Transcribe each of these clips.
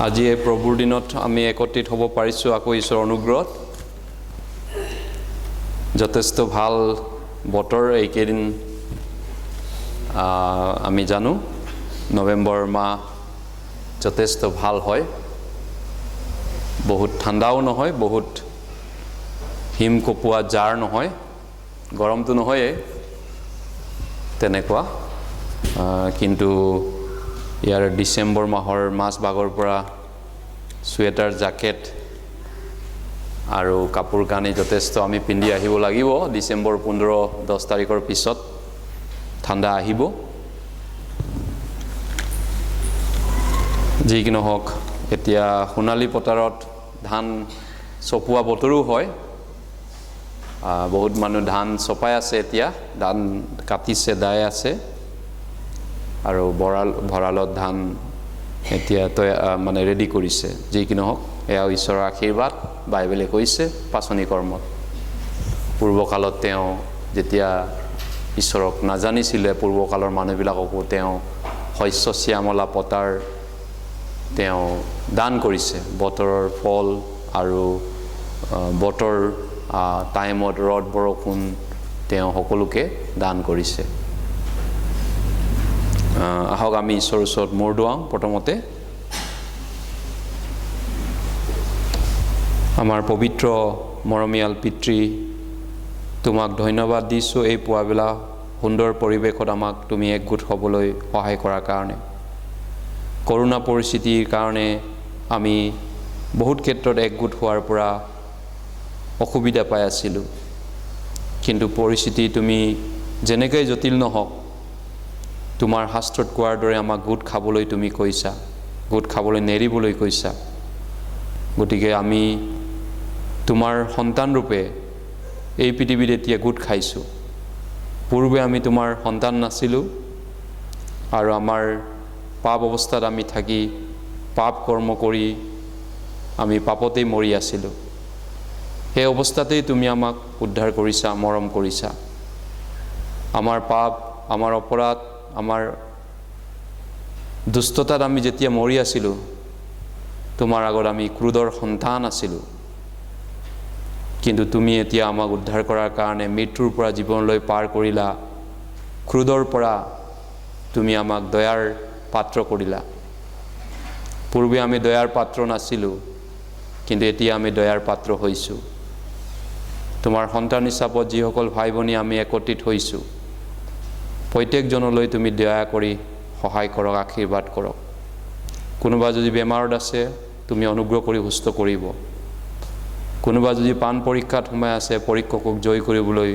আজি এই প্ৰভুৰ দিনত আমি একত্ৰিত হ'ব পাৰিছোঁ আকৌ ঈশ্বৰৰ অনুগ্ৰহত যথেষ্ট ভাল বতৰ এইকেইদিন আমি জানো নৱেম্বৰ মাহ যথেষ্ট ভাল হয় বহুত ঠাণ্ডাও নহয় বহুত হিম কপোৱা জাৰ নহয় গৰমটো নহয় তেনেকুৱা কিন্তু ইয়াৰ ডিসেম্বৰ মাহৰ মাস ভাগৰ পৰা সোয়েটাৰ জ্যাকেট আৰু কাপোৰ কানি যথেষ্ট আমি পিন্ধি আহিব লাগিব ডিসেম্বৰ 15-10 তাৰিখৰ পিছত ঠাণ্ডা আহিব যি কি নহওক এতিয়া সোণালী পথাৰত ধান চপোৱা বতৰো হয় বহুত মানুহ ধান চপাই আছে এতিয়া ধান কাটিছে দাই আছে আৰু ভৰালত ধান এতিয়া মানে ৰেডি কৰিছে যি কি নহওক এয়া ঈশ্বৰৰ আশীৰ্বাদ বাইবেলে কৈছে পাচনি কৰ্মত পূৰ্বকালত তেওঁ যেতিয়া ঈশ্বৰক নাজানিছিলে পূৰ্বকালৰ মানুহবিলাককো তেওঁ শস্য শ্যামলা পতাৰ তেওঁ দান কৰিছে বতৰৰ ফল আৰু বতৰ টাইমত ৰদ বৰষুণ তেওঁ সকলোকে দান কৰিছে আহক আমি ঈশ্বৰৰ ওচৰত মূৰ দুৱাওঁ প্ৰথমতে আমাৰ পবিত্ৰ মৰমীয়াল পিতৃ তোমাক ধন্যবাদ দিছোঁ এই পুৱাবেলা সুন্দৰ পৰিৱেশত আমাক তুমি একগোট হ'বলৈ সহায় কৰাৰ কাৰণে কৰোনা পৰিস্থিতিৰ কাৰণে আমি বহুত ক্ষেত্ৰত একগোট হোৱাৰ পৰা অসুবিধা পাই আছিলোঁ কিন্তু পৰিস্থিতি তুমি যেনেকৈ জটিল নহওক তোমাৰ শাস্ত্ৰত কোৱাৰ দৰে আমাক গোট খাবলৈ তুমি কৈছা গোট খাবলৈ নেৰিবলৈ কৈছা গতিকে আমি তোমাৰ সন্তান ৰূপে এই পৃথিৱীত এতিয়া গোট খাইছোঁ পূৰ্বে আমি তোমাৰ সন্তান নাছিলোঁ আৰু আমাৰ পাপ অৱস্থাত আমি থাকি পাপ কৰ্ম কৰি আমি পাপতেই মৰি আছিলোঁ সেই অৱস্থাতেই তুমি আমাক উদ্ধাৰ কৰিছা মৰম কৰিছা আমাৰ পাপ আমাৰ অপৰাধ আমাৰ দুষ্টতাত আমি যেতিয়া মৰি আছিলোঁ তোমাৰ আগত আমি ক্ৰোধৰ সন্তান আছিলোঁ কিন্তু তুমি এতিয়া আমাক উদ্ধাৰ কৰাৰ কাৰণে মৃত্যুৰ পৰা জীৱনলৈ পাৰ কৰিলা ক্ৰোধৰ পৰা তুমি আমাক দয়াৰ পাত্ৰ কৰিলা পূৰ্বে আমি দয়াৰ পাত্ৰ নাছিলোঁ কিন্তু এতিয়া আমি দয়াৰ পাত্ৰ হৈছোঁ তোমাৰ সন্তান হিচাপত যিসকল ভাই ভনী আমি একত্ৰিত হৈছোঁ প্ৰত্যেকজনলৈ তুমি দয়া কৰি সহায় কৰক আশীৰ্বাদ কৰক কোনোবা যদি বেমাৰত আছে তুমি অনুগ্ৰহ কৰি সুস্থ কৰিব কোনোবা যদি পান পৰীক্ষাত সোমাই আছে পৰীক্ষকক জয় কৰিবলৈ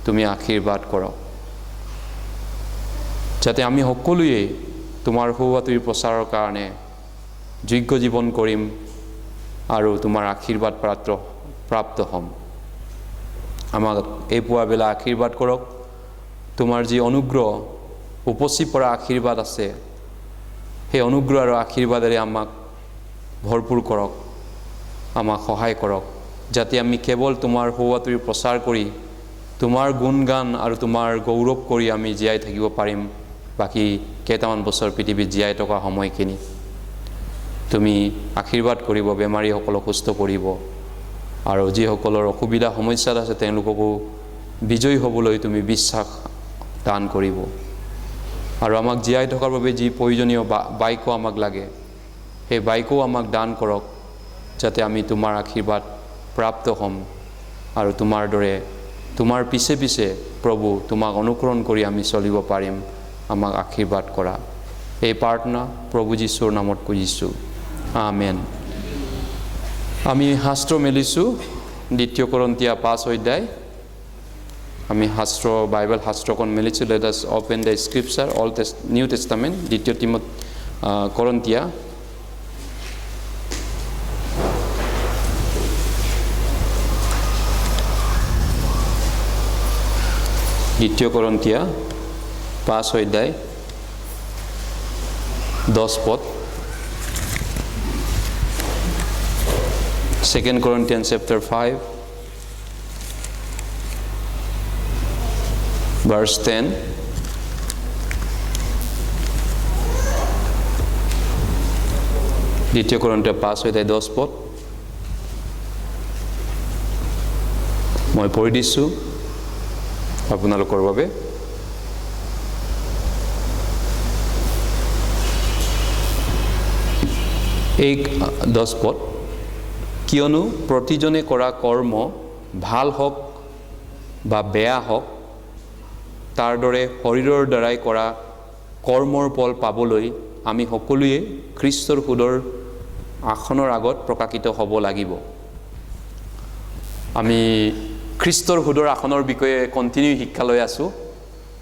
তুমি আশীৰ্বাদ কৰক যাতে আমি সকলোৱে তোমাৰ সুবাৰ্তাৰ প্ৰচাৰৰ কাৰণে যোগ্য জীৱন কৰিম আৰু তোমাৰ আশীৰ্বাদ প্ৰাপ্ত হ'ম আমাক এই পুৱাবেলা আশীৰ্বাদ কৰক তোমাৰ যি অনুগ্ৰহ উপচি পৰা আশীৰ্বাদ আছে সেই অনুগ্ৰহ আৰু আশীৰ্বাদেৰে আমাক ভৰপূৰ কৰক আমাক সহায় কৰক যাতে আমি কেৱল তোমাৰ সুবাৰ্তাৰ প্ৰচাৰ কৰি তোমাৰ গুণগান আৰু তোমাৰ গৌৰৱ কৰি আমি জীয়াই থাকিব পাৰিম বাকি কেইটামান বছৰ পৃথিৱীত জীয়াই থকা সময়খিনি তুমি আশীৰ্বাদ কৰিব বেমাৰীসকলক সুস্থ কৰিব আৰু যিসকলৰ অসুবিধা সমস্যাত আছে তেওঁলোককো বিজয়ী হ'বলৈ তুমি বিশ্বাস দান কৰিব আৰু আমাক জীয়াই থকাৰ বাবে যি প্ৰয়োজনীয় বাইকো আমাক লাগে সেই বাইকো আমাক দান কৰক যাতে আমি তোমাৰ আশীৰ্বাদ প্ৰাপ্ত হ'ম আৰু তোমাৰ দৰে তোমাৰ পিছে পিছে প্ৰভু তোমাক অনুকৰণ কৰি আমি চলিব পাৰিম আমাক আশীৰ্বাদ কৰা এই প্ৰাৰ্থনা প্ৰভু যীশুৰ নামত খুজিছোঁ আমেন আমি শাস্ত্ৰ মেলিছোঁ 2 Korinthia 5 অধ্যায় আমি শাস্ত্ৰ বাইবেল শাস্ত্ৰখন মেলিছোঁ let us open the scripture Old New Testament 2 Korinthia দ্বিতীয় Korinthia 5 অধ্যায় 10 পদ 2 Corinthians chapter 5 verse 10 2 দ্বিতীয় কৰিন্থীয় 5:10 পদ মই পঢ়ি দিছোঁ আপোনালোকৰ বাবে। এই 10 পদ, কিয়নো প্ৰতিজনে কৰা কৰ্ম ভাল হওক বা বেয়া হওক, তাৰ দৰে শৰীৰৰ দ্বাৰাই কৰা কৰ্মৰ ফল পাবলৈ আমি সকলোৱে খ্ৰীষ্টৰ সুদৰ আসনৰ আগত প্ৰকাশিত হ'ব লাগিব। আমি খ্ৰীষ্টৰ সুদৰ আসনৰ বিষয়ে কণ্টিনিউ শিক্ষা লৈ আছোঁ।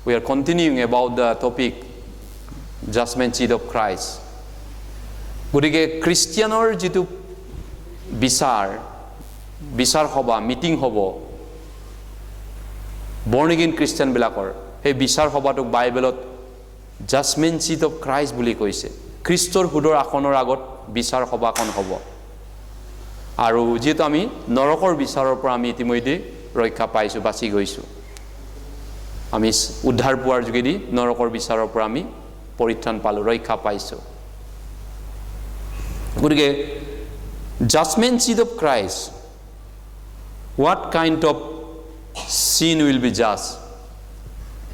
We are continuing about the topic judgement seat of Christ. গতিকে খ্ৰীষ্টিয়ানৰ যিটো বিচাৰ সভা, মিটিং হ'ব বৰ্ণ এগেইন খ্ৰীষ্টিয়ানবিলাকৰ, সেই বিচাৰ সভাটোক বাইবেলত জাজমেণ্ট ছিট অফ ক্ৰাইষ্ট বুলি কৈছে। খ্ৰীষ্টৰ সুদৰ আসনৰ আগত বিচাৰ সভাখন হ'ব। আৰু যিহেতু আমি নৰকৰ বিচাৰৰ পৰা আমি ইতিমধ্যে ৰক্ষা পাইছোঁ, বাচি গৈছোঁ। আমি উদ্ধাৰ পোৱাৰ যোগেদি নৰকৰ বিচাৰৰ পৰা আমি পৰিত্ৰাণ পালোঁ, ৰক্ষা পাইছোঁ। গতিকে judgement seat of Christ, what kind of চিন উইল বি জাজ?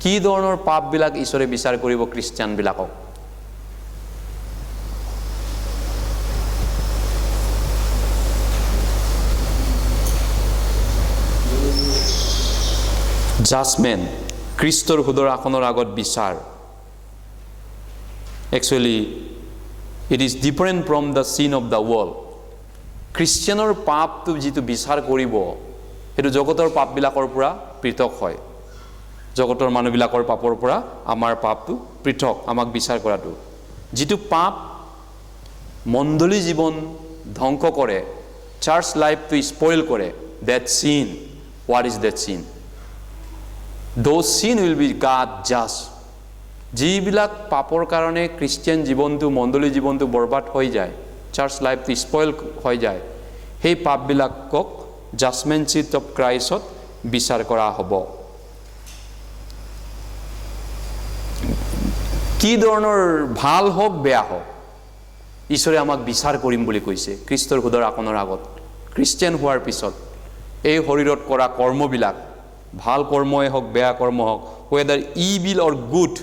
কি ধৰণৰ পাপবিলাক ঈশ্বৰে বিচাৰ কৰিব খ্ৰীষ্টিয়ানবিলাকক? জাজমেণ্ট, খ্ৰীষ্টৰ সুদৰ আসনৰ আগত বিচাৰ। Actually it is different from the চিন অফ দ্য ৱৰ্ল্ড। খ্ৰীষ্টিয়ানৰ পাপটো যিটো বিচাৰ কৰিব, সেইটো জগতৰ পাপবিলাকৰ পৰা পৃথক হয়। জগতৰ মানুহবিলাকৰ পাপৰ পৰা আমাৰ পাপটো পৃথক, আমাক বিচাৰ কৰাটো। যিটো পাপ মণ্ডলী জীৱন ধ্বংস কৰে, চাৰ্চ লাইফটো স্পইল কৰে, দেট চিন। হোৱাট ইজ দেট চিন? Those sin will be God just. যিবিলাক পাপৰ কাৰণে খ্ৰীষ্টিয়ান জীৱনটো, মণ্ডলী জীৱনটো বৰবাদ হৈ যায়, চাৰ্চ লাইফটো স্পইল হৈ যায়, সেই পাপবিলাকক জাজমেণ্ট ছিট অফ ক্ৰাইষ্টত বিচাৰ কৰা হ'ব। কি ধৰণৰ ভাল হওক বেয়া হওক, ঈশ্বৰে আমাক বিচাৰ কৰিম বুলি কৈছে খ্ৰীষ্টৰ সুদৰ আসনৰ আগত। খ্ৰীষ্টিয়ান হোৱাৰ পিছত এই শৰীৰত কৰা কৰ্মবিলাক, ভাল কৰ্মই হওক বেয়া কৰ্ম হওক, whether evil or good,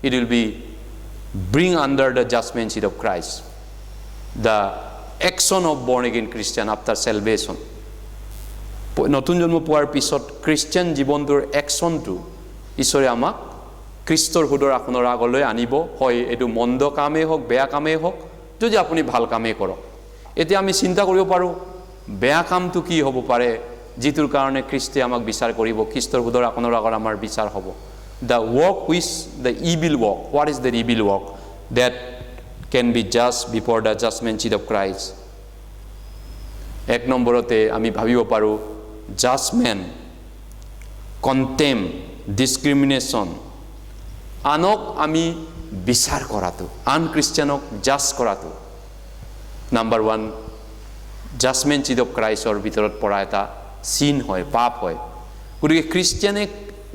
it will be bring under the judgment seat of Christ, the action of born again Christian after salvation. নতুন জন্ম পোৱাৰ পিছত খ্ৰীষ্টিয়ান জীৱনটোৰ একশ্যনটো ঈশ্বৰে আমাক খ্ৰীষ্টৰ সুদৰ আসনৰ আগলৈ আনিব। হয়, এইটো মন্দ কামেই হওক বেয়া কামেই হওক, যদি আপুনি ভাল কামেই কৰক। এতিয়া আমি চিন্তা কৰিব পাৰোঁ বেয়া কামটো কি হ'ব পাৰে যিটোৰ কাৰণে খ্ৰীষ্টে আমাক বিচাৰ কৰিব, খ্ৰীষ্টৰ সুদৰ আসনৰ আগত আমাৰ বিচাৰ হ'ব। The work which the evil work, what is the evil work that can be জাজ before the judgement seat of Christ? এক নম্বৰতে আমি ভাবিব পাৰোঁ জাজমেণ্ট, কণ্টেম, ডিছক্ৰিমিনেশ্যন। আনক আমি বিচাৰ কৰাটো, আন খ্ৰীষ্টিয়ানক জাজ কৰাটো number one judgement seat of ক্ৰাইষ্টৰ ভিতৰত পৰা এটা চিন হয়, পাপ হয়। গতিকে খ্ৰীষ্টিয়ানে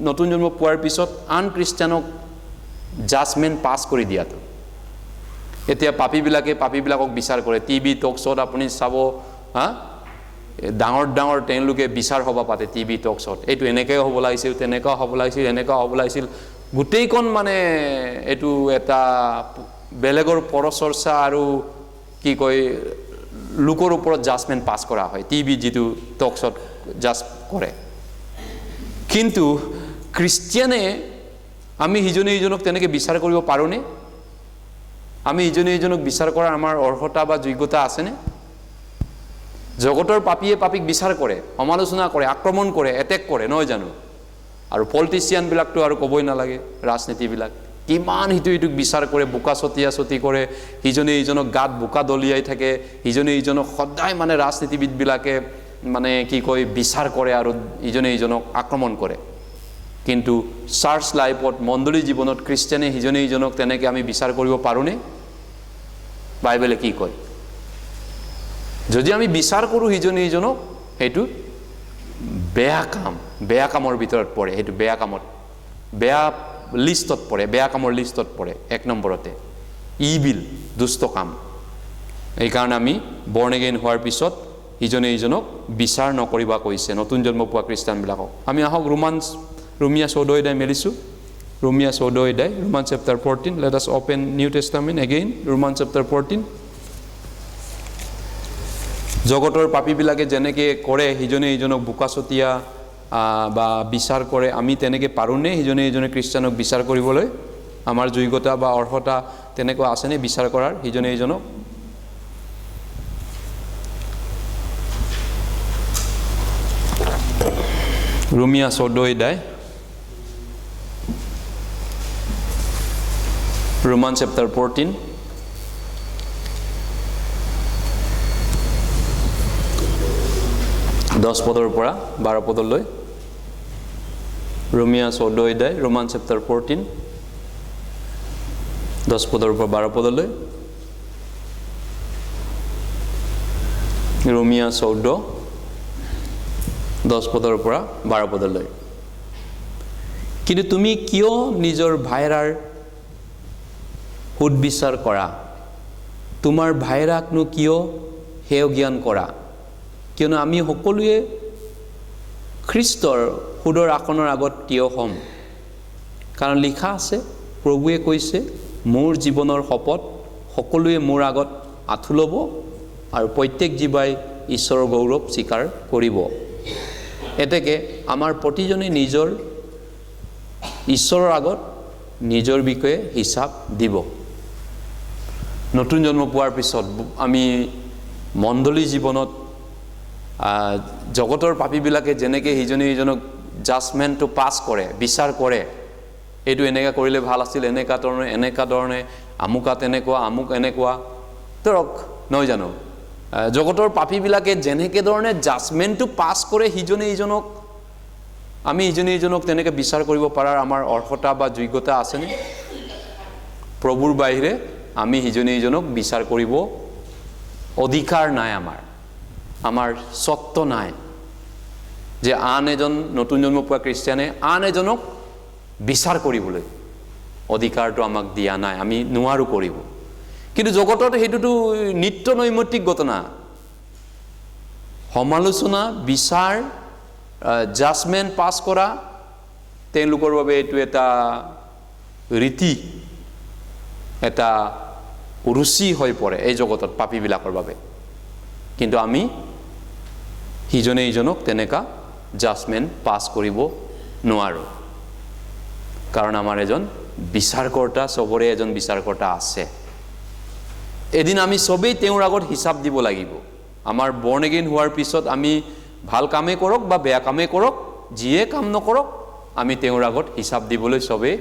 নতুন জন্ম পোৱাৰ পিছত আন খ্ৰীষ্টিয়ানক জাজমেণ্ট পাছ কৰি দিয়াটো। এতিয়া পাপীবিলাকক বিচাৰ কৰে। টিভি টক শ্ব'ত আপুনি চাব, ডাঙৰ ডাঙৰ তেওঁলোকে বিচাৰ সভা পাতে টিভি টক শ্ব'ত। এইটো এনেকৈ হ'ব লাগিছিল, তেনেকুৱা হ'ব লাগিছিল, এনেকুৱা হ'ব লাগিছিল। গোটেইখন মানে এইটো এটা বেলেগৰ পৰচৰ্চা আৰু কি কয় লোকৰ ওপৰত জাজমেণ্ট পাছ কৰা হয়, টিভি যিটো টক শ্ব'ত জাজ কৰে। কিন্তু খ্ৰীষ্টিয়ানে আমি ইজনে ইজনক তেনেকৈ বিচাৰ কৰিব পাৰোঁনে? আমি ইজনে ইজনক বিচাৰ কৰাৰ আমাৰ অৰ্হতা বা যোগ্যতা আছেনে? জগতৰ পাপীক বিচাৰ কৰে, সমালোচনা কৰে, আক্ৰমণ কৰে, এটেক কৰে, নহয় জানো? আৰু পলিটিচিয়ানবিলাকতো আৰু ক'বই নালাগে, ৰাজনীতিবিলাক কিমান ইটোক বিচাৰ কৰে, বোকা ছটি কৰে, ইজনে ইজনক গাত বোকা দলিয়াই থাকে, ইজনে ইজনক সদায় মানে ৰাজনীতিবিদবিলাকে মানে কি কয় বিচাৰ কৰে আৰু ইজনে ইজনক আক্ৰমণ কৰে। কিন্তু চাৰ্চ লাইফত, মণ্ডলী জীৱনত খ্ৰীষ্টিয়ানে ইজনে ইজনক তেনেকৈ আমি বিচাৰ কৰিব পাৰোঁনে? বাইবেলে কি কয়? যদি আমি বিচাৰ কৰোঁ ইজনে ইজনক, সেইটো বেয়া কামৰ ভিতৰত পৰে, সেইটো বেয়া লিষ্টত পৰে, বেয়া কামৰ লিষ্টত পৰে। এক নম্বৰতে ইভিল, দুষ্ট কাম। এইকাৰণে আমি বৰ্ণ এগেইন হোৱাৰ পিছত ইজনে ইজনক বিচাৰ নকৰিবা কৈছে নতুন জন্ম পোৱা খ্ৰীষ্টানবিলাকক। আমি আহক ৰোমিয়া 14 অধ্যায় মেলিছোঁ। ৰোমিয়া 14 অধ্যায়, Romans chapter 14. Let us open New Testament again, Romans chapter 14. জগতৰ পাপীবিলাকে যেনেকৈ কৰে সিজনে ইজনক বোকাচতীয়া বা বিচাৰ কৰে, আমি তেনেকৈ পাৰোঁনে সিজনে ইজনে খ্ৰীষ্টানক বিচাৰ কৰিবলৈ? আমাৰ যোগ্যতা বা অৰ্হতা তেনেকুৱা আছেনে বিচাৰ কৰাৰ সিজনে ইজনক? ৰোমিয়া 14 অধ্যায়, Romans chapter 14. দহ পদৰ পৰা 12 পদলৈ। ৰোমিয়া 14 অধ্যায়, Romans chapter 14, 10 পদৰ পৰা 12 পদলৈ। ৰোমিয়া 14, 10 পদৰ পৰা 12 পদলৈ। কিন্তু তুমি কিয় নিজৰ ভাইৰাৰ সুদবিচাৰ কৰা? তোমাৰ ভাইৰাকনো কিয় হেয় জ্ঞান কৰা? কিয়নো আমি সকলোৱে খ্ৰীষ্টৰ সুদৰ আসনৰ আগত থিয় হ'ম। কাৰণ লিখা আছে, প্ৰভুৱে কৈছে, মোৰ জীৱনৰ শপত সকলোৱে মোৰ আগত আঁঠু ল'ব আৰু প্ৰত্যেক জীৱাই ঈশ্বৰৰ গৌৰৱ স্বীকাৰ কৰিব। এতেকে আমাৰ প্ৰতিজনে নিজৰ ঈশ্বৰৰ আগত নিজৰ বিষয়ে হিচাপ দিব। নতুন জন্ম পোৱাৰ পিছত আমি মণ্ডলী জীৱনত জগতৰ পাপীবিলাকে যেনেকৈ সিজনে ইজনক জাজমেণ্টটো পাছ কৰে, বিচাৰ কৰে, এইটো এনেকৈ কৰিলে ভাল আছিল, এনেকুৱা ধৰণে আমুকা তেনেকুৱা, আমুক এনেকুৱা ধৰক নহয় জানো? জগতৰ পাপীবিলাকে যেনেকৈ ধৰণে জাজমেণ্টটো পাছ কৰে সিজনে ইজনক, আমি ইজনে ইজনক তেনেকৈ বিচাৰ কৰিব পৰাৰ আমাৰ অৰ্হতা বা যোগ্যতা আছেনে? প্ৰভুৰ বাহিৰে আমি সিজনে ইজনক বিচাৰ কৰিব অধিকাৰ নাই। আমাৰ স্বত্ব নাই যে আন এজন নতুন জন্ম পোৱা খ্ৰীষ্টিয়ানে আন এজনক বিচাৰ কৰিবলৈ অধিকাৰটো আমাক দিয়া নাই, আমি নোৱাৰোঁ কৰিব। কিন্তু জগতত সেইটোতো নিত্য নৈমিত্তিক ঘটনা। সমালোচনা, বিচাৰ, জাজমেণ্ট পাছ কৰা তেওঁলোকৰ বাবে এইটো এটা ৰীতি, এটা ৰুচি হৈ পৰে এই জগতত পাপীবিলাকৰ বাবে। কিন্তু আমি সিজনে ইজনক তেনেকুৱা জাজমেণ্ট পাছ কৰিব নোৱাৰোঁ। কাৰণ আমাৰ এজন বিচাৰকৰ্তা, চবৰে এজন বিচাৰকৰ্তা আছে। এদিন আমি চবেই তেওঁৰ আগত হিচাপ দিব লাগিব। আমাৰ বৰ্ণ এগেইন হোৱাৰ পিছত আমি ভাল কামেই কৰক বা বেয়া কামেই কৰক, যিয়ে কাম নকৰক, আমি তেওঁৰ আগত হিচাপ দিবলৈ চবেই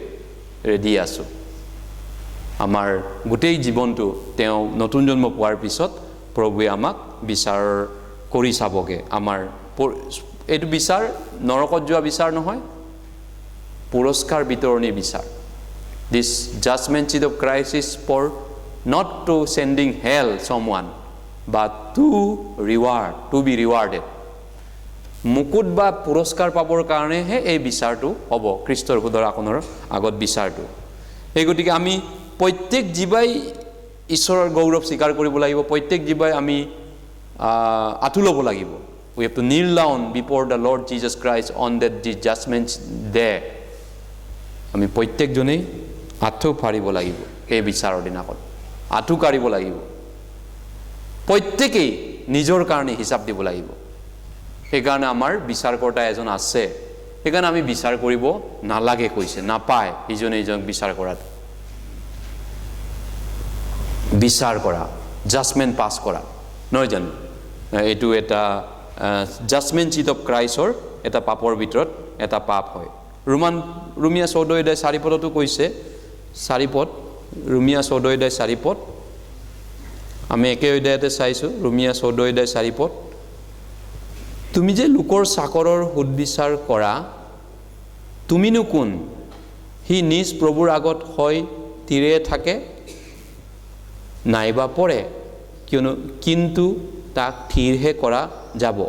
ৰেডি আছোঁ। আমাৰ গোটেই জীৱনটো তেওঁ নতুন জন্ম পোৱাৰ পিছত প্ৰভুৱে আমাক বিচাৰ কৰি চাবগে। আমাৰ এইটো বিচাৰ নৰকত যোৱা বিচাৰ নহয়, পুৰস্কাৰ বিতৰণী বিচাৰ। This judgement seat of Christ is for not to sending hell someone but to be rewarded. মুকুট বা পুৰস্কাৰ পাবৰ কাৰণেহে এই বিচাৰটো হ'ব, খ্ৰীষ্টৰ সুদৰ আসনৰ আগত বিচাৰটো। এই গতিকে আমি প্ৰত্যেক জীৱাই ঈশ্বৰৰ গৌৰৱ স্বীকাৰ কৰিব লাগিব। প্ৰত্যেক জীৱাই আমি আঁঠু ল'ব লাগিব। We have to kneel down before the Lord Jesus Christ on that judgment day. আমি প্ৰত্যেকজনেই আঁঠু ফাৰিব লাগিব এই বিচাৰৰ দিনাখন, আঁঠু কাঢ়িব লাগিব। প্ৰত্যেকেই নিজৰ কাৰণে হিচাপ দিব লাগিব। সেইকাৰণে আমাৰ বিচাৰকৰ্তা এজন আছে। সেইকাৰণে আমি বিচাৰ কৰিব নালাগে কৈছে, নাপায় ইজনে ইজনক বিচাৰ কৰাত। বিচাৰ কৰা, জাজমেণ্ট পাছ কৰা নহয় জানো? এইটো এটা জাজমেণ্ট ছিট অফ ক্ৰাইষ্টৰ এটা পাপৰ ভিতৰত এটা পাপ হয়। ৰোমিয়া 14 অধ্যায় 4 পদতো কৈছে, 4 পদ, ৰোমিয়া 14 অধ্যায় 4 পদ, আমি একে অধ্যায়তে চাইছোঁ। ৰোমিয়া 14 অধ্যায় 4 পদ, তুমি যে লোকৰ চাকৰৰ সুদবিচাৰ কৰা, তুমিনো কোন? সি নিজ প্ৰভুৰ আগত হয় তীৰে থাকে নাইবা পৰে, কিন্তু তাক থিৰহে কৰা যাব,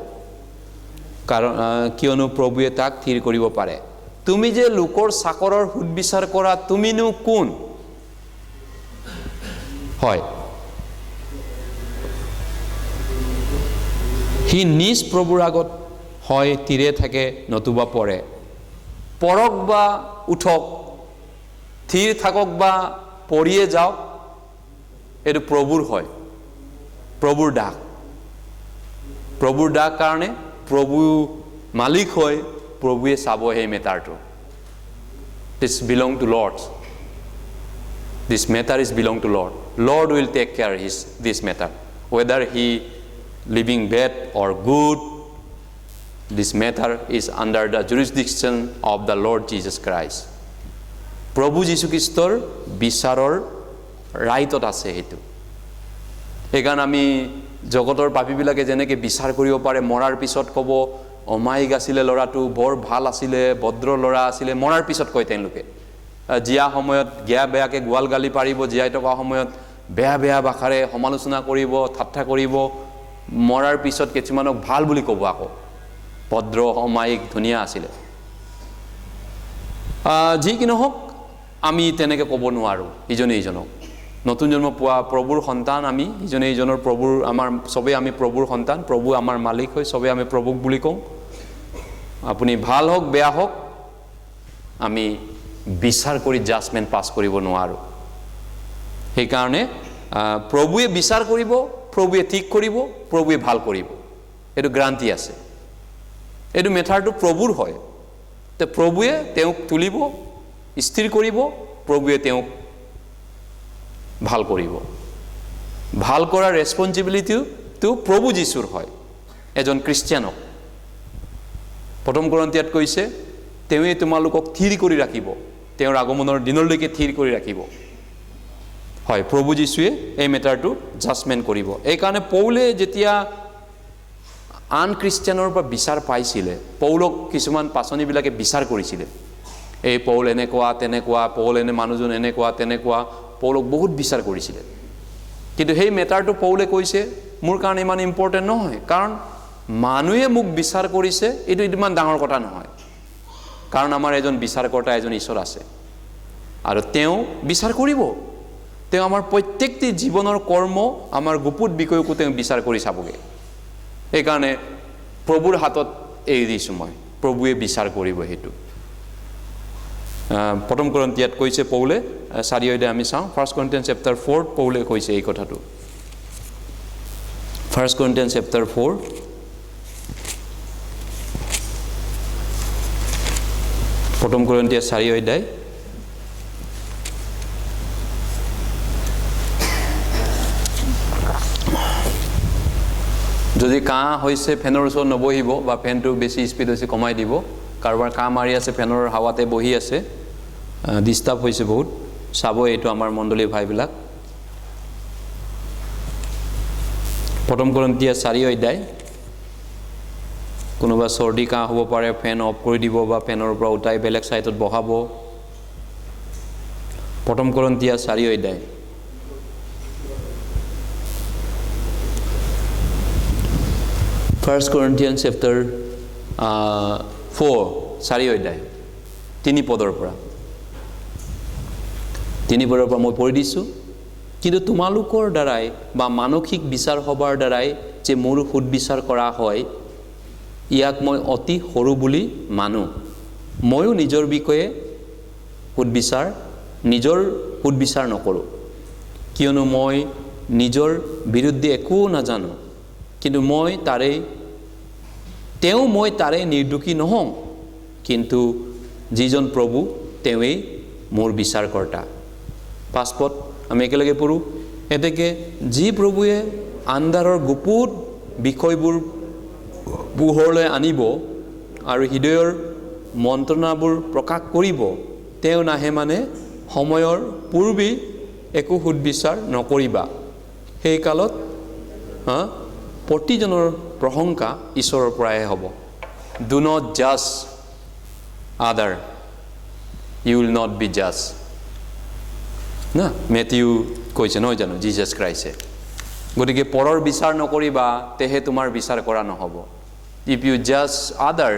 কাৰণ কিয়নো প্ৰভুৱে তাক থিৰ কৰিব পাৰে। তুমি যে লোকৰ চাকৰৰ সুদবিচাৰ কৰা, তুমিনো কোন? হয়, সি নিজ প্ৰভুৰ আগত হয় তীৰে থাকে নতুবা পৰে, পৰক বা উঠক, থিৰ থাকক বা পৰিয়ে যাওক, এইটো প্ৰভুৰ হয়, প্ৰভুৰ ডাক। প্ৰভুৰ ডাক কাৰণে প্ৰভু মালিক হয়, প্ৰভুৱে চাব সেই মেটাৰটো। This belong to Lord. This matter is belong to Lord. Lord will take care this matter. Whether he living bad or good, this matter is under the jurisdiction of the Lord Jesus Christ. প্ৰভু যীশু খ্ৰীষ্টৰ বিচাৰৰ ৰাইটত আছে সেইটো। সেইকাৰণে আমি জগতৰ পাপীবিলাকে যেনেকৈ বিচাৰ কৰিব পাৰে, মৰাৰ পিছত ক'ব অমায়িক আছিলে ল'ৰাটো, বৰ ভাল আছিলে, ভদ্ৰ ল'ৰা আছিলে, মৰাৰ পিছত কয় তেওঁলোকে। জীয়া সময়ত বেয়াকৈ গোৱাল গালি পাৰিব, জীয়াই থকা সময়ত বেয়া বেয়া ভাষাৰে সমালোচনা কৰিব, ঠাট্টা কৰিব, মৰাৰ পিছত কিছুমানক ভাল বুলি ক'ব আকৌ, ভদ্ৰ অমায়িক ধুনীয়া আছিলে। যি কি নহওক আমি তেনেকৈ ক'ব নোৱাৰোঁ ইজনে ইজনক। নতুন জন্ম পোৱা প্ৰভুৰ সন্তান আমি, ইজনে ইজনৰ প্ৰভুৰ, আমাৰ চবেই আমি প্ৰভুৰ সন্তান, প্ৰভু আমাৰ মালিক হয়, চবেই আমি প্ৰভুক বুলি কওঁ। আপুনি ভাল হওক বেয়া হওক আমি বিচাৰ কৰি জাজমেণ্ট পাছ কৰিব নোৱাৰোঁ। সেইকাৰণে প্ৰভুৱে বিচাৰ কৰিব, প্ৰভুৱে ঠিক কৰিব, প্ৰভুৱে ভাল কৰিব, এইটো গ্ৰান্টি আছে। এইটো মেটাৰটো প্ৰভুৰ হয়। তে প্ৰভুৱে তেওঁক তুলিব, স্থিৰ কৰিব, প্ৰভুৱে তেওঁক ভাল কৰিব। ভাল কৰাৰ ৰেছপঞ্চিবিলিটিটো প্ৰভু যীশুৰ হয় এজন খ্ৰীষ্টিয়ানক। প্ৰথম কৰিন্থিয়াত কৈছে তেওঁৱে তোমালোকক থিৰ কৰি ৰাখিব, তেওঁৰ আগমনৰ দিনলৈকে থিৰ কৰি ৰাখিব। হয়, প্ৰভু যীশুৱে এই মেটাৰটো জাজমেণ্ট কৰিব। এইকাৰণে পৌলে যেতিয়া আন খ্ৰীষ্টিয়ানৰ পৰা বিচাৰ পাইছিলে, পৌলক কিছুমান পাচনিবিলাকে বিচাৰ কৰিছিলে, এই পৌল এনেকুৱা তেনেকুৱা, পৌল এনে মানুহজন এনেকুৱা তেনেকুৱা, পৌলক বহুত বিচাৰ কৰিছিলে। কিন্তু সেই মেটাৰটো পৌলে কৈছে মোৰ কাৰণে ইমান ইম্পৰ্টেণ্ট নহয়, কাৰণ মানুহে মোক বিচাৰ কৰিছে, এইটো ইমান ডাঙৰ কথা নহয়, কাৰণ আমাৰ এজন বিচাৰকৰ্তা, এজন ঈশ্বৰ আছে আৰু তেওঁ বিচাৰ কৰিব। তেওঁ আমাৰ প্ৰত্যেকটি জীৱনৰ কৰ্ম, আমাৰ গুপুত বিষয়কো তেওঁ বিচাৰ কৰি চাবগৈ। সেইকাৰণে প্ৰভুৰ হাতত এৰি দিছোঁ মই, প্ৰভুৱে বিচাৰ কৰিব সেইটো। প্ৰথম কৰিন্থিয়াত কৈছে পৌলে 4 অধ্যায় আমি চাওঁ, 1 Corinthians chapter 4 পৌলে কৈছে এই কথাটো। 1 Corinthians chapter 4 প্ৰথম কৰিন্থিয়া 4 অধ্যায় যদি কাহ হৈছে ফেনৰ ওচৰত নবহিব, বা ফেনটো বেছি স্পীড হৈছে কমাই দিব। কাৰোবাৰ কাহ মাৰি আছে, ফেনৰ হাৱাতে বহি আছে, ডিষ্টাৰ্ব হৈছে বহুত, চাব এইটো আমাৰ মণ্ডলীৰ ভাইবিলাক। প্ৰথম কৰিন্থিয়া 4 অধ্যায়। কোনোবা চৰ্দি কাহ হ'ব পাৰে, ফেন অফ কৰি দিব বা ফেনৰ পৰা উঠাই বেলেগ ছাইডত বহাব। প্ৰথম কৰিন্থিয়া 4 অধ্যায়। First Corinthians chapter 4 4 অধ্যায় 3 পদৰ পৰা মই পঢ়ি দিছোঁ। কিন্তু তোমালোকৰ দ্বাৰাই বা মানসিক বিচাৰ সভাৰ দ্বাৰাই যে মোৰ সুদবিচাৰ কৰা হয়, ইয়াক মই অতি সৰু বুলি মানো। ময়ো নিজৰ বিষয়ে নিজৰ সুদবিচাৰ নকৰোঁ, কিয়নো মই নিজৰ বিৰুদ্ধে একো নাজানো, কিন্তু মই তাৰে নিৰ্দোষী নহওঁ, কিন্তু যিজন প্ৰভু তেওঁৱেই মোৰ বিচাৰকৰ্তা। পাছপত আমি একেলগে পঢ়োঁ। এতেকে যি প্ৰভুৱে আন্ধাৰৰ গুপুত বিষয়বোৰ পোহৰলৈ আনিব আৰু হৃদয়ৰ মন্ত্ৰণাবোৰ প্ৰকাশ কৰিব, তেওঁ নাহে মানে সময়ৰ পূৰ্বেই একো সুদবিচাৰ নকৰিবা। সেই কালত প্ৰতিজনৰ প্ৰশংসা ঈশ্বৰৰ পৰাই হ'ব। ডু নট জাজ আদাৰ, ইউ উইল নট বি জাজ না, মেথিউ কৈছে নহয় জানো, জিজাছ ক্ৰাইষ্টে। গতিকে পৰৰ বিচাৰ নকৰিবা, তেহে তোমাৰ বিচাৰ কৰা নহ'ব। ইফ ইউ জাজ আদাৰ,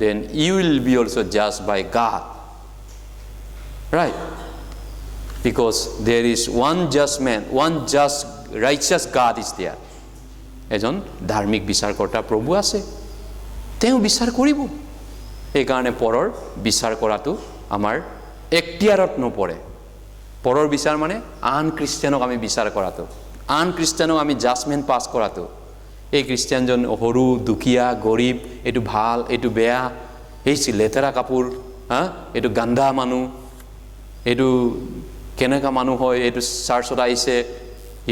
then U will be also' জাজ বাই গাড, ৰাইট? বিকজ দেৰ ইজ ওৱান জাজ মেন, ওৱান জাজ ৰাইচাছ গাড ইজ দেয়াৰ। এজন ধাৰ্মিক বিচাৰকৰ্তা প্ৰভু আছে, তেওঁ বিচাৰ কৰিব। সেইকাৰণে পৰৰ বিচাৰ কৰাটো আমাৰ এক্তিয়াৰত নপৰে। পৰৰ বিচাৰ মানে আন খ্ৰীষ্টিয়ানক আমি বিচাৰ কৰাটো, আন খ্ৰীষ্টিয়ানক আমি জাজমেণ্ট পাছ কৰাটো। এই খ্ৰীষ্টিয়ানজন সৰু, দুখীয়া, গৰীব, এইটো ভাল, এইটো বেয়া, এই লেতেৰা কাপোৰ, এইটো গান্ধা মানুহ, এইটো কেনেকুৱা মানুহ হয়, এইটো চাৰ্চত আহিছে,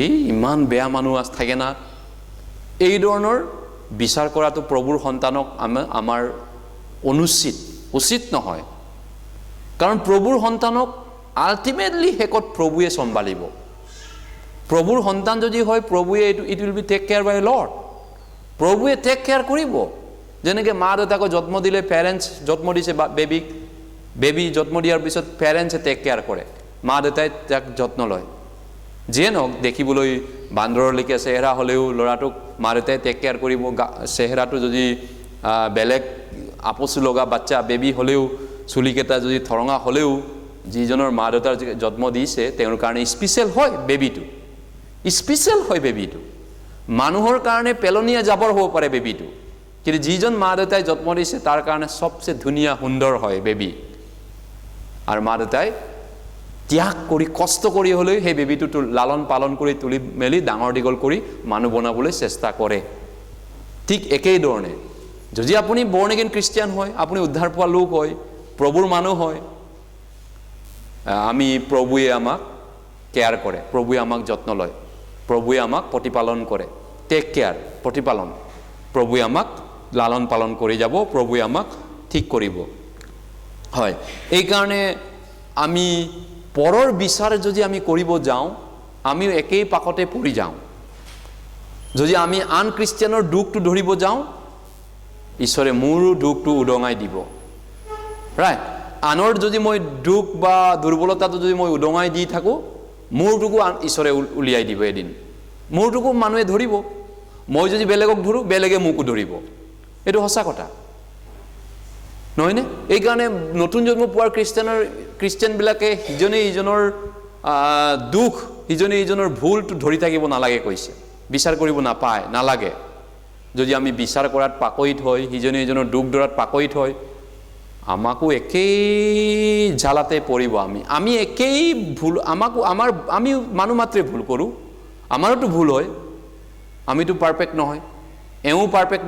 এই ইমান বেয়া মানুহ থাকে না। এই ধৰণৰ বিচাৰ কৰাটো প্ৰভুৰ সন্তানক আমাৰ উচিত নহয়। কাৰণ প্ৰভুৰ সন্তানক আল্টিমেটলি শেষত প্ৰভুৱে চম্ভালিব। প্ৰভুৰ সন্তান যদি হয়, প্ৰভুৱে it will be take care by Lord. প্ৰভুৱে টেক কেয়াৰ কৰিব। যেনেকৈ মা দেউতাকক জন্ম দিলে, পেৰেণ্টছ জন্ম দিছে বেবী জন্ম দিয়াৰ পিছত পেৰেণ্টছে টেক কেয়াৰ কৰে, মা দেউতাই তাক যত্ন লয়। যিয়ে নহওক, দেখিবলৈ বান্দৰলৈকে চেহেৰা হ'লেও ল'ৰাটোক মা দেউতাই টেক কেয়াৰ কৰিব। চেহেৰাটো যদি বেলেগ আপচু লগা বাচ্চা বেবী হ'লেও, চুলিকেইটা যদি থৰঙা হ'লেও, যিজনৰ মা দেউতাৰ জন্ম দিছে তেওঁৰ কাৰণে স্পেচিয়েল হয় বেবীটো, স্পেচিয়েল হয় বেবীটো। মানুহৰ কাৰণে পেলনীয়া জাবৰ হ'ব পাৰে বেবীটো, কিন্তু যিজন মা দেউতাই জন্ম দিছে তাৰ কাৰণে চবচে ধুনীয়া সুন্দৰ হয় বেবী। আৰু মা দেউতাই ত্যাগ কৰি কষ্ট কৰি হ'লেও সেই বেবীটো লালন পালন কৰি তুলি মেলি ডাঙৰ দীঘল কৰি মানুহ বনাবলৈ চেষ্টা কৰে। ঠিক একেইধৰণে যদি আপুনি বৰ্ণ এগেইন খ্ৰীষ্টিয়ান হয়, আপুনি উদ্ধাৰ পোৱা লোক হয়, প্ৰভুৰ মানুহ হয়, প্ৰভুৱে আমাক কেয়াৰ কৰে, প্ৰভুৱে আমাক যত্ন লয়, প্ৰভুৱে আমাক প্ৰতিপালন কৰে। টেক কেয়াৰ, প্ৰতিপালন, প্ৰভুৱে আমাক লালন পালন কৰি যাব, প্ৰভুৱে আমাক ঠিক কৰিব। হয়, এইকাৰণে আমি পৰৰ বিচাৰ যদি আমি কৰিব যাওঁ, আমিও একেই পাকতে পৰি যাওঁ। যদি আমি আন খ্ৰীষ্টিয়ানৰ দুখটো ধৰিব যাওঁ, ঈশ্বৰে মোৰো দুখটো উদঙাই দিব। ৰাইট? আনৰ যদি মই দুখ বা দুৰ্বলতাটো যদি মই উদঙাই দি থাকোঁ, মোৰটোকো ঈশ্বৰে উলিয়াই দিব এদিন। মোৰটোকো মানুহে ধৰিব। মই যদি বেলেগক ধৰোঁ, বেলেগে মোকো ধৰিব। এইটো সঁচা কথা নহয়নে? এইকাৰণে নতুন জন্ম পোৱাৰ খ্ৰীষ্টিয়ানবিলাকে ইজনে ইজনৰ দুখ, ইজনে ইজনৰ ভুলটো ধৰি থাকিব নালাগে কৈছে, বিচাৰ কৰিব নালাগে। যদি আমি বিচাৰ কৰাত পাকৈত হয়, ইজনে ইজনৰ দুখ ধৰাত পাকৈত হয়, আমাকো একেই জ্বালাতে পৰিব। আমি একেই ভুল, আমি মানুহ মাত্ৰে ভুল কৰোঁ, আমাৰোতো ভুল হয়, আমিতো পাৰফেক্ট নহয়, এওঁ পাৰফেক্ট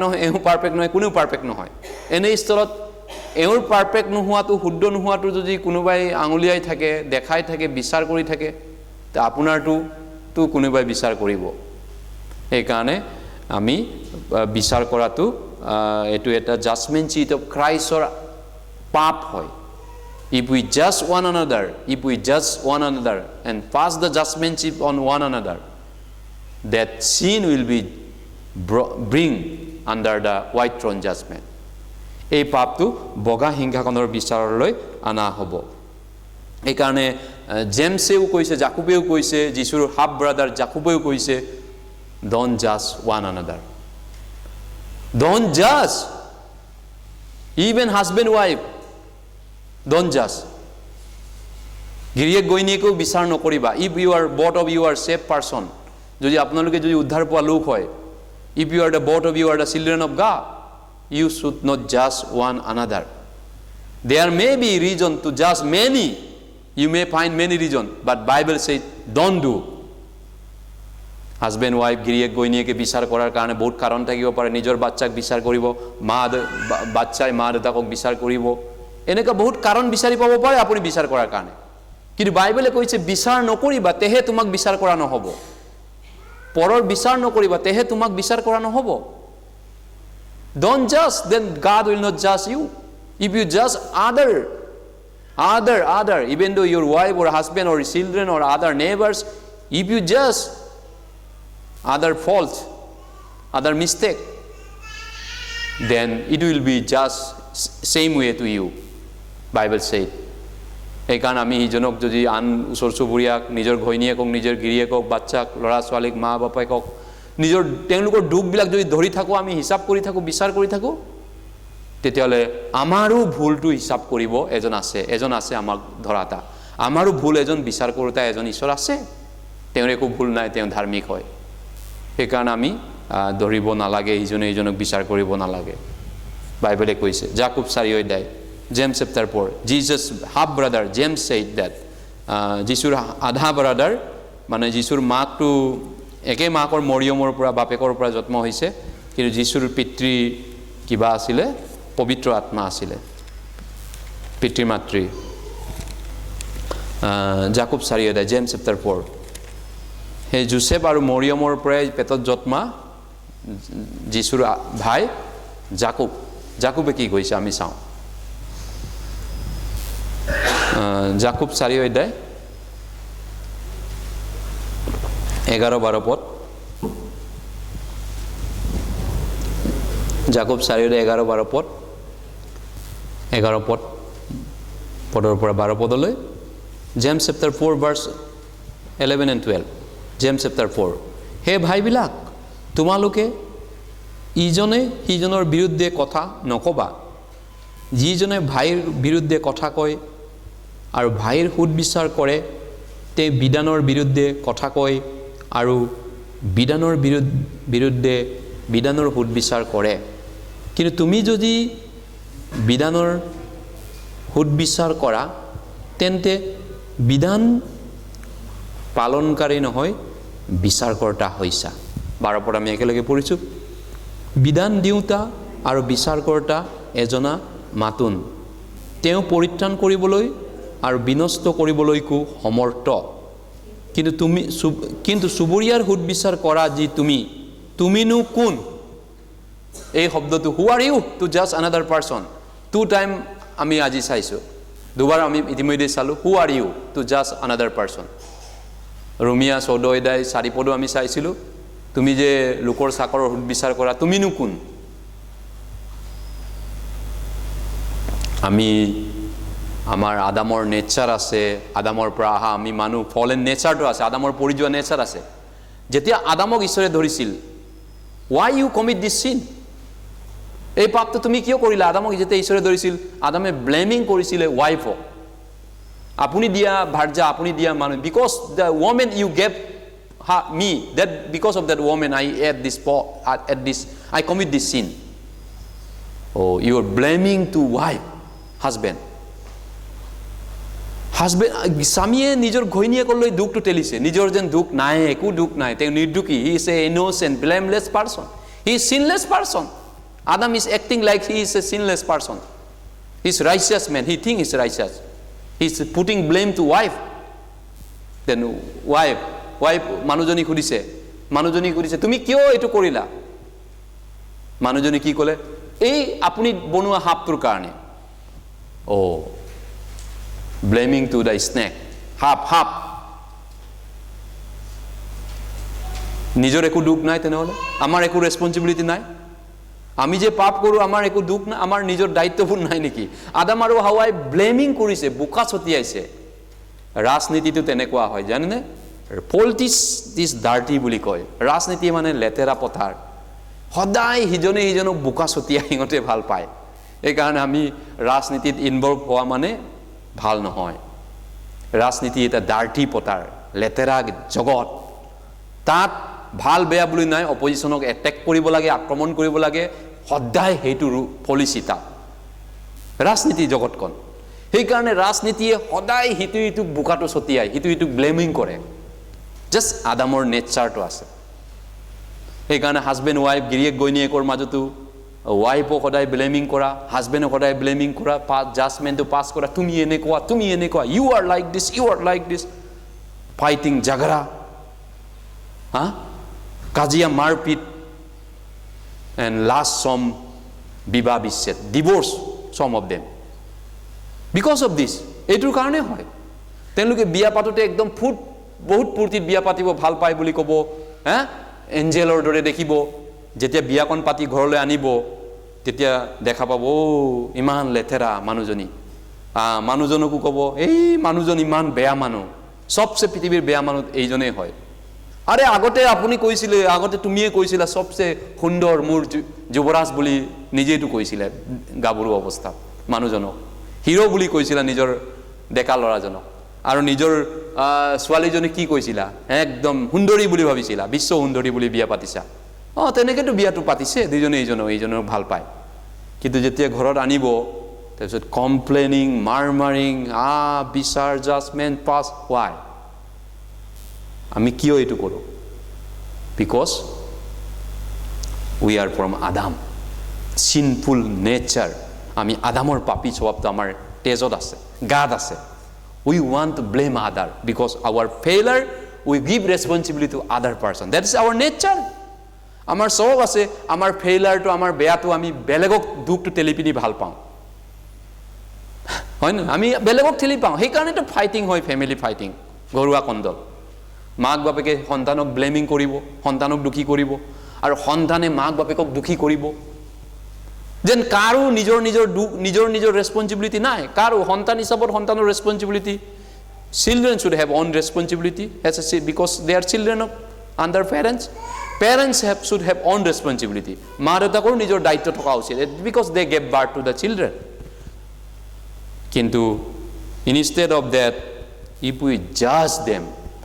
নহয়, কোনেও পাৰফেক্ট নহয়। এনে স্থলত এওঁৰ পাৰফেক্ট নোহোৱাটো, শুদ্ধ নোহোৱাটো যদি কোনোবাই আঙুলিয়াই থাকে, দেখাই থাকে, বিচাৰ কৰি থাকে, তে আপোনাৰতো কোনোবাই বিচাৰ কৰিব। সেইকাৰণে আমি বিচাৰ কৰাটো এইটো এটা জাজমেণ্ট ছিট অফ ক্ৰাইষ্টৰ পাপ হয়। If we judge one another and pass the judgment seat on one another, that sin will be bring under the white throne judgment. এই পাপটো বগা সিংহাসনৰ বিচাৰলৈ অনা হ'ব। এইকাৰণে জেমছেও কৈছে, জাকুবেও কৈছে, যীশুৰ হাফ ব্ৰাদাৰ জাকুবেও কৈছে, don't judge one another. Don't judge. Even husband wife, don't judge. গিৰিয়েক গৈনীয়েকো বিচাৰ নকৰিবা। If you are both of you are saved person, যদি আপোনালোকে যদি উদ্ধাৰ পোৱা লোক হয়, if you are the both of you are the children of God, you should not judge one another. There may be reason to judge many. You may find many reasons, but Bible says don't do. Husband wife গিৰিয়েক গৈনীয়েকে বিচাৰ কৰাৰ কাৰণে বহুত কাৰণ থাকিব পাৰে। নিজৰ বাচ্চাক বিচাৰ কৰিব, বাচ্চাই মা দেউতাকক বিচাৰ কৰিব, এনেকুৱা বহুত কাৰণ বিচাৰি পাব পাৰে আপুনি বিচাৰ কৰাৰ কাৰণে। কিন্তু বাইবেলে কৈছে বিচাৰ নকৰিবা, তেহে তোমাক বিচাৰ কৰা নহ'ব। পৰৰ বিচাৰ নকৰিবা, তেহে তোমাক বিচাৰ কৰা নহ'ব। Don't judge, then God will not judge you. If you judge other, even though your wife or husband or children or other neighbors, if you judge other fault, other mistake, then it will be just same way to you, Bible said. এইকাৰণে আমি ইজনক যদি আন ওচৰ চুবুৰীয়াক, নিজৰ ঘৈণীয়েকক, নিজৰ গিৰিয়েকক, বাচ্চাক, ল'ৰা ছোৱালীক, মা বাপেকক, তেওঁলোকৰ দুখবিলাক যদি ধৰি থাকোঁ, আমি হিচাপ কৰি থাকোঁ, বিচাৰ কৰি থাকোঁ, তেতিয়াহ'লে আমাৰো ভুলটো হিচাপ কৰিব এজন আছে আমাক ধৰাতা। আমাৰো ভুল এজন বিচাৰ কৰোঁতা এজন ঈশ্বৰ আছে, তেওঁৰ একো ভুল নাই, তেওঁ ধাৰ্মিক হয়। সেইকাৰণে আমি ধৰিব নালাগে, ইজনে ইজনক বিচাৰ কৰিব নালাগে, বাইবেলে কৈছে। জাকুব 4 অধ্যায়, James chapter 4, Jesus half brother James said that, যীশুৰ আধা ব্ৰাদাৰ মানে যীশুৰ মাকটো একে মাকৰ মৰিয়মৰ পৰা বাপেকৰ পৰা জন্ম হৈছে, কিন্তু যীশুৰ পিতৃ কিবা আছিলে, পবিত্ৰ আত্মা আছিলে, পিতৃ মাতৃ। জাকুব 4 অধ্যায়, জেমছ চেপ্টাৰ 4। সেই জোচেফ আৰু মৰিয়মৰ পৰাই পেটত জন্মা যীশুৰ ভাই জাকুবে কি কৈছে আমি চাওঁ। জাকুব 4 অধ্যায় 11-12 পদ। জাকুব 4 অধ্যায় 11-12 পদ, 11 পদৰ পৰা 12 পদলৈ। James chapter 4 verse 11 and 12। James chapter 4, হে ভাইবিলাক, তোমালোকে ইজনে সিজনৰ বিৰুদ্ধে কথা নকবা। যিজনে ভাইৰ বিৰুদ্ধে কথা কয় আৰু ভাইৰ সুদবিচাৰ কৰে, তে বিধানৰ বিৰুদ্ধে কথা কয় আৰু বিধানৰ বিৰুদ্ধে বিধানৰ সুদবিচাৰ কৰে। কিন্তু তুমি যদি বিধানৰ সুদবিচাৰ কৰা, তেন্তে বিধান পালনকাৰী নহয়, বিচাৰকৰ্তা হৈছা। 12 পদ আমি একেলগে পঢ়িছোঁ। বিধান দিওঁতা আৰু বিচাৰকৰ্তা এজনা মাতুন, তেওঁ পৰিত্ৰাণ কৰিবলৈ আৰু বিনষ্ট কৰিবলৈকো সমৰ্থ। কিন্তু চুবুৰীয়াৰ সুদবিচাৰ কৰা যি তুমিনো কোন? এই শব্দটো হু আৰ ইউ টু জাজ আনাদাৰ পাৰ্চন। 2 টাইম আমি আজি চাইছোঁ, 2বাৰ আমি ইতিমধ্যে চালোঁ, হু আৰ ইউ টু জাজ আনাদাৰ পাৰ্চন। ৰোমিয়া 14 অধ্যায় 4 পদো আমি চাইছিলোঁ, তুমি যে লোকৰ চাকৰৰ সুদবিচাৰ কৰা, তুমিনো কোন? আমাৰ আদামৰ নেচাৰ আছে, আদামৰ পৰা অহা আমি মানুহ, ফলেন নেচাৰটো আছে, আদামৰ পৰি যোৱা নেচাৰ আছে। যেতিয়া আদামক ঈশ্বৰে ধৰিছিল, ৱাই ইউ কমিট দিছ চিন, এই পাপটো তুমি কিয় কৰিলা? আদামক যেতিয়া ঈশ্বৰে ধৰিছিল, আদামে ব্লেমিং কৰিছিলে ৱাইফক, আপুনি দিয়া ভাৰ্যা, আপুনি দিয়া মানুহ, because the woman you gave me, that because of that woman I commit this sin. Oh, you are blaming to wife, husband. স্বামীয়ে নিজৰ ঘৈণীয়েকলৈ দুখটো ঠেলিছে, নিজৰ যেন দুখ নাই, একো দুখ নাই, তেওঁ নিৰ্দোষী। He is a innocent, blameless person, he is sinless person. Adam is acting like he is a sinless person. He is righteous man, he thinks he is righteous. He is putting blame to wife. Then wife মানুহজনী সুধিছে তুমি কিয় এইটো কৰিলা? মানুহজনী কি ক'লে? এই আপুনি বনোৱা সাপটোৰ কাৰণে। Blaming to the snake, সাপ। নিজৰ একো দুখ নাই তেনেহ'লে, আমাৰ একো ৰেছপঞ্চিবিলিটি নাই? আমি যে পাপ কৰোঁ আমাৰ একো দুখ নাই, আমাৰ নিজৰ দায়িত্ববোৰ নাই নেকি? আদাম আৰু হাৱাই ব্লেমিং কৰিছে, বোকা ছটিয়াইছে। ৰাজনীতিটো তেনেকুৱা হয় জানেনে? পলিটিক্স ইজ ডাৰ্টি বুলি কয়। ৰাজনীতি মানে লেতেৰা পথাৰ, সদায় সিজনে সিজনক বোকা ছটিয়াই সিহঁতে ভাল পায়। এইকাৰণে আমি ৰাজনীতিত ইনভলভ হোৱা মানে ভাল নহয়। ৰাজনীতি এটা ডাৰ্টি পথাৰ, লেতেৰা জগত। তাত ভাল বেয়া বুলি নাই, অপজিশ্যনক এটেক কৰিব লাগে, আক্ৰমণ কৰিব লাগে, সদায় সেইটো পলিচি তাত ৰাজনীতি জগতখন। সেইকাৰণে ৰাজনীতিয়ে সদায় সিটোক বোকাটো ছটিয়াই, সিটোক ব্লেমিং কৰে। জাষ্ট আদামৰ নেচাৰটো আছে। সেইকাৰণে হাজবেণ্ড ৱাইফ, গিৰিয়েক ঘৈণীয়েকৰ মাজতো ৱাইফক সদায় ব্লেমিং কৰা, হাজবেণ্ডক সদায় ব্লেমিং কৰা, জাজমেণ্টটো পাছ কৰা, তুমি এনেকুৱা, you are like this, fighting, ঝগড়া, কাজিয়া, মাৰপিট, এণ্ড লাষ্ট চম বিবাহ বিচ্ছেদ, ডিভোৰ্চ, চম of them, because of this. এইটোৰ কাৰণে হয়। তেওঁলোকে বিয়া পাতোতে একদম বহুত ফূৰ্তিত বিয়া পাতিব ভাল পায় বুলি ক'ব, এঞ্জেলৰ দৰে দেখিব। যেতিয়া বিয়াখন পাতি ঘৰলৈ আনিব, তেতিয়া দেখা পাব ইমান লেতেৰা মানুহজনী। মানুহজনকো ক'ব এই মানুহজন ইমান বেয়া মানুহ, চবচে পৃথিৱীৰ বেয়া মানুহ এইজনেই হয়। আৰে আগতে আপুনি কৈছিলে, আগতে তুমিয়ে কৈছিলা চবচে সুন্দৰ মোৰ যুৱৰাজ বুলি নিজেইতো কৈছিলে গাভৰু অৱস্থাত। মানুহজনক হিৰো বুলি কৈছিলা নিজৰ ডেকা ল'ৰাজনক, আৰু নিজৰ ছোৱালীজনী কি কৈছিলা? একদম সুন্দৰী বুলি ভাবিছিলা, বিশ্ব সুন্দৰী বুলি বিয়া পাতিছা। তেনেকৈতো বিয়াটো পাতিছে দুইজনে এইজনক ভাল পায় কিন্তু যেতিয়া ঘৰত আনিব তাৰপিছত কমপ্লেইনিং মাৰমাৰিং বিচাৰ জাজমেণ্ট পাছ হোৱাই আমি কিয় এইটো কৰোঁ because we are from Adam sinful nature আমি আদামৰ পাপী স্বভাৱটো আমাৰ তেজত আছে গাত আছে we want to blame other because our failure we give responsibility to other person that is our nature আমাৰ স্বভাৱ আছে আমাৰ ফেইলাৰটো আমাৰ বেয়াটো আমি বেলেগক দুখটো ঠেলি পিনি ভাল পাওঁ হয় না আমি বেলেগক ঠেলি পাওঁ সেইকাৰণেতো ফাইটিং হয় ফেমিলি ফাইটিং ঘৰুৱা কন্দল মাক বাপেকে সন্তানক ব্লেমিং কৰিব সন্তানক দুখী কৰিব আৰু সন্তানে মাক বাপেকক দুখী কৰিব যেন কাৰো নিজৰ ৰেছপনচিবিলিটি নাই কাৰো সন্তান হিচাপত সন্তানৰ responsibility children should have on responsibility because they R children of under parents should have on responsibility মা দেউতাকৰো নিজৰ দায়িত্ব থকা উচিত because they gave birth to the children কিন্তু ইনষ্টেড অফ দেট ইফ উই জাজ দেম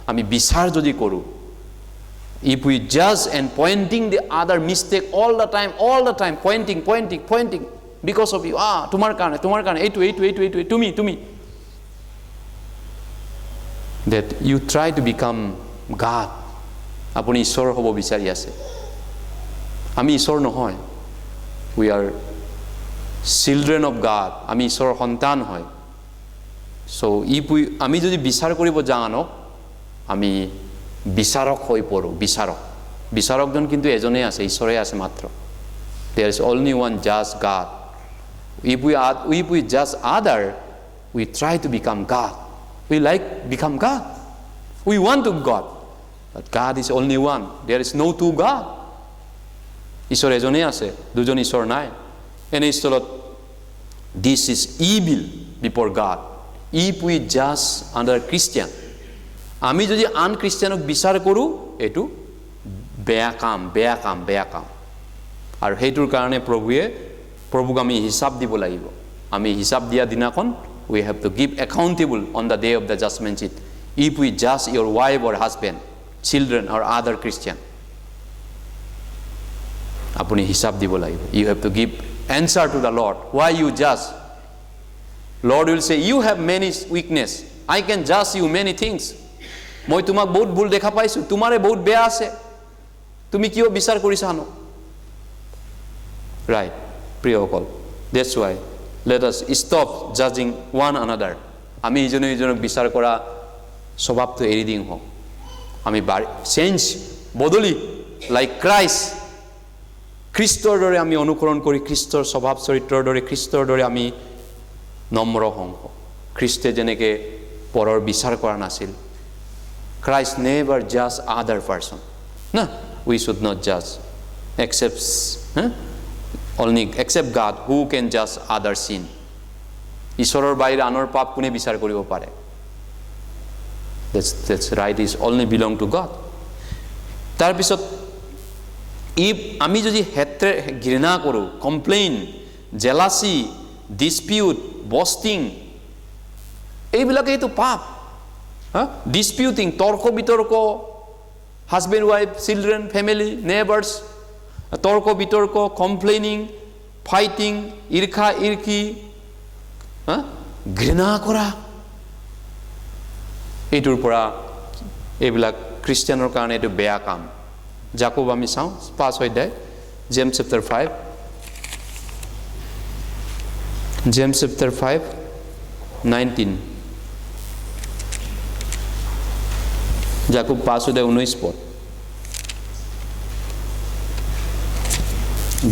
আমি বিচাৰ যদি কৰোঁ if we judge and pointing the other mistake all the time pointing because of you তোমার কারণে এইটো তুমি that you try to become God আপুনি ঈশ্বৰ হ'ব বিচাৰি আছে আমি ঈশ্বৰ নহয় we are children of God আমি ঈশ্বৰৰ সন্তান হয় so আমি যদি বিচাৰ কৰিব জানো আমি বিচাৰক হৈ পৰো বিচাৰকজন কিন্তু এজনেই আছে ঈশ্বৰে আছে মাত্ৰ there is only one just God if we judge other we try to become God we become God we want to God but God is only one there is no two God ঈশ্বৰ এজনেই আছে দুজন ঈশ্বৰ নাই এনেস্থলত this is evil before God if we judge under Christian আমি যদি আন খ্ৰীষ্টিয়ানক বিচাৰ কৰোঁ এইটো বেয়া কাম আৰু সেইটোৰ কাৰণে প্ৰভুক আমি হিচাপ দিব লাগিব আমি হিচাপ দিয়া দিনাখন we have to give accountable on the day of the judgment seat if we judge your wife or husband children or other Christian আপুনি হিচাপ দিব লাগিব you have to give answer to the Lord why you judge Lord will say you have many weakness I can judge you many things মই তোমাক বহুত ভুল দেখা পাইছো তোমাৰে বহুত বেয়া আছে তুমি কিয় বিচাৰ কৰিছা হানো right প্ৰিয়সকল that's why let us stop judging one another আমি ইজনে ইজনক বিচাৰ কৰা স্বভাৱটো এৰি দিং হওক আমি চেঞ্জ বদলি লাইক খ্ৰীষ্টৰ দৰে আমি অনুকৰণ কৰি খ্ৰীষ্টৰ স্বভাৱ চৰিত্ৰৰ দৰে খ্ৰীষ্টৰ দৰে আমি নম্ৰ হওঁ খ্ৰীষ্টে যেনেকৈ পৰৰ বিচাৰ কৰা নাছিল Christ never judged other person. No, we should not judge. Only except God who can judge other sin. ঈশ্বৰৰ বাহিৰে আনৰ পাপ কোনে বিচাৰ কৰিব পাৰে? That's right is only belong to God. তাৰ পিছত আমি যদি হেত্ৰে ঘৃণা কৰোঁ কমপ্লেইন জেলাসি ডিসপিউট বস্টিং এইবিলাকেইতো পাপ disputing তর্ক বিতর্ক husband wife children family neighbours তর্ক বিতর্ক কমপ্লেইনিং ফাইটিং ঈর্ষা ঈর্ষি ঘৃণা কৰা এইটোৰ পৰা এইবিলাক খ্ৰীষ্টিয়ানৰ কাৰণে এইটো বেয়া কাম জাকব আমি চাওঁ 5 অধ্যায় James chapter 5 James chapter 5:19 Jakob 5:19 পদ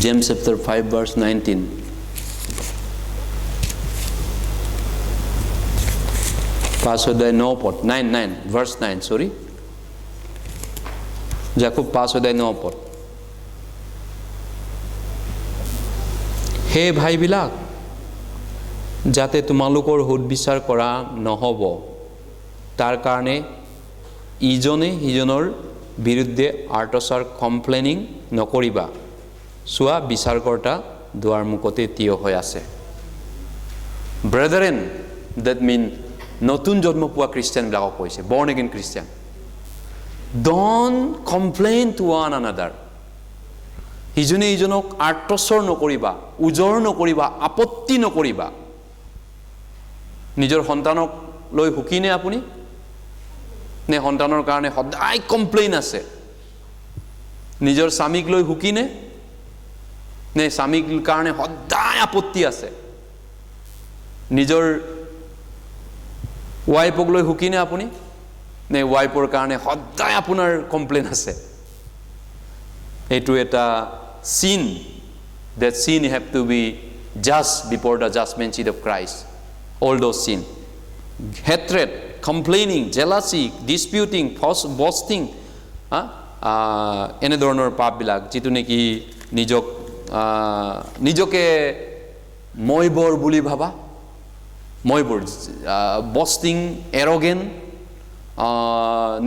James chapter 5 verse 19 5:9 পদ 9 verse 9 sorry জাকব 5:9 পদ হে ভাইবিলাক যাতে তোমালোকৰ সুদবিচাৰ কৰা নহব তাৰ কাৰণে ইজনে সিজনৰ বিৰুদ্ধে আৰ্টছাৰ কমপ্লেইনিং নকৰিবা চোৱা বিচাৰকৰ্তা দুৱাৰ মুখতে থিয় হৈ আছে ব্ৰাদাৰেন that mean নতুন জন্ম পোৱা খ্ৰীষ্টিয়ান বিলাকক কৈছে born again Christian don't complain to one another ইজনে ইজনক আৰ্তস্বৰ নকৰিবা, উজৰ নকৰিবা, আপত্তি নকৰিবা। নিজৰ সন্তানক লৈ হুকিনে আপুনি? নে সন্তানৰ কাৰণে সদায় কমপ্লেইন আছে? নিজৰ স্বামীক লৈ হুকিনে? নে স্বামীৰ কাৰণে সদায় আপত্তি আছে? নিজৰ ৱাইফক লৈ হুকিনে আপুনি? নে ৱাইফৰ কাৰণে সদায় আপোনাৰ কমপ্লেইন আছে? এইটো এটা sin. That sin have to be judged before the judgment seat of Christ. All those sin. Hatred, complaining, jealousy, disputing, boasting, এনে ধৰণৰ পাপবিলাক যিটো নেকি নিজকে মইবৰ বুলি ভাবা, মইবৰ, বস্টিং, এৰগেন,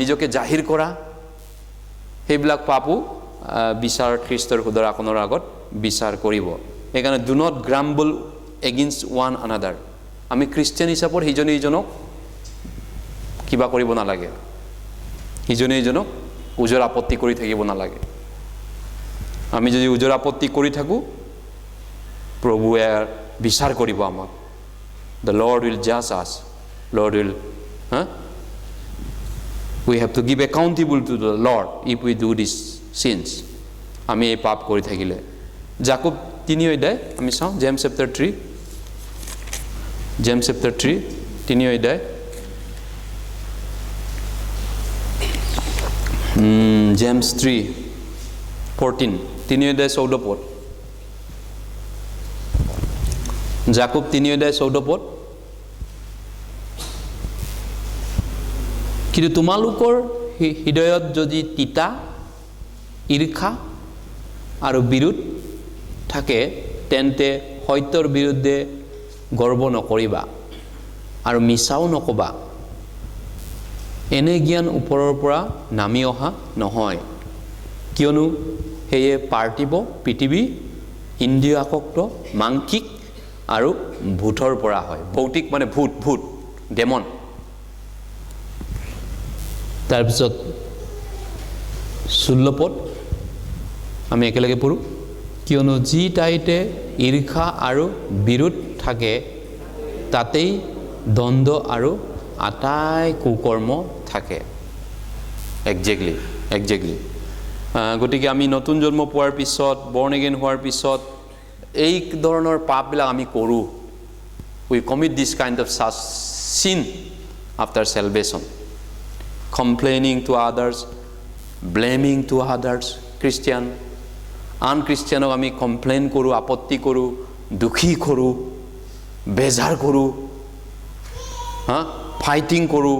নিজকে জাহিৰ কৰা, সেইবিলাক পাপো বিচাৰ খ্ৰীষ্টৰ সুদৰ আকনৰ আগত বিচাৰ কৰিব। সেইকাৰণে do not grumble against one another. আমি খ্ৰীষ্টিয়ান হিচাপত সিজনে ইজনক কিবা কৰিব নালাগে, সিজনে ইজনক উজৰ আপত্তি কৰি থাকিব নালাগে। আমি যদি উজৰ আপত্তি কৰি থাকোঁ, প্ৰভুৱে বিচাৰ কৰিব আমাক। The Lord will judge us. Lord will, we have to give accountable to the Lord if we do these sins. আমি এই পাপ কৰি থাকিলে। জাকব 3 অধ্যায় আমি চাওঁ, জেমছ চেপ্টাৰ 3, জেমছ চেপ্টাৰ 3 3 অধ্যায়, জেমছ 3:14, 3 অধ্যায় 14 পদ। জাকব 3 অধ্যায় 14 পদ। কিন্তু তোমালোকৰ হৃদয়ত যদি তিতা, ঈৰ্ষা আৰু বিৰোধ থাকে, তেন্তে সত্যৰ বিৰুদ্ধে গৰ্ব নকৰিবা আৰু মিছাও নকবা। এনে জ্ঞান ওপৰৰ পৰা নামি অহা নহয়, কিয়নো সেয়ে পাৰ্থিৱ, পৃথিৱী, ইন্দ্ৰিয় আসক্ত, মাংসিক আৰু ভূতৰ পৰা হয়। ভৌতিক মানে ভূত, ডেমন। তাৰপিছত 16 পদ আমি একেলগে পঢ়ো। কিয়নো যি ঠাইতে ঈৰ্ষা আৰু বিৰোধ থাকে, তাতেই দ্বন্দ্ব আৰু আটাই কুকৰ্ম থাকে। একজেক্টলি। গতিকে আমি নতুন জন্ম পোৱাৰ পিছত, বৰ্ণ এগেইন হোৱাৰ পিছত এই ধৰণৰ পাপবিলাক আমি কৰোঁ। We commit this kind of sin after salvation. Complaining to others, blaming to others, Christian, আনখ্ৰীষ্টিয়ানক আমি কমপ্লেইন কৰোঁ, আপত্তি কৰোঁ, দুখী কৰোঁ, বেজাৰ কৰোঁ, ফাইটিং কৰোঁ।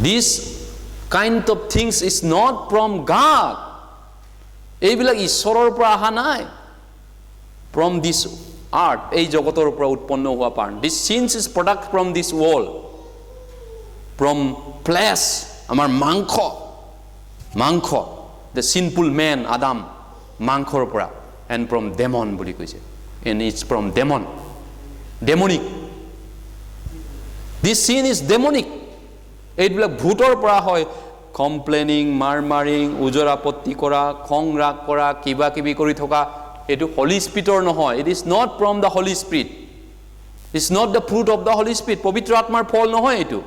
This kind of things is not from God. এইবিলাক ঈশ্বৰৰ পৰা অহা নাই, from this earth, এই জগতৰ পৰা উৎপন্ন হোৱা পাৰ। This sins is product from this world, from flesh, আমাৰ মাংস, the sinful man Adam, মাংসৰ পৰা, and from demon বুলি কৈছে, and it's from demonic. This sin is demonic. এইবিলাক ভূতৰ পৰা হয়। কমপ্লেইনিং, মাৰমাৰিং, উজৰ আপত্তি কৰা, খং ৰাগ কৰা, কিবা কিবি কৰি থকা, এইটো হলি স্পিৰিটৰ নহয়। It is not from the holy spirit, it's not the fruit of the holy spirit. পবিত্ৰ আত্মাৰ ফল নহয় এইটো।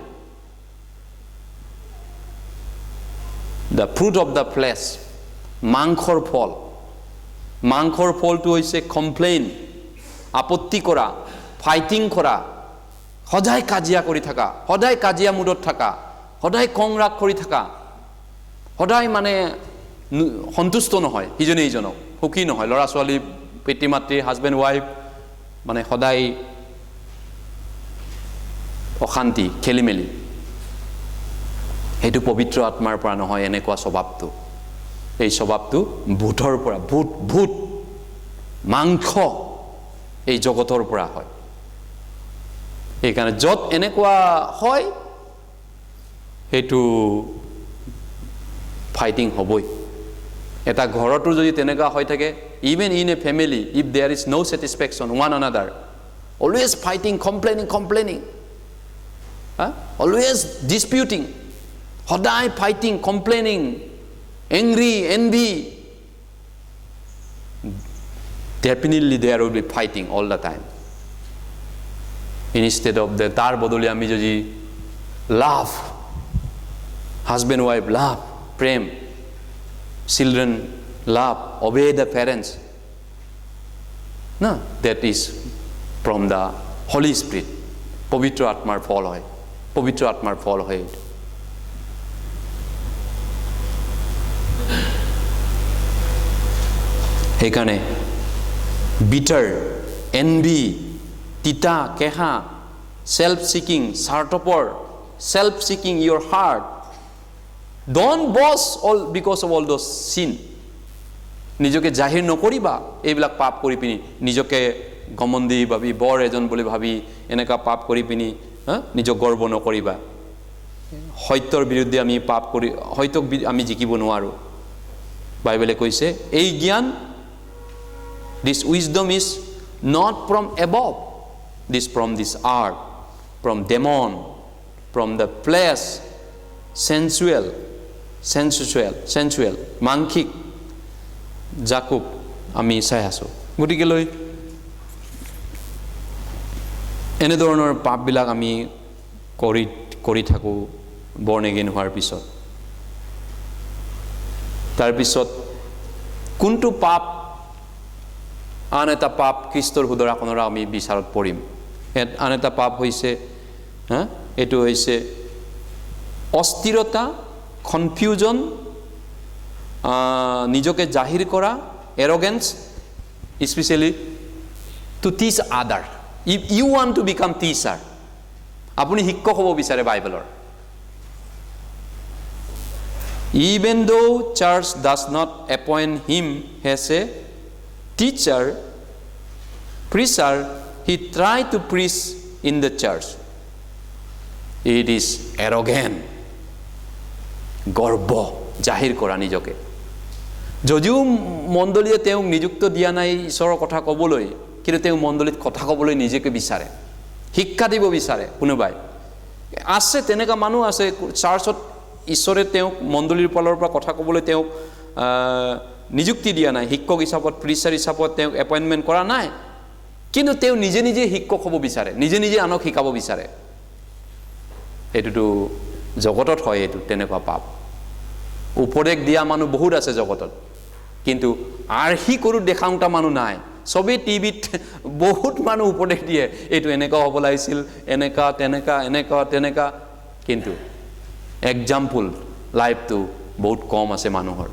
The fruit of the flesh, মাংসৰ ফল। মাংসৰ ফলটো হৈছে কমপ্লেইন, আপত্তি কৰা, ফাইটিং কৰা, সদায় কাজিয়া কৰি থকা, সদায় কাজিয়া মুডত থকা, সদায় খং ৰাগ কৰি থকা, সদায় মানে সন্তুষ্ট নহয় সিজনে ইজনক, সুখী নহয়। ল'ৰা ছোৱালী, পিতৃ মাতৃ, হাজবেণ্ড ৱাইফ, মানে সদায় অশান্তি, খেলি মেলি। সেইটো পবিত্ৰ আত্মাৰ পৰা নহয় এনেকুৱা স্বভাৱটো। এই স্বভাৱটো ভূতৰ পৰা, ভূত মাংস, এই জগতৰ পৰা হয়। সেইকাৰণে য'ত এনেকুৱা হয়, সেইটো ফাইটিং হ'বই। এটা ঘৰতো যদি তেনেকুৱা হৈ থাকে, even in a family, if there is no' satisfaction one another, always fighting, complaining, always disputing, সদায় fighting, complaining, angry, envy, definitely there will be fighting all the time. Instead of the tar bodole ami jodi love, husband wife love, prem, children love, obey the parents. No, that is from the Holy Spirit. Pavitra Atmar ফল হয়, পবিত্ৰ আত্মাৰ ফল হয়। সেইকাৰণে bitter, envy, tita, keha, self-seeking, sartopor, self-seeking your heart. Don't boast all because of all those sin. নিজকে জাহিৰ নকৰিবা এইবিলাক পাপ কৰি পিনি, নিজকে গমন্দি ভাবি বৰ এজন বুলি ভাবি এনেকা পাপ কৰি পিনি নিজক গৰ্ব নকৰিবা। সত্যৰ বিৰুদ্ধে আমি পাপ কৰি সত্যক আমি জিকিব নোৱাৰো। বাইবেলে কৈছে এই জ্ঞান, this wisdom is not from above, this from this earth, from demon, from the flesh, sensual, মাংসিক জাকুব আমি চাই আছো। গতিকে লৈ এনেধৰণৰ পাপবিলাক আমি কৰি থাকোঁ বৰ্ণ এগেইন হোৱাৰ পিছত। তাৰপিছত কোনটো পাপ, আন এটা পাপ খ্ৰীষ্টৰ শুধৰাকণৰ আমি বিচাৰত পৰিম। আন এটা পাপ হৈছে এইটো হৈছে অস্থিৰতা, কনফিউজন, নিজকে জাহিৰ কৰা, এৰগেন্স, স্পেচিয়েলি টু টিচ আদাৰ। If you want to become teacher, আপুনি শিক্ষক হ'ব বিচাৰে বাইবেলৰ। Even though church does not appoint him as a teacher, preacher, he tried to preach in the church. It is arrogant, গৰ্ব, জাহিৰ কৰা নিজকে। যদিও মণ্ডলীয়ে তেওঁক নিযুক্ত দিয়া নাই ঈশ্বৰৰ কথা ক'বলৈ, কিন্তু তেওঁ মণ্ডলীত কথা ক'বলৈ নিজকে বিচাৰে, শিক্ষা দিব বিচাৰে। কোনোবাই আছে, তেনেকুৱা মানুহ আছে চাৰ্চত, ঈশ্বৰে তেওঁক মণ্ডলীৰ ফালৰ পৰা কথা ক'বলৈ তেওঁক নিযুক্তি দিয়া নাই, শিক্ষক হিচাপত, প্ৰিচাৰ হিচাপত তেওঁক এপইণ্টমেণ্ট কৰা নাই, কিন্তু তেওঁ নিজে নিজে শিক্ষক হ'ব বিচাৰে, নিজে নিজে আনক শিকাব বিচাৰে। এইটোতো জগতত হয়, এইটো তেনেকুৱা পাপ। উপদেশ দিয়া মানুহ বহুত আছে জগতত, কিন্তু আৰ্হি কৰোঁ দেখাওঁতা মানুহ নাই। চবেই টিভিত বহুত মানুহ উপদেশ দিয়ে, এইটো এনেকুৱা হ'ব লাগিছিল, এনেকুৱা তেনেকুৱা, এনেকুৱা তেনেকুৱা, কিন্তু এক্সাম্পল লাইফটো বহুত কম আছে মানুহৰ।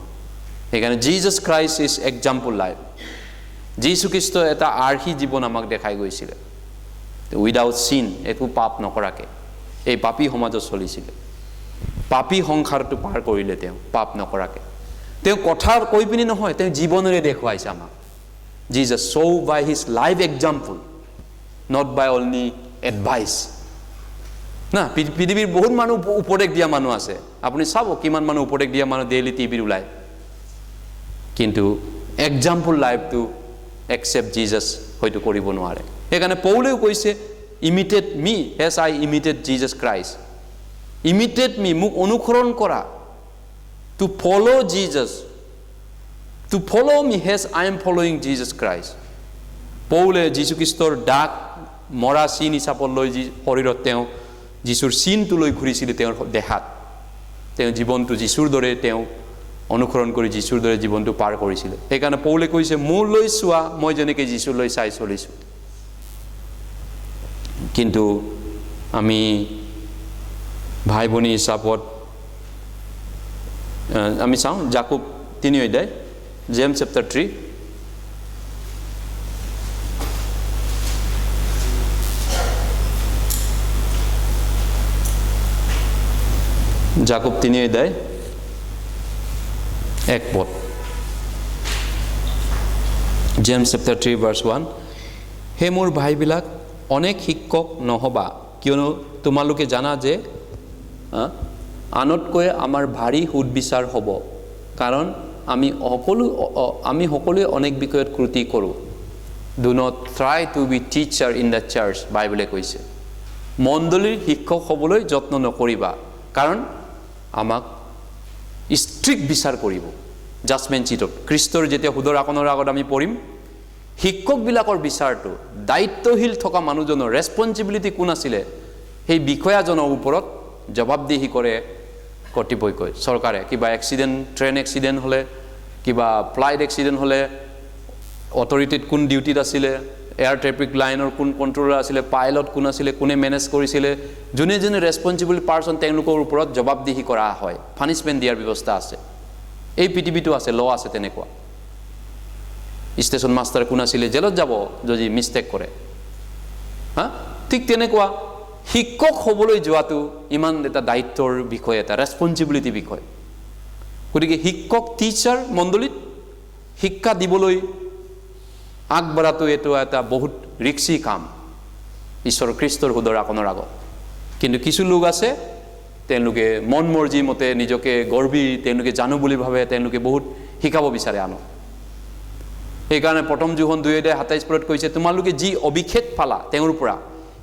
সেইকাৰণে Jesus Christ is example life. যীশুখ্ৰীষ্ট এটা আৰ্হি জীৱন আমাক দেখাই গৈছিলে, উইদাউট চিন, একো পাপ নকৰাকৈ এই পাপী সমাজত চলিছিলে। পাপী সংসাৰটো পাৰ কৰিলে তেওঁ পাপ নকৰাকৈ। তেওঁ কথা কৈ পিনি নহয়, তেওঁ জীৱনেৰে দেখুৱাইছে আমাক। Jesus show by his life example, not by only advice. না, পৃথিৱীৰ বহুত মানুহ উপদেশ দিয়া মানুহ আছে, আপুনি চাব কিমান মানুহ উপদেশ দিয়া মানুহ ডেইলি টিভিত ওলায়, কিন্তু এক্সাম্পল লাইফটো একচেপ্ট জিজাছ হয়তো কৰিব নোৱাৰে। সেইকাৰণে পৌলেও কৈছে imitate me as I imitate Jesus Christ. Imitate me, মোক অনুসৰণ কৰা, to follow' Jesus, to follow me as I am following Jesus Christ. পৌলে যীশুখ্ৰীষ্টৰ ডাক মৰা চিন হিচাপত লৈ শৰীৰত তেওঁ যীশুৰ চিনটো লৈ ঘূৰিছিলে তেওঁৰ দেহাত। তেওঁ জীৱনটো যীশুৰ দৰে তেওঁ অনুসৰণ কৰি যীশুৰ দৰে জীৱনটো পাৰ কৰিছিলে। সেইকাৰণে পৌলে কৈছে মোৰ লৈ চোৱা, মই যেনেকৈ যীশুৰ লৈ চাই চলিছোঁ। কিন্তু আমি ভাই ভনী হিচাপত আমি চাওঁ জাকুব 3 অধ্যায়, James chapter 3, জাকুব 3 অধ্যায় 1 পদ। James chapter 3 verse 1, হে মোৰ ভাইবিলাক, অনেক শিক্ষক নহবা, কিয়নো তোমালোকে জানা যে আনতকৈ আমাৰ ভাৰী সুদবিচাৰ হ'ব, কাৰণ আমি সকলোৱে অনেক বিষয়ত ক্ৰুটি কৰোঁ। Do not try to be teacher in the church, বাইবেলে কৈছে। মণ্ডলীৰ শিক্ষক হ'বলৈ যত্ন নকৰিবা, কাৰণ আমাক ষ্ট্ৰিক্ট বিচাৰ কৰিব জাজমেণ্ট চিটত খ্ৰীষ্টৰ যেতিয়া সুদৰ আকনৰ আগত আমি পঢ়িম শিক্ষকবিলাকৰ বিচাৰটো দায়িত্বশীল থকা মানুহজনৰ ৰেছপঞ্চিবিলিটি কোন আছিলে সেই বিষয়াজনৰ ওপৰত জবাবদিহি কৰে কৰ্তৃপক্ষই চৰকাৰে কিবা এক্সিডেণ্ট ট্ৰেইন এক্সিডেণ্ট হ'লে কিবা ফ্লাইট এক্সিডেণ্ট হ'লে অথৰিটিত কোন ডিউটিত আছিলে এয়াৰ ট্ৰেফিক লাইনৰ কোন কণ্ট্ৰলাৰ আছিলে পাইলট কোন আছিলে কোনে মেনেজ কৰিছিলে যোনে যোনে ৰেছপঞ্চিবল পাৰ্চন তেওঁলোকৰ ওপৰত জবাবদিহি কৰা হয় পানিছমেণ্ট দিয়াৰ ব্যৱস্থা আছে এই পৃথিৱীটো আছে ল আছে তেনেকুৱা ষ্টেচন মাষ্টাৰ কোন আছিলে জেলত যাব যদি মিষ্টেক কৰে হা ঠিক তেনেকুৱা শিক্ষক হ'বলৈ যোৱাটো ইমান এটা দায়িত্বৰ বিষয় এটা ৰেছপঞ্চিবিলিটি বিষয় গতিকে শিক্ষক টিচাৰ মণ্ডলীত শিক্ষা দিবলৈ আগবঢ়াটো এইটো এটা বহুত ৰিক্সি কাম ঈশ্বৰ খ্ৰীষ্টৰ সুদৰ আকনৰ আগত কিন্তু কিছু লোক আছে তেওঁলোকে মন মৰ্জি মতে নিজকে গৰ্বী তেওঁলোকে জানো বুলি ভাবে তেওঁলোকে বহুত শিকাব বিচাৰে আনক সেইকাৰণে প্ৰথম যোহন 2:27 কৈছে তোমালোকে যি অভিষেক পালা তেওঁৰ পৰা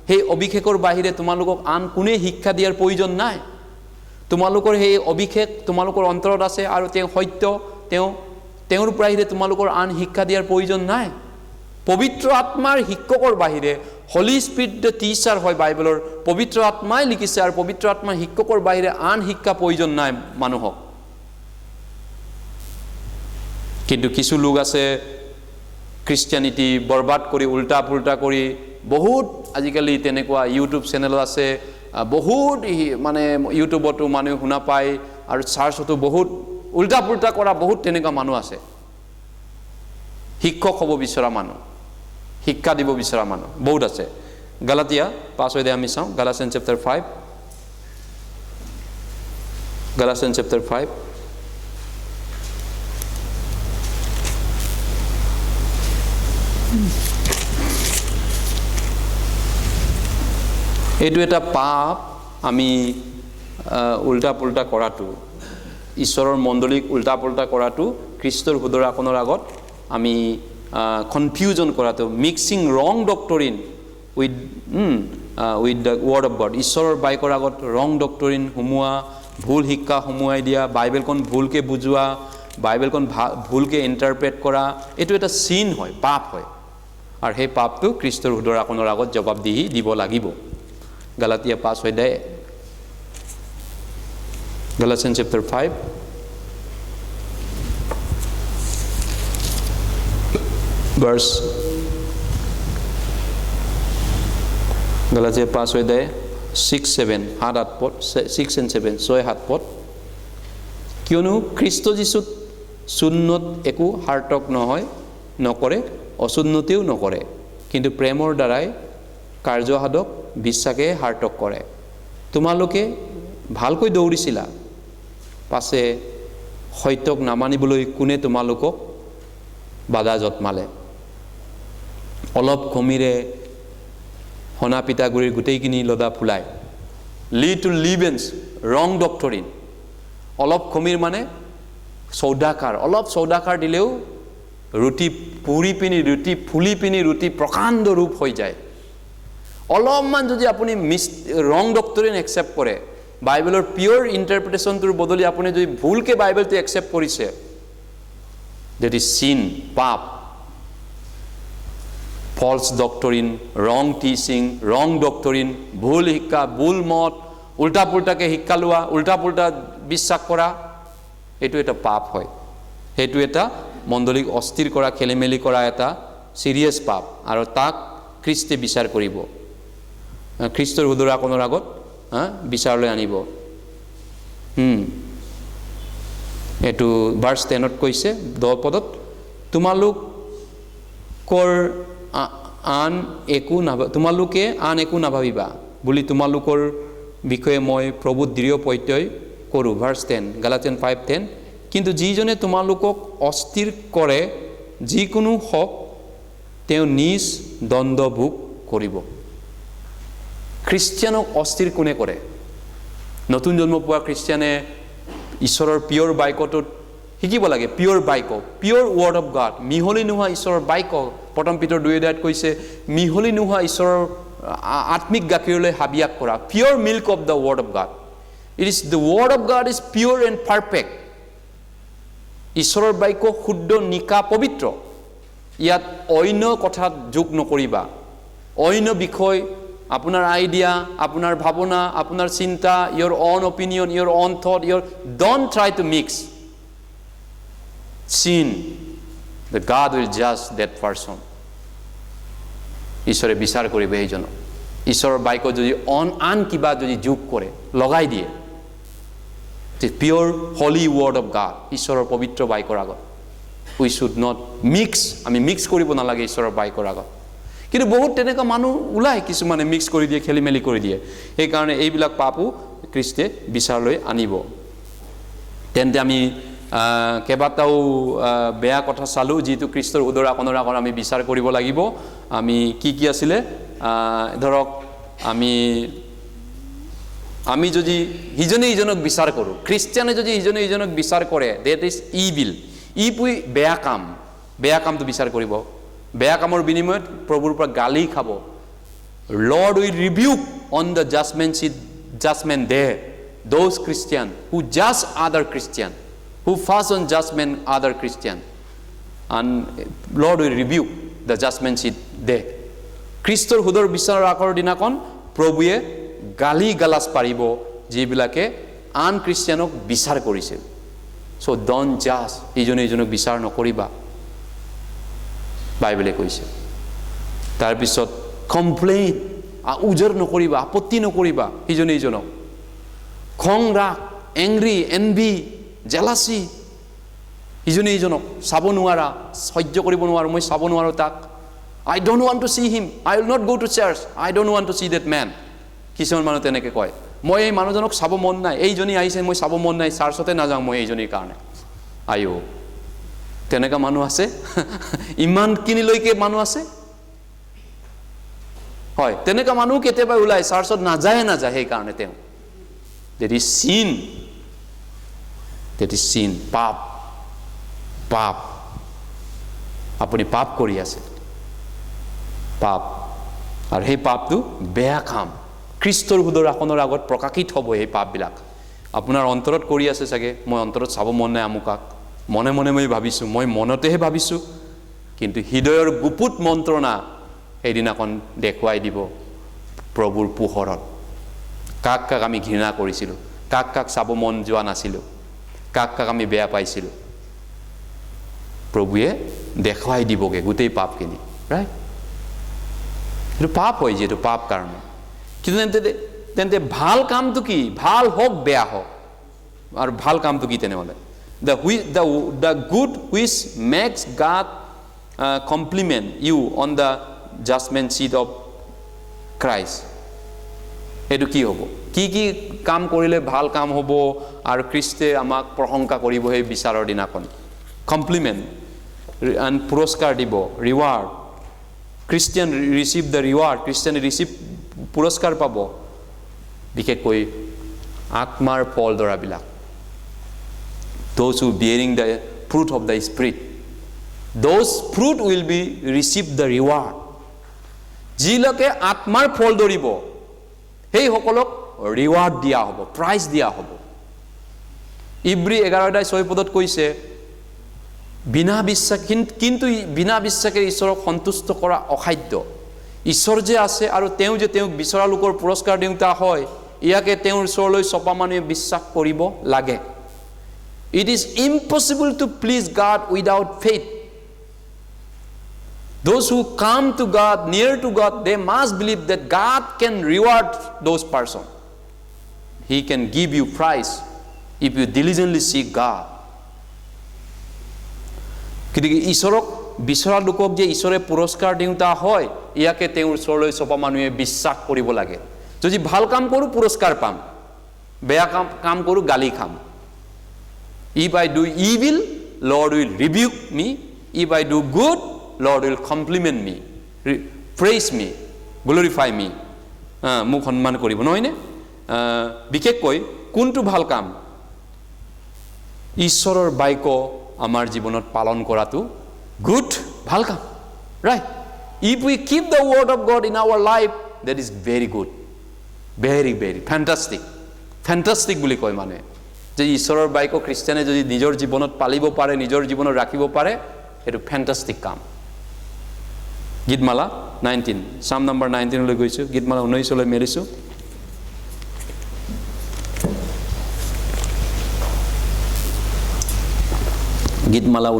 সেই অভিষেকৰ বাহিৰে তোমালোকক আন কোনে শিক্ষা দিয়াৰ প্ৰয়োজন নাই তোমালোকৰ সেই অভিষেক তোমালোকৰ অন্তৰত আছে আৰু তেওঁ সত্য তেওঁৰ বাহিৰে তোমালোকৰ আন শিক্ষা দিয়াৰ প্ৰয়োজন নাই পবিত্ৰ আত্মাৰ শিক্ষকৰ বাহিৰে হলি স্পিৰিট দ্য টিচাৰ হয় বাইবেলৰ পবিত্ৰ আত্মাই লিখিছে আৰু পবিত্ৰ আত্মাৰ শিক্ষকৰ বাহিৰে আন শিক্ষা প্ৰয়োজন নাই মানুহক কিন্তু কিছু লোক আছে খ্ৰীষ্টিয়ানিটি বৰবাদ কৰি উল্টা পুল্টা কৰি বহুত আজিকালি তেনেকুৱা ইউটিউব চেনেল আছে বহুত মানে ইউটিউবতো মানুহ শুনা পায় আৰু চাৰ্চতো বহুত উল্টা পুল্টা কৰা বহুত তেনেকুৱা মানুহ আছে শিক্ষক হ'ব বিচৰা মানুহ শিক্ষা দিব বিচৰা মানুহ বহুত আছে গালাতিয়া 5 আমি চাওঁ গালাছিয়ান চেপ্টাৰ 5 গালাছিয়ান চেপ্টাৰ 5 এইটো এটা পাপ আমি উল্টা পুল্টা কৰাটো ঈশ্বৰৰ মণ্ডলীক উল্টা পুল্টা কৰাটো খ্ৰীষ্টৰ সুদৰ আকনৰ আগত আমি কনফিউজন কৰাটো mixing wrong doctrine with the word of God ঈশ্বৰৰ বাইকৰ আগত ৰং ডক্টৰিন সোমোৱা ভুল শিক্ষা সোমোৱাই দিয়া বাইবেলখন ভুলকৈ বুজোৱা বাইবেলখন ভুলকৈ ইণ্টাৰপ্ৰেট কৰা এইটো এটা চিন হয় পাপ হয় আৰু সেই পাপটো খ্ৰীষ্টৰ সুদৰ আকনৰ আগত জবাবদিহি দিব লাগিব Galatia 5 Galatians chapter 5 verse Galatia 5 6-7 7-8 পদ 6 and 7 6-7 পদ কিয়নো খ্ৰীষ্ট যীশুত সুন্নত একো হাৰ্টক নহয় নকৰে অসুন্নতিও নকৰে কিন্তু প্ৰেমৰ দ্বাৰাই কাৰ্যসাধক বিশ্বাসে হাৰ্টক কৰে তোমালোকে ভালকৈ দৌৰিছিলা পাছে সত্যক নামানিবলৈ কোনে তোমালোকক বাধা জন্মালে অলপ কমিৰে হনা পিতাগুৰিৰ গোটেইখিনি লদা ফুলাই লিড টু লিভেন্স ৰং ডক্টৰিন অলপ কমিৰ মানে সৌদাকাৰ অলপ সৌদাকাৰ দিলেও ৰুটি পুৰি পিনি ৰুটি ফুলি পিনি ৰুটি প্ৰকাণ্ড ৰূপ হৈ যায় অলপমান যদি আপুনি ৰং ডক্টৰিন একচেপ্ট কৰে বাইবেলৰ পিয়ৰ ইণ্টাৰপ্ৰিটেশ্যনটোৰ বদলি আপুনি যদি ভুলকৈ বাইবেলটো একচেপ্ট কৰিছে that is sin পাপ false doctrine wrong teaching wrong doctrine ভুল শিক্ষা ভুল মত উল্টা পুল্টাকে শিক্ষা লোৱা উল্টা পুল্টা বিশ্বাস কৰা এইটো এটা পাপ হয় সেইটো এটা মণ্ডলীক অস্থিৰ কৰা খেলিমেলি কৰা এটা সিৰিয়াছ পাপ আৰু তাক খ্ৰীষ্টে বিচাৰ কৰিব খ্ৰীষ্টৰ সুদৰ আকনৰ আগত বিচাৰলৈ আনিব এইটো ভাৰ্ছ 10 কৈছে 10 পদত তোমালোকে আন একো নাভাবিবা বুলি তোমালোকৰ বিষয়ে মই প্ৰভুত দৃঢ় প্ৰত্যয় কৰোঁ ভাৰ্ছ 10 গালাতিয়ান 5:10 কিন্তু যিজনে তোমালোকক অস্থিৰ কৰে যিকোনো হওক তেওঁ নিজ দণ্ড ভোগ কৰিব খ্ৰীষ্টিয়ানক অস্থিৰ কোনে কৰে নতুন জন্ম পোৱা খ্ৰীষ্টিয়ানে ঈশ্বৰৰ পিয়ৰ বাইকটোত শিকিব লাগে pure Bible pure word of God মিহলি নোহোৱা ঈশ্বৰৰ বাইক প্ৰথম পিতৰ 2:2 কৈছে মিহলি নোহোৱা ঈশ্বৰৰ আত্মিক গাখীৰলৈ হাবিয়াস কৰা pure milk of the word of God it is the word of God is pure and perfect ঈশ্বৰৰ বাক্য শুদ্ধ নিকা পবিত্ৰ ইয়াত অন্য কথাত যোগ নকৰিবা অন্য বিষয় আপোনাৰ আইডিয়া আপোনাৰ ভাৱনা আপোনাৰ চিন্তা your own opinion your own thought don't try to mix sin the God will judge that person ঈশ্বৰে বিচাৰ কৰিব এইজনক ঈশ্বৰৰ বাক্য যদি আন কিবা যদি যোগ কৰে লগাই দিয়ে the pure holy word of God ঈশ্বৰৰ পবিত্ৰ বাক্যৰ আগত we should not mix আমি মিক্স কৰিব নালাগে ঈশ্বৰৰ বাক্যৰ আগত কিন্তু বহুত তেনেকা মানুহ উলাই কিছুমানে মিক্স কৰি দিয়ে খেলিমেলি কৰি দিয়ে এই কাৰণে এইবিলাক পাপো খ্ৰীষ্টে বিচাৰলৈ আনিব তেন্তে আমি কেবাটাও বেয়া কথা চালো যেটো খ্ৰীষ্টৰ উদৰা কনৰা কৰা আমি বিচাৰ কৰিব লাগিব আমি কি আছিলে ধৰক আমি যদি ইজনক বিচাৰ কৰো খ্ৰীষ্টিয়ানে যদি ইজনক বিচাৰ কৰে that is evil ইপুই বেয়া কামটো বিচাৰ কৰিব বেয়া কামৰ বিনিময়ত প্ৰভুৰ পৰা গালি খাব Lord will rebuke on the judgment day those Christian who judge other Christian who fasten judgment other Christian and Lord will rebuke the judgment day খ্ৰীষ্টৰ হুদৰ বিচাৰৰ আকৰ দিনাখন প্ৰভুৱে গালি গালাস পাৰিব যিবিলাকে আন খ্ৰীষ্টিয়ানক বিচাৰ কৰিছিল so don't judge ইজনক বিচাৰ নকৰিবা বাইবেলে কৈছে তাৰ পিছত কমপ্লেইন উজৰ নকৰিবা আপত্তি নকৰিবা ইজনক খং ৰাগ এংগ্ৰি এনভি জেলাসি ইজনক চাব নোৱাৰা সহ্য কৰিব নোৱাৰো মই চাব নোৱাৰো তাক I don't want to see him I will not go to church I don't want to see that man কিছুমান মানুহ তেনেকৈ কয় মই এই মানুহজনক চাব মন নাই এইজনী আহিছে মই চাব মন নাই চাৰ্চতে নাযাওঁ মই এইজনীৰ কাৰণে আয়ো তেনেকা মানুহ আছে ইমান কিনিলৈকে মানুহ আছে হয় তেনেকা মানুহ কেতিয়াবা ওলাই চাৰ্চত নাযায় সেই কাৰণে তেওঁ that is sin পাপ আপুনি পাপ কৰি আছে পাপ আৰু সেই পাপটো বেয়া কাম খ্ৰীষ্টৰ হুদৰ আসনৰ আগত প্ৰকাশিত হ'ব এই পাপবিলাক আপোনাৰ অন্তৰত কৰি আছে চাগে মই অন্তৰত চাব মন নাই আমুকাক মনে মই ভাবিছো মই মনতেহে ভাবিছো কিন্তু হৃদয়ৰ গুপুত মন্ত্ৰণা সেইদিনাখন দেখুৱাই দিব প্ৰভুৰ পোহৰত কাক আমি ঘৃণা কৰিছিলো কাক চাব মন যোৱা নাছিলো কাক আমি বেয়া পাইছিলো প্ৰভুৱে দেখুৱাই দিবগে গোটেই পাপখিনি ৰাইট এইটো পাপ হয় যেটো পাপ কাৰণে কিন্তু তেন্তে ভাল কামটো কি ভাল হোক বেয়া হোক আৰু ভাল কামটো কি তেনেহলে the good which makes God compliment you on the judgment seat of Christ এটো কি হ'ব কি কাম কৰিলে ভাল কাম হ'ব আৰু খ্ৰীষ্টে আমাক প্ৰশংসা কৰিব সেই বিচাৰৰ দিনাখন কমপ্লিমেন্ট and পুৰস্কাৰ দিব reward Christian receive the reward Christian receive পুৰস্কাৰ পাব বিশেষকৈ আত্মাৰ ফল ধৰাবিলাক those who bearing the fruit of the spirit those fruit will be receive the reward যিলোকে আত্মাৰ ফল ধৰিব সেই সকলক ৰিৱাৰ্ড দিয়া হ'ব প্ৰাইজ দিয়া হ'ব ইব্ৰী 11:6 কৈছে বিনা বিশ্বাস কিন্তু বিনা বিশ্বাসে ঈশ্বৰক সন্তুষ্ট কৰা অসাধ্য ঈশ্বৰ যে আছে আৰু তেওঁ যে তেওঁক বিচৰা লোকৰ পুৰস্কাৰ দিওঁতা হয় ইয়াকে তেওঁৰ ওচৰলৈ চপা মানুহে বিশ্বাস কৰিব লাগে It is impossible to please God without faith those who come to God near to God they must believe that God can reward those person he can give you prize if you diligently seek God কিন্তু ঈশ্বৰক বিচৰা লোকক যে ঈশ্বৰে পুৰস্কাৰ দিওঁতা হয় ইয়াকে তেওঁৰ ওচৰলৈ চপা মানুহে বিশ্বাস কৰিব লাগে যদি ভাল কাম কৰো পুৰস্কাৰ পাম বেয়া কাম কৰো গালি খাম if I do evil Lord will rebuke me if I do good Lord will compliment me praise me glorify me মোক সন্মান কৰিব নহয়নে বিশেষকৈ কোনটো ভাল কাম ঈশ্বৰৰ বাক্য আমাৰ জীৱনত পালন কৰাটো good ভাল কাম right if we keep the word of God in our life that is very good very fantastic বুলি কয় মানে যে ঈশ্বৰৰ বাক্য খ্ৰীষ্টিয়ানে যদি নিজৰ জীৱনত পালিব পাৰে, নিজৰ জীৱনত ৰাখিব পাৰে, এইটো ফেণ্টাষ্টিক কাম। গীতমালা 19, সাম নম্বৰ 19 লৈ গৈছোঁ, গীতমালা 19 লৈ মেলিছোঁ। গীতমালা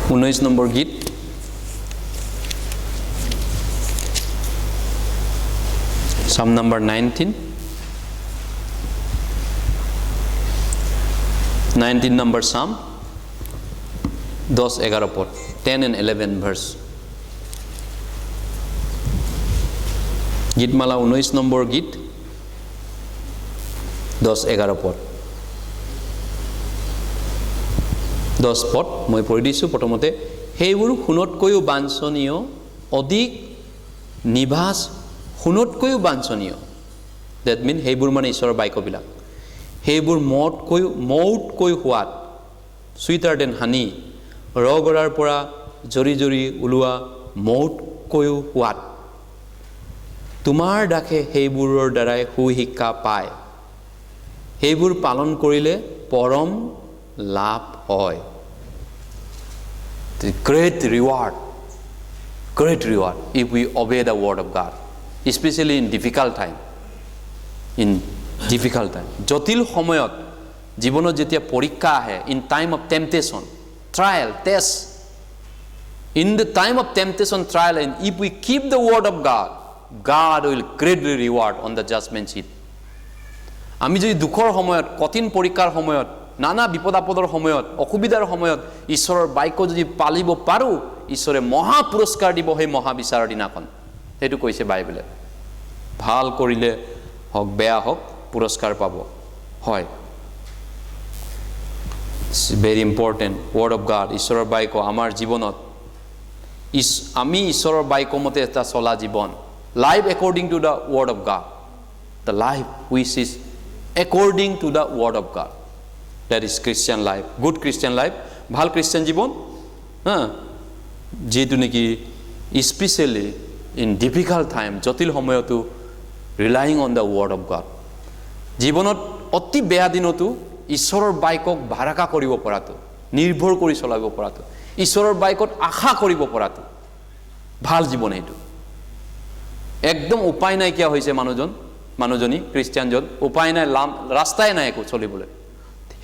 19 নম্বৰ গীত। Psalm number 19 number Psalm 10-11 পদ 10 and 11 verse গীতমালা 19 নম্বৰ গীত 10-11 পদ 10 পদ মই পঢ়ি দিছোঁ। প্ৰথমতে সেইবোৰ শুনতকৈও বাঞ্ছনীয়, অধিক নিভাজ শুনতকৈও বাঞ্ছনীয়। ডেট মিন সেইবোৰ মানে ঈশ্বৰৰ বাক্যবিলাক। সেইবোৰ মৌতকৈ সোৱাদ, চুইটাৰ দেন হানি, ৰগৰাৰ পৰা জৰি জৰি ওলোৱা মৌতকৈও সোৱাদ। তোমাৰ দাসে সেইবোৰৰ দ্বাৰাই সুশিক্ষা পায়, সেইবোৰ পালন কৰিলে পৰম লাভ হয়। Great reward if we obey the word of God, especially in difficult time. জটিল সময়ত জীৱনত যেতিয়া পৰীক্ষা আহে, in time of temptation, trial, test, in the time of temptation, trial, and if we keep the word of God, God will greatly reward on the judgment seat. আমি যদি দুখৰ সময়ত, কঠিন পৰীক্ষাৰ সময়ত, নানা বিপদ আপদৰ সময়ত, অসুবিধাৰ সময়ত ঈশ্বৰৰ বাক্য যদি পালিব পাৰোঁ, ঈশ্বৰে মহা পুৰস্কাৰ দিব সেই মহাবিচাৰৰ দিনাখন। সেইটো কৈছে বাইবেলে। ভাল কৰিলে হওক বেয়া হওক পুৰস্কাৰ পাব। হয়, very important word of God, ঈশ্বৰৰ বাক্য আমাৰ জীৱনত। আমি ঈশ্বৰৰ বাক্য মতে এটা চলা জীৱন, life according to the word of God, the life which is according to the word of God, that is Christian life, good Christian life, ভাল খ্ৰীষ্টিয়ান জীৱন। যিটো নেকি স্পেচিয়েলি ইন ডিফিকাল্ট টাইম, জটিল সময়তো relying on the word of God. জীৱনত অতি বেয়া দিনতো ঈশ্বৰৰ বাক্যক ভাৰাকা কৰিব পৰাটো, নিৰ্ভৰ কৰি চলাব পৰাটো, ঈশ্বৰৰ বাক্যত আশা কৰিব পৰাটো ভাল জীৱন। সেইটো একদম উপায় নাইকিয়া হৈছে মানুহজনী, খ্ৰীষ্টিয়ানজন উপায় নাই, ৰাস্তাই নাই একো চলিবলৈ।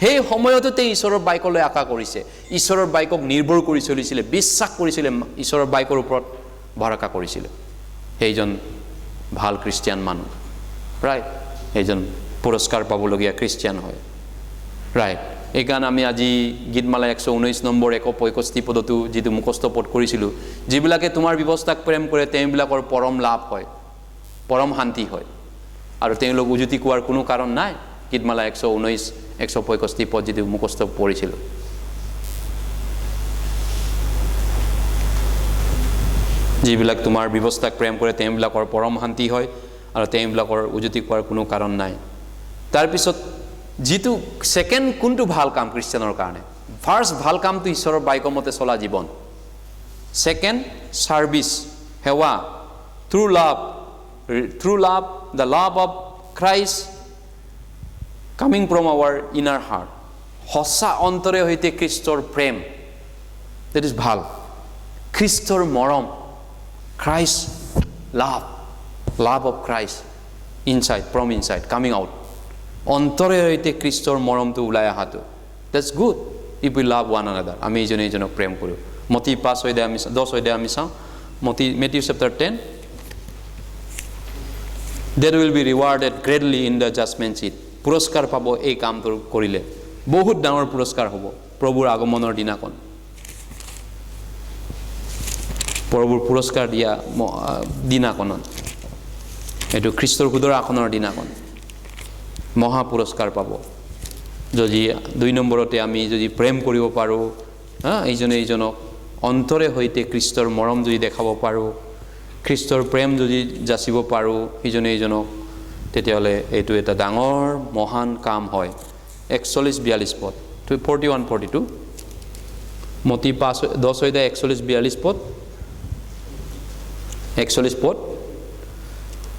সেই সময়তো তেওঁ ঈশ্বৰৰ বাক্যলৈ আশা কৰিছে, ঈশ্বৰৰ বাক্যক নিৰ্ভৰ কৰি চলিছিলে, বিশ্বাস কৰিছিলে, ঈশ্বৰৰ বাক্যৰ ওপৰত ভৰসা কৰিছিলে। সেইজন ভাল খ্ৰীষ্টিয়ান মানুহ, ৰাইট। সেইজন পুৰস্কাৰ পাবলগীয়া খ্ৰীষ্টিয়ান হয়, ৰাইট। এইকাৰণে আমি আজি গীতমালা 119 নম্বৰ 165 পদতো যিটো মুখস্থ পদ কৰিছিলোঁ, যিবিলাকে তোমাৰ ব্যৱস্থাক প্ৰেম কৰে তেওঁবিলাকৰ পৰম লাভ হয়, পৰম শান্তি হয়, আৰু তেওঁলোক উজুতি কোৱাৰ কোনো কাৰণ নাই। গীতমালা 119, 165 পদ যিটো মুখস্থ পঢ়িছিলোঁ। যিবিলাক তোমাৰ ব্যৱস্থাক প্ৰেম কৰে তেওঁবিলাকৰ পৰম শান্তি হয়, আৰু তেওঁবিলাকৰ উজুতি কোৱাৰ কোনো কাৰণ নাই। তাৰপিছত যিটো ছেকেণ্ড কোনটো ভাল কাম খ্ৰীষ্টিয়ানৰ কাৰণে? ফাৰ্ষ্ট ভাল কামটো ঈশ্বৰৰ বাক্য মতে চলা জীৱন। ছেকেণ্ড ছাৰ্ভিচ, সেৱা, through love, the love of Christ coming from our inner heart, সঁচা অন্তৰে সৈতে খ্ৰীষ্টৰ প্ৰেম, দেট ইজ ভাল। খ্ৰীষ্টৰ মৰম, Christ love of Christ inside, from inside coming out, অন্তৰে সৈতে খ্ৰীষ্টৰ মৰমটো ওলাই অহাটো, that's good if we love one another. আমি ইজনে ইজনক প্ৰেম কৰোঁ। মতি 5:10 আমি চাওঁ, Matthew chapter 10, that will be rewarded greatly in the judgement seat. পুৰস্কাৰ পাব এই কামটো কৰিলে, বহুত ডাঙৰ পুৰস্কাৰ হ'ব প্ৰভুৰ আগমনৰ দিনাখন। প্ৰভুৰ পুৰস্কাৰ দিয়া দিনাখনত, এইটো খ্ৰীষ্টৰ সুদৰ আসনৰ দিনাখন মহা পুৰস্কাৰ পাব। যদি 2 নম্বৰতে আমি যদি প্ৰেম কৰিব পাৰোঁ, ইজনে ইজনক অন্তৰে সৈতে খ্ৰীষ্টৰ মৰম যদি দেখাব পাৰোঁ, খ্ৰীষ্টৰ প্ৰেম যদি যাচিব পাৰোঁ ইজনে ইজনক, তেতিয়াহ'লে এইটো এটা ডাঙৰ মহান কাম হয়। 41-42 পদ, 41-42, মতি 5:10-41-42 পদ, 41 পদ।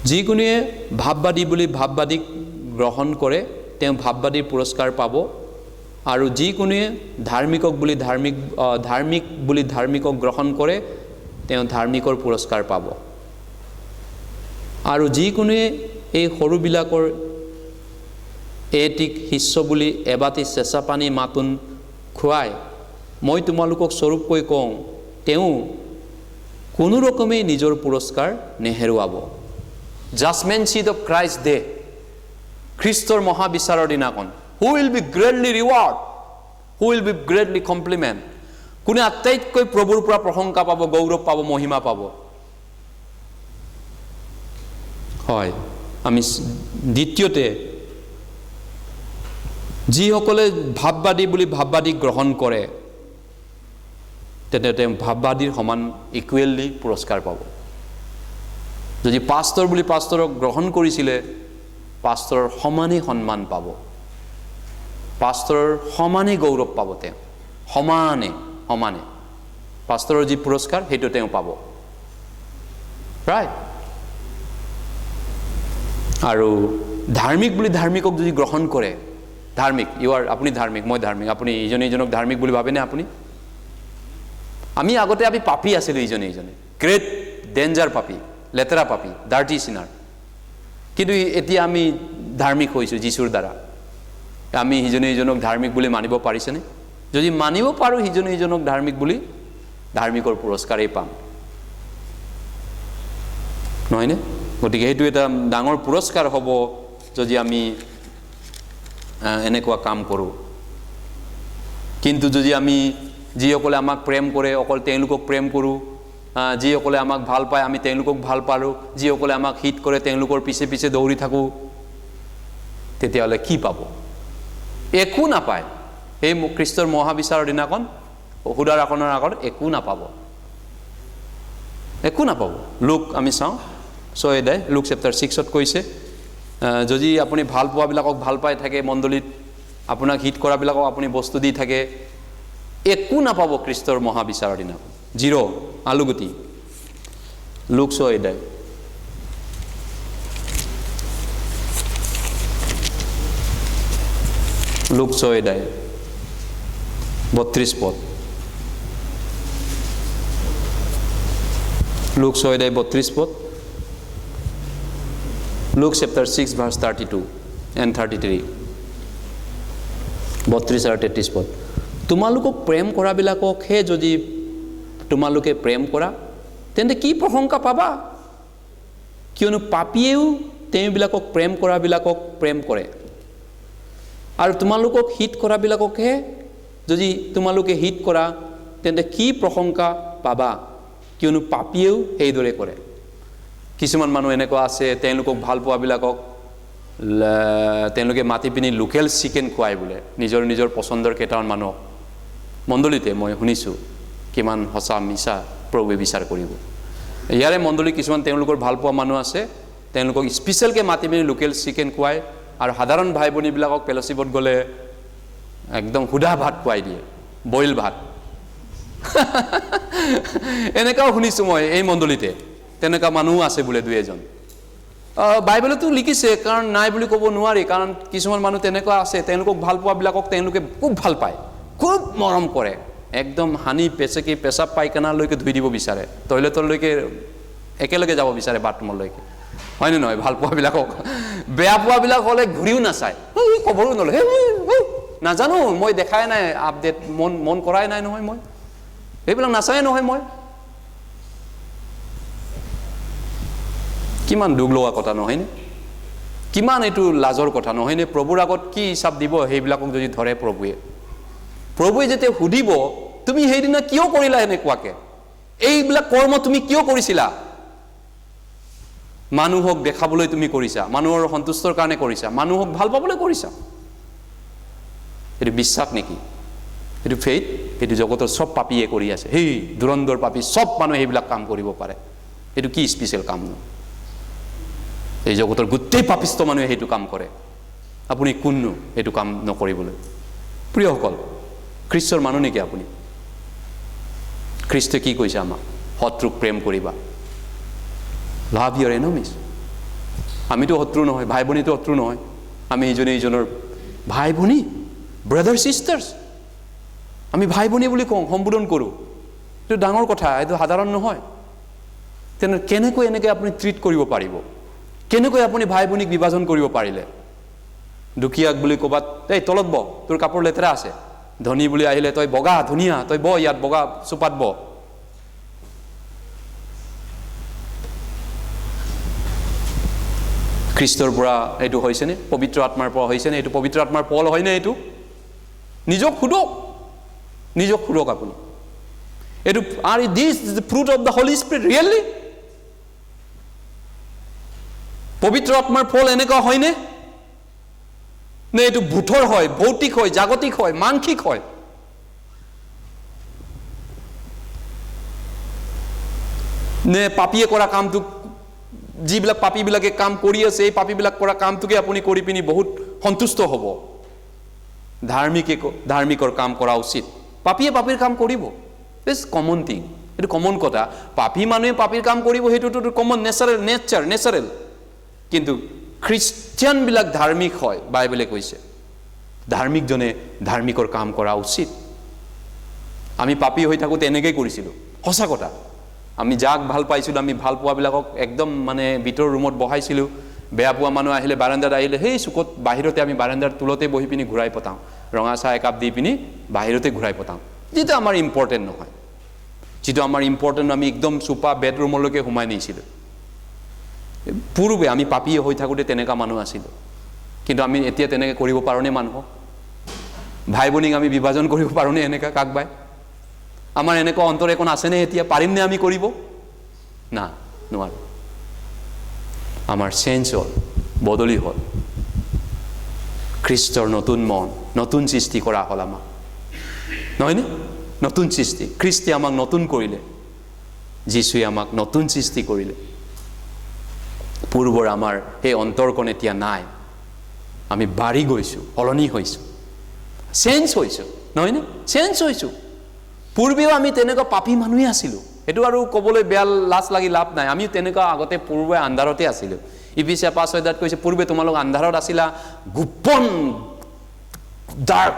যিকোনোৱে ভাৱবাদী বুলি ভাৱবাদীক গ্ৰহণ কৰে তেওঁ ভাৱবাদীৰ পুৰস্কাৰ পাব আৰু যিকোনোৱে ধাৰ্মিকক বুলি ধাৰ্মিকক গ্ৰহণ কৰে তেওঁ ধাৰ্মিকৰ পুৰস্কাৰ পাব আৰু যিকোনোৱে এই সৰুবিলাকৰ এটিক শিষ্য বুলি এবাটি চেঁচা পানী মাতুন খুৱাই মই তোমালোকক স্বৰূপকৈ কওঁ তেওঁ কোনো ৰকমেই নিজৰ পুৰস্কাৰ নেহেৰুৱাব judgment seat of Christ day খ্ৰীষ্টৰ মহাবিচাৰৰ দিনাখন who will be greatly reward who will be greatly compliment কোনে আটাইতকৈ প্ৰভুৰ পৰা প্ৰশংসা পাব গৌৰৱ পাব মহিমা পাব হয় আমি দ্বিতীয়তে যিসকলে ভাৱবাদী বুলি ভাৱবাদীক গ্ৰহণ কৰে তেন্তে তেওঁ ভাৱবাদীৰ সমান ইকুৱেলি পুৰস্কাৰ পাব যদি পাষ্টৰ বুলি পাষ্টৰক গ্ৰহণ কৰিছিলে পাষ্টৰৰ সমানেই সন্মান পাব পাষ্টৰৰ সমানেই গৌৰৱ পাব তেওঁ সমানে পাষ্টৰৰ যি পুৰস্কাৰ সেইটো তেওঁ পাব ৰাইট আৰু ধাৰ্মিক বুলি ধাৰ্মিকক যদি গ্ৰহণ কৰে ধাৰ্মিক আপুনি ধাৰ্মিক মই ধাৰ্মিক আপুনি ইজনক ধাৰ্মিক বুলি ভাবেনে আপুনি আমি আগতে পাপী আছিলোঁ ইজনে গ্ৰেট ডেঞ্জাৰ পাপী লেতেৰা পাপী ডাৰ্টি চিনাৰ কিন্তু এতিয়া আমি ধাৰ্মিক হৈছোঁ যীশুৰ দ্বাৰা আমি ইজনক ধাৰ্মিক বুলি মানিব পাৰিছেনে যদি মানিব পাৰোঁ ইজনক ধাৰ্মিক বুলি ধাৰ্মিকৰ পুৰস্কাৰেই পাম নহয়নে গতিকে সেইটো এটা ডাঙৰ পুৰস্কাৰ হ'ব যদি আমি এনেকুৱা কাম কৰোঁ কিন্তু যদি আমি যিসকলে আমাক প্ৰেম কৰে অকল তেওঁলোকক প্ৰেম কৰোঁ যিসকলে আমাক ভাল পায় আমি তেওঁলোকক ভাল পালোঁ যিসকলে আমাক হিত কৰে তেওঁলোকৰ পিছে পিছে দৌৰি থাকোঁ তেতিয়াহ'লে কি পাব একো নাপায় এই খ্ৰীষ্টৰ মহাবিচাৰৰ দিনাখন সুদাৰ আসনৰ আগত একো নাপাব লোক আমি চাওঁ লুক চেপ্টাৰ 6 কৈছে যদি আপুনি ভাল পোৱাবিলাকক ভাল পাই থাকে মণ্ডলীত আপোনাক হিত কৰাবিলাকক আপুনি বস্তু দি থাকে একো নাপাব খ্ৰীষ্টৰ মহাবিচাৰৰ দিনাখন জিৰ' আলুগুটি লুক 6 লুক 6 32 পদ লুক 6 32 পদ Luke chapter 6 verse 32 and 33 32 আৰু 33 পদ তোমালোকক প্ৰেম কৰাবিলাককহে যদি তোমালোকে প্ৰেম কৰা তেন্তে কি প্ৰশংসা পাবা কিয়নো পাপীয়েও তেওঁবিলাকক প্ৰেম কৰাবিলাকক প্ৰেম কৰে আৰু তোমালোকক হিত কৰাবিলাককহে যদি তোমালোকে হিত কৰা তেন্তে কি প্ৰশংসা পাবা কিয়নো পাপীয়েও সেইদৰে কৰে কিছুমান মানুহ এনেকুৱা আছে তেওঁলোকক ভাল পোৱাবিলাকক তেওঁলোকে মাতি পিনি লোকেল চিকেন খুৱাই বোলে নিজৰ পচন্দৰ কেইটামান মানুহ মণ্ডলীতে মই শুনিছোঁ কিমান সঁচা মিছা প্ৰভুৱে বিচাৰ কৰিব ইয়াৰে মণ্ডলী কিছুমান তেওঁলোকৰ ভাল পোৱা মানুহ আছে তেওঁলোকক স্পেচিয়েলকৈ মাতি পিনি লোকেল চিকেন খুৱাই আৰু সাধাৰণ ভাই ভনীবিলাকক ফেলোশ্বিপত গ'লে একদম সুধা ভাত খুৱাই দিয়ে বইল ভাত এনেকুৱাও শুনিছোঁ মই এই মণ্ডলীতে তেনেকুৱা মানুহ আছে বোলে দুই এজন বাইবেলতো লিখিছে কাৰণ নাই বুলি ক'ব নোৱাৰি কাৰণ কিছুমান মানুহ তেনেকুৱা আছে তেওঁলোকক ভাল পোৱাবিলাকক তেওঁলোকে খুব ভাল পায় খুব মৰম কৰে একদম হানি পেচেকি পেচাব পায়খানালৈকে ধুই দিব বিচাৰে টয়লেটলৈকে একেলগে যাব বিচাৰে বাথৰুমলৈকে হয়নে নহয় ভাল পোৱাবিলাকক বেয়া পোৱাবিলাক হ'লে ঘূৰিও নাচায় খবৰো নলয় নাজানো মই দেখাই নাই আপডেট মন কৰাই নাই নহয় মই এইবিলাক নাচায় নহয় মই কিমান দুখ লগা কথা নহয়নে কিমান এইটো লাজৰ কথা নহয়নে প্ৰভুৰ আগত কি হিচাপ দিব সেইবিলাকক যদি ধৰে প্ৰভুৱে যেতিয়া সুধিব তুমি সেইদিনা কিয় কৰিলা এনেকুৱাকে এইবিলাক কৰ্ম তুমি কিয় কৰিছিলা মানুহক দেখাবলৈ তুমি কৰিছা মানুহৰ সন্তুষ্টৰ কাৰণে কৰিছা মানুহক ভাল পাবলৈ কৰিছা এইটো বিশ্বাস নেকি এইটো ফেইথ এইটো জগতৰ সব পাপীয়ে কৰি আছে হেই দুৰন্দৰ পাপী সব মানুহে এইবিলাক কাম কৰিব পাৰে এইটো কি স্পেচিয়েল কাম ন এই জগতৰ গোটেই পাপিষ্ট মানুহে সেইটো কাম কৰে আপুনি কোননো এইটো কাম নকৰিবলৈ প্ৰিয়সকল খ্ৰীষ্টৰ মানুহ নেকি আপুনি খ্ৰীষ্টই কি কৈছে আমাক শত্ৰুক প্ৰেম কৰিবা লাভ ইয়ৰ এনিমিজ আমিতো শত্ৰু নহয়, ভাই ভনীতো শত্ৰু নহয়, আমি ইজনে ইজনৰ ভাই ভনী, ব্ৰাদাৰ চিষ্টাৰ্ছ, আমি ভাই ভনী বুলি কওঁ, সম্বোধন কৰোঁ। এইটো ডাঙৰ কথা, এইটো সাধাৰণ নহয়। তেনে কেনেকৈ এনেকৈ আপুনি ট্ৰিট কৰিব পাৰিব? কেনেকৈ আপুনি ভাই ভনীক বিভাজন কৰিব পাৰিলে? দুখীয়াক বুলি ক'বাত এই তলত ব, তোৰ কাপোৰ লেতেৰা আছে, ধনী বুলি আহিলে তই বগা ধুনীয়া, তই ব ইয়াত বগা চোপাত ব। খ্ৰীষ্টৰ পৰা এইটো হৈছেনে? পবিত্ৰ আত্মাৰ পৰা হৈছেনে? এইটো পবিত্ৰ আত্মাৰ ফল হয়নে? এইটো নিজক সোধক, নিজক সোধক আপুনি। এইটো আৰু this is the fruit of the Holi spirit really? পবিত্ৰ আত্মাৰ ফল এনেকুৱা হয়নে? নে এইটো ভূতৰ হয়, ভৌতিক হয়, জাগতিক হয়, মাংসিক হয়? নে পাপীয়ে কৰা কামটো, যিবিলাক পাপীবিলাকে কাম কৰি আছে, এই পাপীবিলাক কৰা কামটোকে আপুনি কৰি পিনি বহুত সন্তুষ্ট হ'ব? ধাৰ্মিকৰ কাম কৰা উচিত। পাপীয়ে পাপীৰ কাম কৰিব, ইটছ কমন থিং, এইটো কমন কথা। পাপী মানুহে পাপীৰ কাম কৰিব, সেইটোতো কমন নেচাৰেল। কিন্তু খ্ৰীষ্টিয়ানবিলাক ধাৰ্মিক হয়, বাইবেলে কৈছে ধাৰ্মিকজনে ধাৰ্মিকৰ কাম কৰা উচিত। আমি পাপী হৈ থাকোঁতে এনেকৈ কৰিছিলোঁ, সঁচা কথা। আমি যাক ভাল পাইছিলোঁ, আমি ভাল পোৱাবিলাকক একদম মানে ভিতৰৰ ৰুমত বহাইছিলোঁ। বেয়া পোৱা মানুহ আহিলে, বাৰান্দাত আহিলে, সেই চুকত বাহিৰতে আমি বাৰান্দাৰ তলতে বহি পিনি ঘূৰাই পতাওঁ, ৰঙা চাহ একাপ দি পিনি বাহিৰতে ঘূৰাই পতাওঁ, যিটো আমাৰ ইম্পৰ্টেণ্ট নহয়। যিটো আমাৰ ইম্পৰ্টেণ্ট আমি একদম চোপা বেডৰুমলৈকে সোমাই নিছিলোঁ। পূৰ্বে আমি পাপী হৈ থাকোঁতে তেনেকুৱা মানুহ আছিলোঁ। কিন্তু আমি এতিয়া তেনেকৈ কৰিব পাৰোঁনে? মানুহক ভাই ভনীক আমি বিভাজন কৰিব পাৰোঁনে এনেকুৱা কাক বাই? আমাৰ এনেকুৱা অন্তৰ এখন আছেনে এতিয়া? পাৰিমনে আমি কৰিব? না, নোৱাৰোঁ। আমাৰ চেঞ্জ হ'ল, বদলি হ'ল। খ্ৰীষ্টৰ নতুন মন, নতুন সৃষ্টি কৰা হ'ল আমাক, নহয়নে? নতুন সৃষ্টি। খ্ৰীষ্টে আমাক নতুন কৰিলে, যীশুৱে আমাক নতুন সৃষ্টি কৰিলে। পূৰ্বৰ আমাৰ সেই অন্তৰকণ এতিয়া নাই। আমি বাঢ়ি গৈছোঁ, সলনি হৈছোঁ, চেঞ্জ হৈছোঁ, নহয়নে? চেঞ্জ হৈছোঁ। পূৰ্বেও আমি তেনেকুৱা পাপী মানুহে আছিলোঁ, সেইটো আৰু ক'বলৈ বেয়া, লাজ লাগি লাভ নাই। আমি তেনেকুৱা আগতে পূৰ্বে আন্ধাৰতে আছিলোঁ। ইফিছিয়াৰ 5:6 কৈছে, পূৰ্বে তোমালোক আন্ধাৰত আছিলা, গোপন ডাৰ্ক,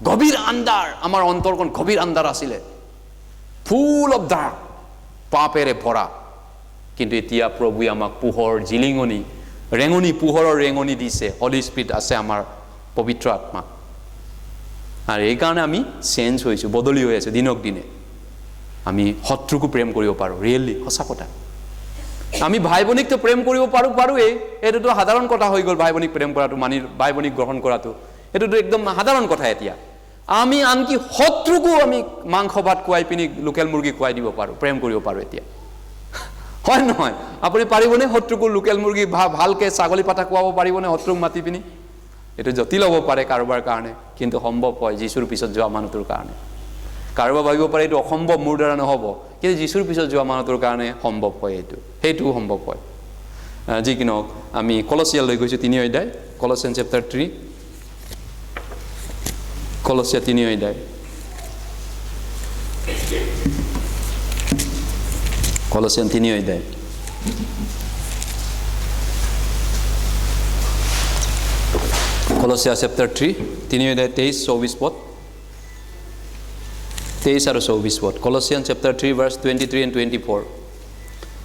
গভীৰ আন্ধাৰ। আমাৰ অন্তৰখন গভীৰ আন্ধাৰ আছিলে, ফুল অফ ডাৰ্ক, পাপেৰে ভৰা। কিন্তু এতিয়া প্ৰভুৱে আমাক পোহৰ জিলিঙনি, ৰেঙনি, পোহৰৰ ৰেঙনি দিছে। হলি স্পিৰিট আছে আমাৰ, পবিত্ৰ আত্মা। আৰু এইকাৰণে আমি চেঞ্জ হৈছোঁ, বদলি হৈ আছোঁ দিনক দিনে। আমি শত্ৰুকো প্ৰেম কৰিব পাৰোঁ, ৰিয়েলি সঁচা কথা। আমি ভাই ভনীকতো প্ৰেম কৰিব পাৰোঁৱেই, এইটোতো সাধাৰণ কথা হৈ গ'ল। ভাই ভনীক প্ৰেম কৰাটো, ভাই ভনীক গ্ৰহণ কৰাটো, এইটোতো একদম সাধাৰণ কথা। এতিয়া আমি আনকি শত্ৰুকো আমি মাংস ভাত খুৱাই পিনি লোকেল মুৰ্গী খুৱাই দিব পাৰোঁ, প্ৰেম কৰিব পাৰোঁ এতিয়া, হয় নহয়? আপুনি পাৰিবনে শত্ৰুকো লোকেল মুৰ্গী ভালকৈ ছাগলী পাতা খুৱাব পাৰিবনে শত্ৰুক মাতি পিনি? এইটো জটিল হ'ব পাৰে কাৰোবাৰ কাৰণে, কিন্তু সম্ভৱ হয় যিশুৰ পিছত যোৱা মানুহটোৰ কাৰণে। কাৰোবাৰ ভাবিব পাৰে এইটো অসম্ভৱ, মোৰ দ্বাৰা নহ'ব, কিন্তু যিশুৰ পিছত যোৱা মানুহটোৰ কাৰণে সম্ভৱ হয়, সেইটোও সম্ভৱ হয়। যি কি নহওক, আমি কলছিয়া লৈ গৈছোঁ 3 অধ্যায়, কলছিয়ান চেপ্টাৰ 3, কলছিয়া 3 অধ্যায়, কলছিয়ান 3 অধ্যায়। কলছিয়া চেপ্টাৰ 3 অধ্যায় 23-24 পদ, 23 আৰু 24 পদ। কলছিয়ান চেপ্টাৰ 3 ভাৰ্ছ 23 and 24,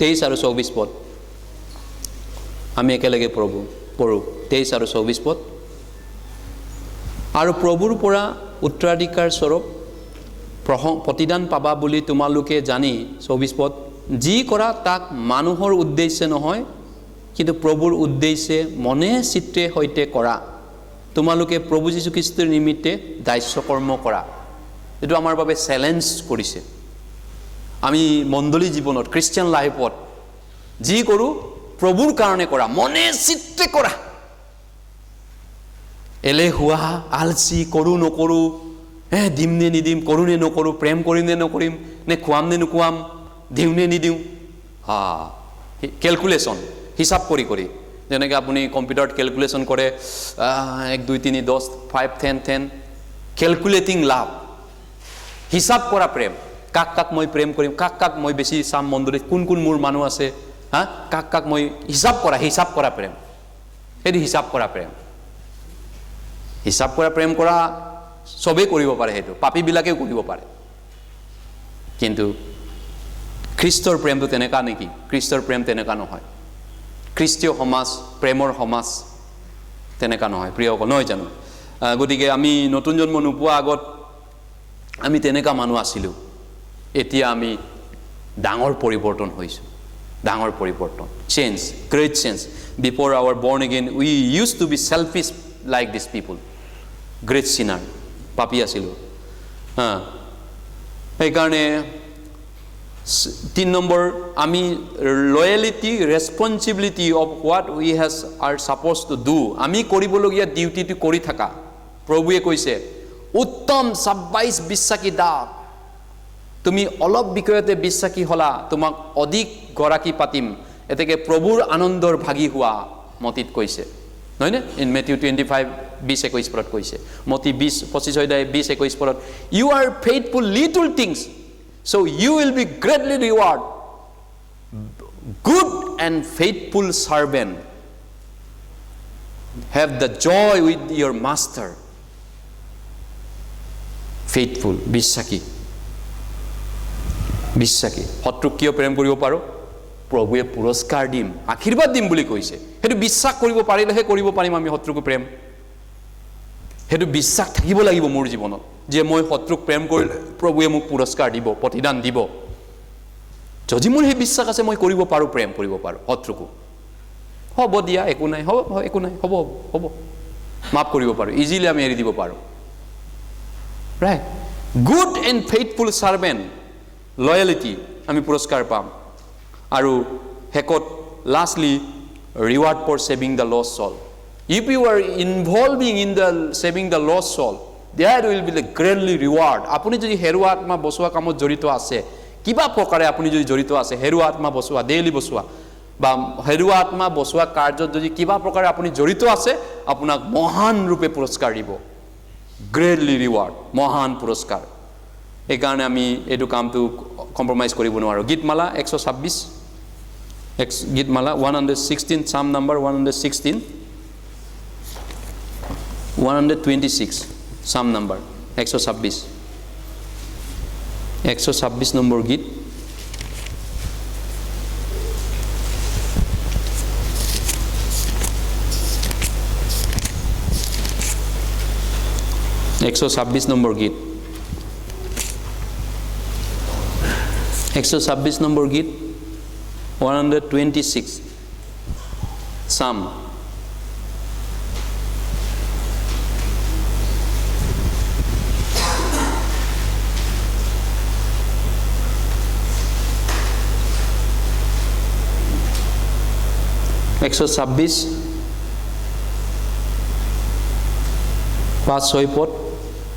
23 আৰু 24 পদ আমি একেলগে পঢ়োঁ। 23 আৰু 24 পদ। আৰু প্ৰভুৰ পৰা উত্তৰাধিকাৰ স্বৰূপ প্ৰতিদান পাবা বুলি তোমালোকে জানি, 24 পদ, যি কৰা তাক মানুহৰ উদ্দেশ্যে নহয়, কিন্তু প্ৰভুৰ উদ্দেশ্যে মনে চিত্তে সৈতে কৰা। তোমালোকে প্ৰভু যীশুখ্ৰীষ্টৰ নিমিত্তে দাস্য কৰ্ম কৰা। এইটো আমাৰ বাবে চেলেঞ্জ কৰিছে। আমি মণ্ডলী জীৱনত, খ্ৰীষ্টিয়ান লাইফত যি কৰোঁ প্ৰভুৰ কাৰণে কৰা, মনে চিত্তে কৰা। এলেহুৱা, আলচি, কৰোঁ নকৰোঁ, দিম নে নিদিম, কৰোঁ নে নকৰোঁ, প্ৰেম কৰিম নে নকৰিম, নে খুৱাম নে নোখোৱাম, দিওঁ নে নিদিওঁ, কেলকুলেশ্যন, হিচাপ কৰি কৰি। যেনেকৈ আপুনি কম্পিউটাৰত কেলকুলেশ্যন কৰে, 1 2 3 10 5 10 10, কেলকুলেটিং লাভ, হিচাপ কৰা প্ৰেম। কাক কাক মই প্ৰেম কৰিম, কাক কাক মই বেছি চাম মণ্ডলীত, কোন কোন মোৰ মানুহ আছে, হা কাক কাক মই হিচাপ কৰা প্ৰেম সেইটো হিচাপ কৰা প্ৰেম কৰা সবেই কৰিব পাৰে সেইটো পাপীবিলাকেও কৰিব পাৰে কিন্তু খ্ৰীষ্টৰ প্ৰেমটো তেনেকা নেকি খ্ৰীষ্টৰ প্ৰেম তেনেকা নহয় খ্ৰীষ্টীয় সমাজ প্ৰেমৰ সমাজ তেনেকা নহয় প্ৰিয়সকল নহয় জানো গতিকে আমি নতুন জন্ম নোপোৱা আগত আমি তেনেকা মানুহ আছিলোঁ এতিয়া আমি ডাঙৰ পৰিৱৰ্তন হৈছোঁ ডাঙৰ পৰিৱৰ্তন change great change before our born again we use to be selfish like this people great sinner পাপী আছিলোঁ সেইকাৰণে 3 নম্বৰ আমি loyalty responsibility of what we has are supposed to do আমি কৰিবলগীয়া ডিউটিটো কৰি থাকা প্ৰভুৱে কৈছে উত্তম ২৭ বিশ্বাসী দাস তুমি অলপ বিষয়তে বিশ্বাসী হলা তোমাক অধিক গৰাকী পাতিম এতেকে প্ৰভুৰ আনন্দৰ ভাগী হোৱা মতিত কৈছে নহয় নে ইন মেথিউ 25:20-21 পৰত কৈছে মতি 25 অধ্যায় 20-21 পৰত you are faithful little things so you will be greatly reward good and faithful servant have the joy with your master faithful বিশ্বাসী শত্ৰুক কিয় প্ৰেম কৰিব পাৰো প্ৰভুৱে পুৰস্কাৰ দিম আশীৰ্বাদ দিম বুলি কৈছে হেতু বিশ্বাস কৰিব পাৰিলেহে কৰিব পাৰিম আমি শত্ৰুক প্ৰেম হেতু বিশ্বাস থাকিব লাগিব মোৰ জীৱনত যে মই শত্ৰুক প্ৰেম কৰিলে প্ৰভুৱে মোক পুৰস্কাৰ দিব প্ৰতিদান দিব যদি মোৰ হে বিশ্বাস আছে মই কৰিব পাৰো প্ৰেম কৰিব পাৰো শত্ৰুক হ'ব দিয়া একো নাই হ'ব মাফ কৰিব পাৰো ইজিলি আমি এৰি দিব পাৰো right good and faithful servant loyalty আমি পুৰস্কাৰ পাম আৰু হেকত lastly reward for saving the lost soul if you are involving in the saving the lost soul there will be the greatly reward আপুনি যদি হেৰুৱা আত্মা বচোৱা কামত জড়িত আছে কিবা প্ৰকাৰে আপুনি যদি জড়িত আছে হেৰুৱা আত্মা বচোৱা ডেইলি বচোৱা বা হেৰুৱা আত্মা বচোৱা কাৰ্যত যদি কিবা প্ৰকাৰে আপুনি জড়িত আছে আপোনাক মহান ৰূপে পুৰস্কাৰ দিব গ্ৰেটলি ৰিৱাৰ্ড মহান পুৰস্কাৰ এই কাৰণে আমি এটো কামটো কম্প্ৰমাইজ কৰিব নোৱাৰো গীতমালা 126 গীতমালা 116 সাম নম্বৰ 126 সাম নম্বৰ 126 নম্বৰ গীত নম্বর গীত 126 নম্বর গীত 126 সাম (126) 5-6 পদ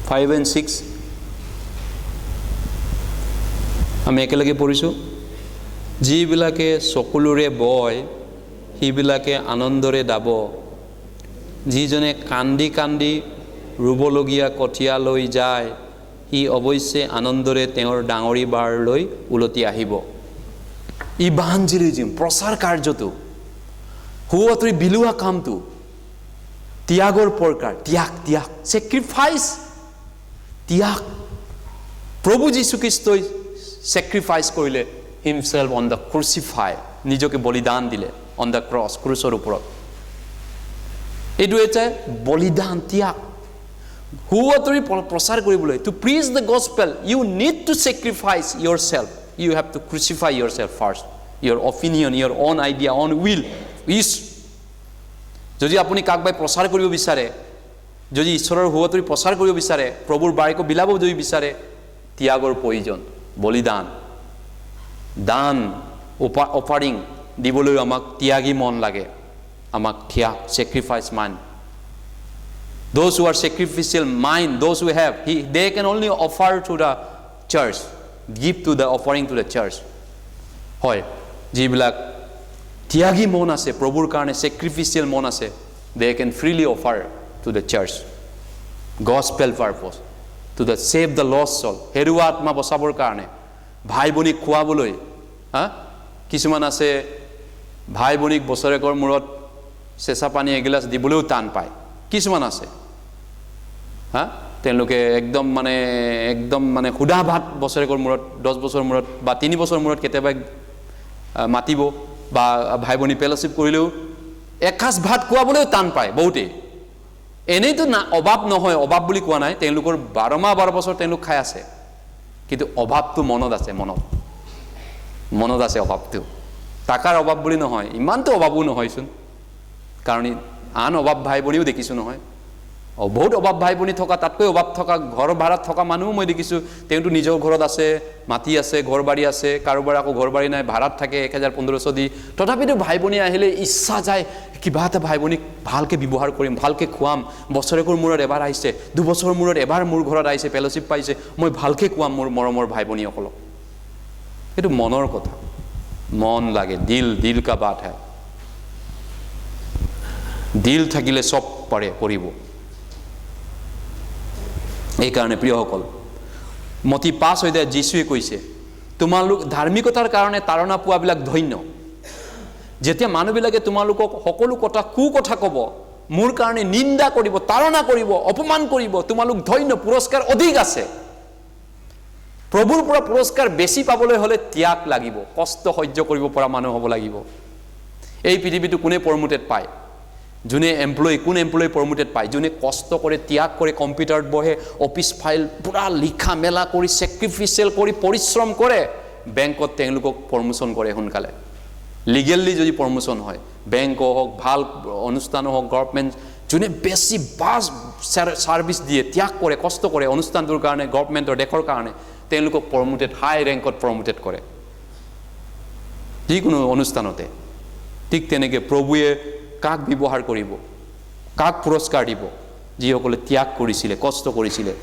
5 and 6 আমি একেলগে পঢ়িছো যিবিলাকে সকলোৰে বয় হিবিলাকে আনন্দৰে দাব যিজনে কান্দি কান্দি ৰুবলগীয়া কঠিয়া লৈ যায় হি অৱশ্যে আনন্দৰে তেওঁৰ ডাঙৰি বাৰ লৈ উলতি আহিব ইভাঞ্জেলিজম প্ৰচাৰ কাৰ্যটো হুৱাতৰি বিলুৱা কামটো ত্যাগৰ প্ৰকাৰ ত্যাগ স্যাক্ৰিফাইস ত্যাগ প্ৰভু যীশু খ্ৰীষ্টই স্যাক্ৰিফাইস কৰিলে himself on the crucify নিজকে বলিদান দিলে on the cross ক্ৰুচৰ ওপৰত এটো এটা বলিদান ত্যাগ হুৱাতৰি প্ৰচাৰ কৰিবলৈ to preach the gospel you need to sacrifice yourself you have to crucify yourself first your opinion your own idea own will is যদি আপুনি কাকবাই প্ৰচাৰ কৰিব বিচাৰে যদি ঈশ্বৰৰ হুৱাতৰি প্ৰচাৰ কৰিব বিচাৰে প্ৰভুৰ বাক্য বিলাব যদি বিচাৰে ত্যাগৰ প্ৰয়োজন বলিদান দান অফাৰিং দিবলৈ আমাক ত্যাগী মন লাগে আমাক ত্যাগ sacrifice mind those who are sacrificial mind those who have they can only offer to the church give to the offering to the church হয় যিবিলাক ত্যাগী মন আছে প্ৰভুৰ কাৰণে sacrificial মন আছে they can freely offer to the church gospel purpose to the save the lost soul হেৰুৱা আত্মা বচাবৰ কাৰণে ভাই বনি খুৱাবলৈ কিছুমান আছে ভাই ভনীক বছৰেকৰ মূৰত চেঁচা পানী এগিলাচ দিবলৈও টান পায় কিছুমান আছে হা তেওঁলোকে একদম মানে খুদা ভাত বছৰেকৰ মূৰত 10 বছৰ মূৰত বা 3 বছৰ মূৰত কেতিয়াবা মাতিব বা ভাই ভনী ফেলোশ্বিপ কৰিলেও একাজ ভাত খোৱাবলৈও টান পায় বহুতে এনেইতো না অভাৱ নহয় অভাৱ বুলি কোৱা নাই তেওঁলোকৰ 12 মাহ 12 বছৰ তেওঁলোক খাই আছে কিন্তু অভাৱটো মনত আছে অভাৱটো টাকাৰ অভাৱ বুলি নহয় ইমানটো অভাৱো নহয়চোন কাৰণ আন অভাৱ ভাই ভনীও দেখিছো নহয় বহুত অভাৱ ভাই ভনী থকা তাতকৈ অভাৱ থকা ঘৰ ভাড়াত থকা মানুহ মই দেখিছো তেওঁটো নিজৰ ঘৰত আছে মাটি আছে ঘৰ বাৰী আছে কাৰোবাৰ আকৌ ঘৰ বাৰী নাই ভাড়াত থাকে 1000-1500 দি তথাপিতো ভাই ভনী আহিলে ইচ্ছা যায় কিবা এটা ভাই ভনীক ভালকে ব্যৱহাৰ কৰিম ভালকে খুৱাম বছৰেকৰ মূৰত এবাৰ আহিছে 2 বছৰৰ মূৰত এবাৰ মোৰ ঘৰত আহিছে ফেলোশ্বিপ পাইছে মই ভালকে খুৱাম মোৰ মৰমৰ ভাই ভনীসকলক এটো মনৰ কথা মন লাগে দিল কা বাত है দিল থাকিলে সব পাৰে কৰিব এই কাৰণে প্ৰিয়সকল মতি 5 অধ্যায় যীশুৱে কৈছে তোমালোক ধাৰ্মিকতাৰ কাৰণে তাৰণা পোৱাবিলাক ধন্য যেতিয়া মানুহবিলাকে তোমালোকক সকলো কথা কুকথা ক'ব মোৰ কাৰণে নিন্দা কৰিব তাৰণা কৰিব অপমান কৰিব তোমালোক ধন্য পুৰস্কাৰ অধিক আছে প্ৰভুৰ পৰা পুৰস্কাৰ বেছি পাবলৈ হলে ত্যাগ লাগিব কষ্ট সহ্য কৰিব পৰা মানুহ হ'ব লাগিব এই পৃথিৱীটো কোনে প্ৰমোটেড পায় যোনে কোন এমপ্লয়ি প্ৰমোটেড পায় যোনে কষ্ট কৰে ত্যাগ কৰে কম্পিউটাৰত বহে অফিস ফাইল পুৰা লিখা মেলা কৰি স্যাক্ৰিফিচিয়েল কৰি পৰিশ্ৰম কৰে বেংকত তেওঁলোকক প্ৰমোশন কৰে সোনকালে লিগেলি যদি প্ৰমোশন হয় বেংক হওক ভাল অনুষ্ঠান হওক গভৰ্ণমেণ্ট যোনে বেছি বাস সাৰ্ভিস দিয়ে ত্যাগ কৰে কষ্ট কৰে অনুষ্ঠানটোৰ কাৰণে গভৰ্ণমেণ্টৰ দেশৰ কাৰণে তেওঁলোকক প্ৰমোটেড হাই ৰেংকত প্ৰমোটেড কৰে যিকোনো অনুষ্ঠানতে ঠিক তেনেকৈ প্ৰভুৱে কাক ব্যৱহাৰ কৰিব কাক পুৰস্কাৰ দিব যিসকলে ত্যাগ কৰিছিলে কষ্ট কৰিছিলে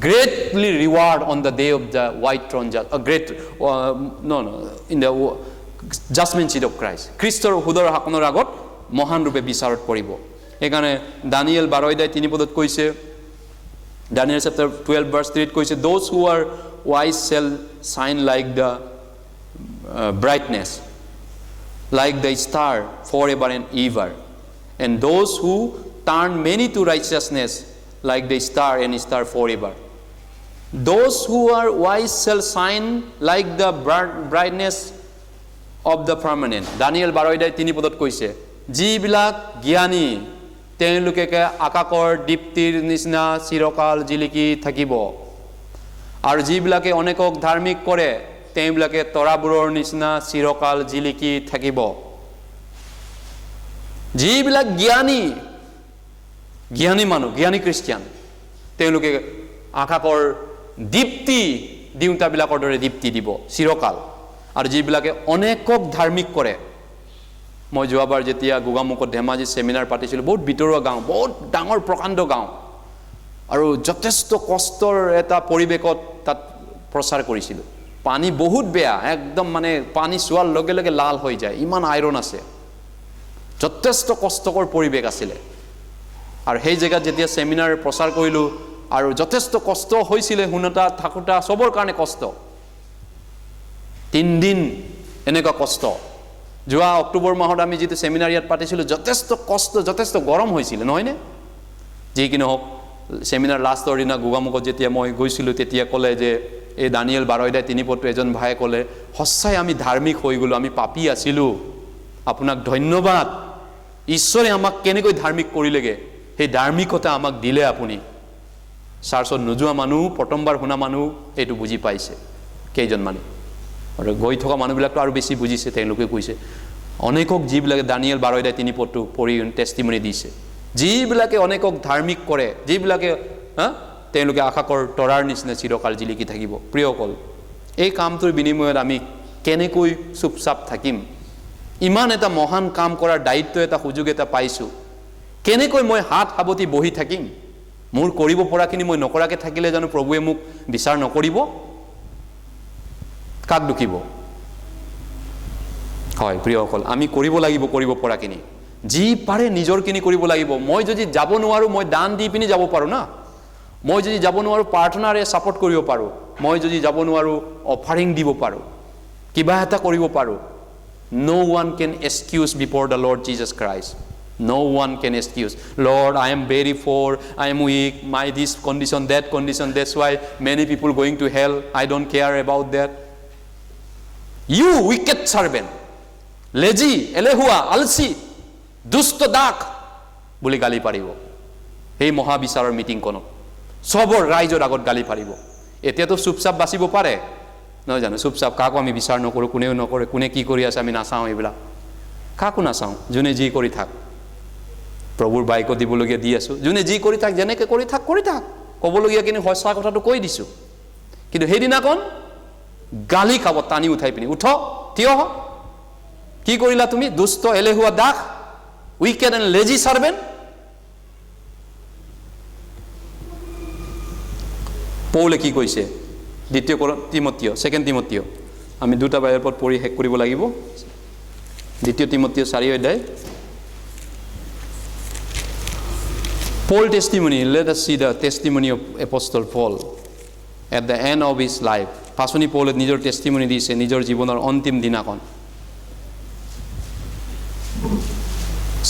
greatly reward on the day of the white throne a great in the judgment seat of Christ খ্ৰীষ্টৰ হুদৰ হাকনৰ আগত মহান ৰূপে বিচাৰত পৰিব এখানে দানিয়েল 12 অধ্যায় 3 পদত কৈছে Daniel chapter 12 verse 3 কৈছে those who are wise shall shine like the brightness like the star forever and ever and those who turn many to righteousness like the star and star forever those who are wise shall shine like the brightness of the firmament Daniel 12 অধ্যায় 3 পদত কৈছে যিবিলাক জ্ঞানী তেওঁলোকে আকাশৰ দীপ্তিৰ নিচিনা চিৰকাল জিলিকি থাকিব আৰু যিবিলাকে অনেকক ধাৰ্মিক কৰে তেওঁবিলাকে তৰাবোৰৰ নিচিনা চিৰকাল জিলিকি থাকিব যিবিলাক জ্ঞানী মানুহ জ্ঞানী খ্ৰীষ্টিয়ান তেওঁলোকে আকাশৰ দীপ্তি দিউতাবিলাকৰ দৰে দীপ্তি দিব চিৰকাল আৰু যিবিলাকে অনেকক ধাৰ্মিক কৰে মই যোৱাবাৰ যেতিয়া গোগামুখত ধেমাজি সেমিনাৰ পাতিছিল বহুত ভিতৰুৱা গাঁও বহুত ডাঙৰ প্ৰকাণ্ড গাঁও আৰু যথেষ্ট কষ্টৰ এটা পৰিবেশত তাত প্ৰচাৰ কৰিছিল পানী বহুত বেয়া একদম মানে পানী সোৱাৰ লগে লগে লাল হৈ যায় ইমান আইৰন আছে যথেষ্ট কষ্টকৰ পৰিবেশ আছিল আৰু সেই জায়গাত যেতিয়া সেমিনাৰ প্ৰচাৰ কৰিলো আৰু যথেষ্ট কষ্ট হৈছিল হুনতা থাকুতা সবৰ কাৰণে কষ্ট 3 দিন এনেকা কষ্ট যোৱা অক্টোবৰ মাহত আমি যেটো সেমিনাৰ ইয়াত পাতিছিল যথেষ্ট কষ্ট যথেষ্ট গৰম হৈছিল নহয় নে যি কি নহওক সেমিনাৰ লাষ্টৰ দিনা গোগামুখত যেতিয়া মই গৈছিল তেতিয়া ক'লে যে এই দানিয়েল 12 অধ্যায় 3 পদটো এজন ভাইয়ে ক'লে সঁচাই আমি ধাৰ্মিক হৈ গলো আমি পাপী আছিলো আপোনাক ধন্যবাদ ঈশ্বৰে আমাক কেনেকৈ ধাৰ্মিক কৰিলেগে সেই ধাৰ্মিকতা আমাক দিলে আপুনি চাৰ্চত নোযোৱা মানুহ প্ৰথমবাৰ শুনা মানুহ এইটো বুজি পাইছে কেইজন মানে আৰু গৈ থকা মানুহবিলাকটো আৰু বেছি বুজিছে তেওঁলোকে কৈছে অনেকক যিবিলাকে দানিয়েল 12 অধ্যায় 3 পদটো পঢ়ি টেষ্টিমনি দিছে যিবিলাকে অনেকক ধাৰ্মিক কৰে যিবিলাকে তেওঁলোকে আকাশৰ তৰাৰ নিচিনা চিৰকাল জিলিকি থাকিব প্ৰিয়সকল এই কামটোৰ বিনিময়ত আমি কেনেকৈ চুপচাপ থাকিম ইমান এটা মহান কাম কৰাৰ দায়িত্ব এটা সুযোগ এটা পাইছো কেনেকৈ মই হাত হাবতি বহি থাকিম মোৰ কৰিব পৰাখিনি মই নকৰাকে থাকিলে জানো প্ৰভুৱে মোক বিচাৰ নকৰিব কাক দুখিব হয় প্ৰিয়সকল আমি কৰিব লাগিব কৰিব পৰাখিনি যি পাৰে নিজৰখিনি কৰিব লাগিব মই যদি যাব নোৱাৰো মই দান দি পিনি যাব পাৰো না মই যদি যাব নোৱাৰো প্ৰাৰ্থনাৰে সাপোৰ্ট কৰিব পাৰো মই যদি যাব নোৱাৰো অফাৰিং দিব পাৰো কিবা এটা কৰিব পাৰো No one can excuse before the Lord Jesus Christ. No one can excuse. Lord, I am very poor, I am weak, my this condition, that condition, that's why many people going to hell. I don't care about that. You wicked servant, lazy, elehua, alsi, dusto dak, বুলি গালি পাৰিব এই মহাবিচাৰৰ মিটিংখনত সবৰ ৰাইজৰ আগত গালি পাৰিব এতিয়াতো চুপচাপ বাচিব পাৰে নহয় জানো চুপচাপ কাকো আমি বিচাৰ নকৰো কোনেও নকৰে কোনে কি কৰি আছে আমি নাচাওঁ এইবিলা কাকো নাচাওঁ যোনে যি কৰি থাক প্ৰভুৰ বাইক দিবলগীয়া দি আছো যোনে যি কৰি থাক যেনেকৈ কৰি থাক ক'বলগীয়া কিনে সঁচা কথাটো কৈ দিছো কিন্তু সেইদিনাখন গালি খাব টানি উঠাই পিনি উঠ থিয় হ কি কৰিলা তুমি দুষ্ট এলেহুৱা দাস উইকেড এণ্ড লেজি সাৰ্ভেন্ট পৌলে কি কৈছে দ্বিতীয় তিমথিয় সেকেন্ড তিমথিয় আমি দুটা বাইবেলৰ পৰা পঢ়ি শেষ কৰিব লাগিব দ্বিতীয় তিমথিয় 4 অধ্যায় Paul testimony. Let us see the testimony of Apostle Paul at the end of his life. Pasuni Paul নিজৰ testimony দিছে নিজৰ জীৱনৰ অন্তিম দিনাখন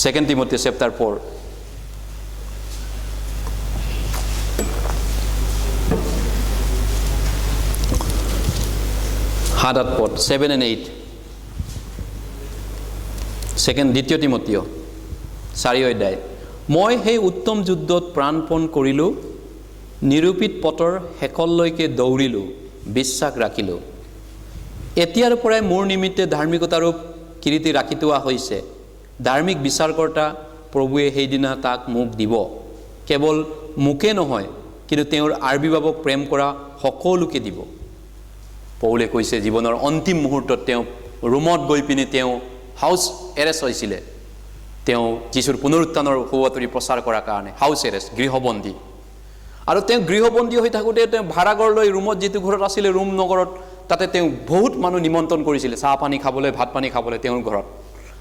2 Timothy chapter 4 হাদাত পদ 7 and 8 দ্বিতীয় তিমথিয় 4 অধ্যায় মই সেই উত্তম যুদ্ধত প্ৰাণপণ কৰিলো নিৰূপিত পথৰ শেষলৈকে দৌৰিলো বিশ্বাস ৰাখিলো এতিয়াৰ পৰাই মোৰ নিমিত্তে ধাৰ্মিকতাৰ কিৰীতি ৰাখি থোৱা হৈছে ধাৰ্মিক বিচাৰকৰ্তা প্ৰভুৱে সেইদিনা তাক মোক দিব কেৱল মুকে নহয় কিন্তু তেওঁৰ আবিৰ্ভাৱক প্ৰেম কৰা সকলোকে দিব পৌলে কৈছে জীৱনৰ অন্তিম মুহূৰ্তত তেওঁ ৰুমত গৈ পিনি তেওঁ হাউচ এৰেষ্ট হৈছিলে তেওঁ যিশুৰ পুনৰুত্থানৰ সুবাতৰি প্ৰচাৰ কৰাৰ কাৰণে হাউচ এৰেষ্ট গৃহবন্দী আৰু তেওঁ গৃহবন্দী হৈ থাকোঁতে তেওঁ ভাড়াঘৰ লৈ ৰুমত যিটো ঘৰত আছিলে ৰুম নগৰত তাতে তেওঁ বহুত মানুহ নিমন্ত্ৰণ কৰিছিলে চাহ পানী খাবলৈ ভাত পানী খাবলৈ তেওঁৰ ঘৰত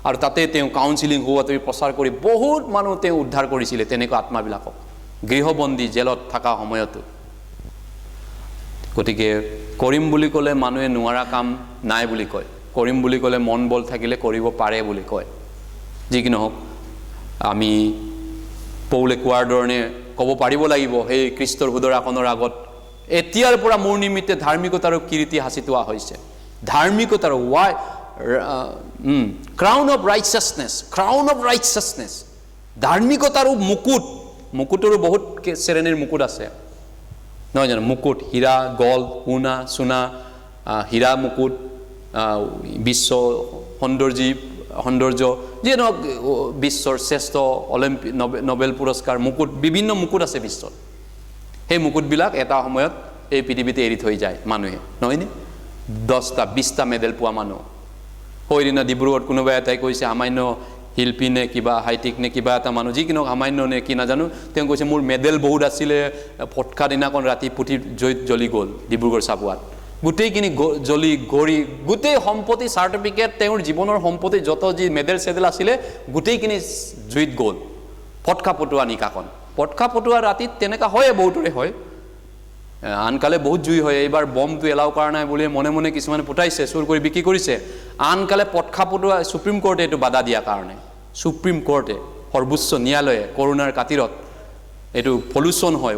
আৰু তাতে তেওঁ কাউন্সিলিং সুবাতৰি প্ৰচাৰ কৰি বহুত মানুহ তেওঁ উদ্ধাৰ কৰিছিলে তেনেকুৱা আত্মাবিলাকক গৃহবন্দী জেলত থকা সময়তো গতিকে কৰিম বুলি ক'লে মানুহে নোৱাৰা কাম নাই বুলি কয় কৰিম বুলি ক'লে মন বল থাকিলে কৰিব পাৰে বুলি কয় যি কি নহওক আমি পৌলে কোৱাৰ ধৰণে ক'ব পাৰিব লাগিব সেই খ্ৰীষ্টৰ হুদৰাখনৰ আগত এতিয়াৰ পৰা মোৰ নিমিত্তে ধাৰ্মিকতাৰ কিৰীতি সাঁচি থোৱা হৈছে ধাৰ্মিকতাৰ ক্ৰাউন অফ ৰাইচাছনেছ ধাৰ্মিকতাৰ মুকুটৰো বহুত শ্ৰেণীৰ মুকুট আছে নহয় জানো মুকুট হীৰা গল্ড সোণা সোণা হীৰা মুকুট বিশ্ব সৌন্দৰ্য যিয়ে নহওক বিশ্বৰ শ্ৰেষ্ঠ নোবেল পুৰস্কাৰ মুকুট বিভিন্ন মুকুট আছে বিশ্বত সেই মুকুটবিলাক এটা সময়ত এই পৃথিৱীতে এৰি থৈ যায় মানুহে নহয়নে 10টা 20টা মেডেল পোৱা মানুহ সেইদিনা ডিব্ৰুগড়ত কোনোবা এটাই কৈছে সামান্য শিল্পী নে কিবা হাইটেক নে কিবা এটা মানুহ যি কিনক সামান্য নে কি নাজানো তেওঁ কৈছে মোৰ মেডেল বহুত আছিলে ফটকা দিনাখন ৰাতি পুথি জয়ত জ্বলি গ'ল ডিব্ৰুগড় চাবুৱাত গোটেইখিনি জ্বলি গৰি গোটেই সম্পত্তি চাৰ্টিফিকেট তেওঁৰ জীৱনৰ সম্পত্তি যত যি মেডেল চেডেল আছিলে গোটেইখিনি জুইত গ'ল ফটকা পটোৱা নিকাখন ফটকা পটোৱা ৰাতিত তেনেকা হয় বহুতৰে হয় আনকালে বহুত জুই হয় এইবাৰ বমটো এলাও কৰা নাই বুলি মনে মনে কিছুমানে পুটাইছে চুৰ কৰি বিক্ৰী কৰিছে আনকালে ফটকা পটোৱা সুপ্ৰিম কোৰ্টে এইটো বাধা দিয়াৰ কাৰণে সুপ্ৰিম কোৰ্টে সৰ্বোচ্চ ন্যায়ালয়ে কৰোনাৰ কাতিৰত এইটো পলিউশ্যন হয়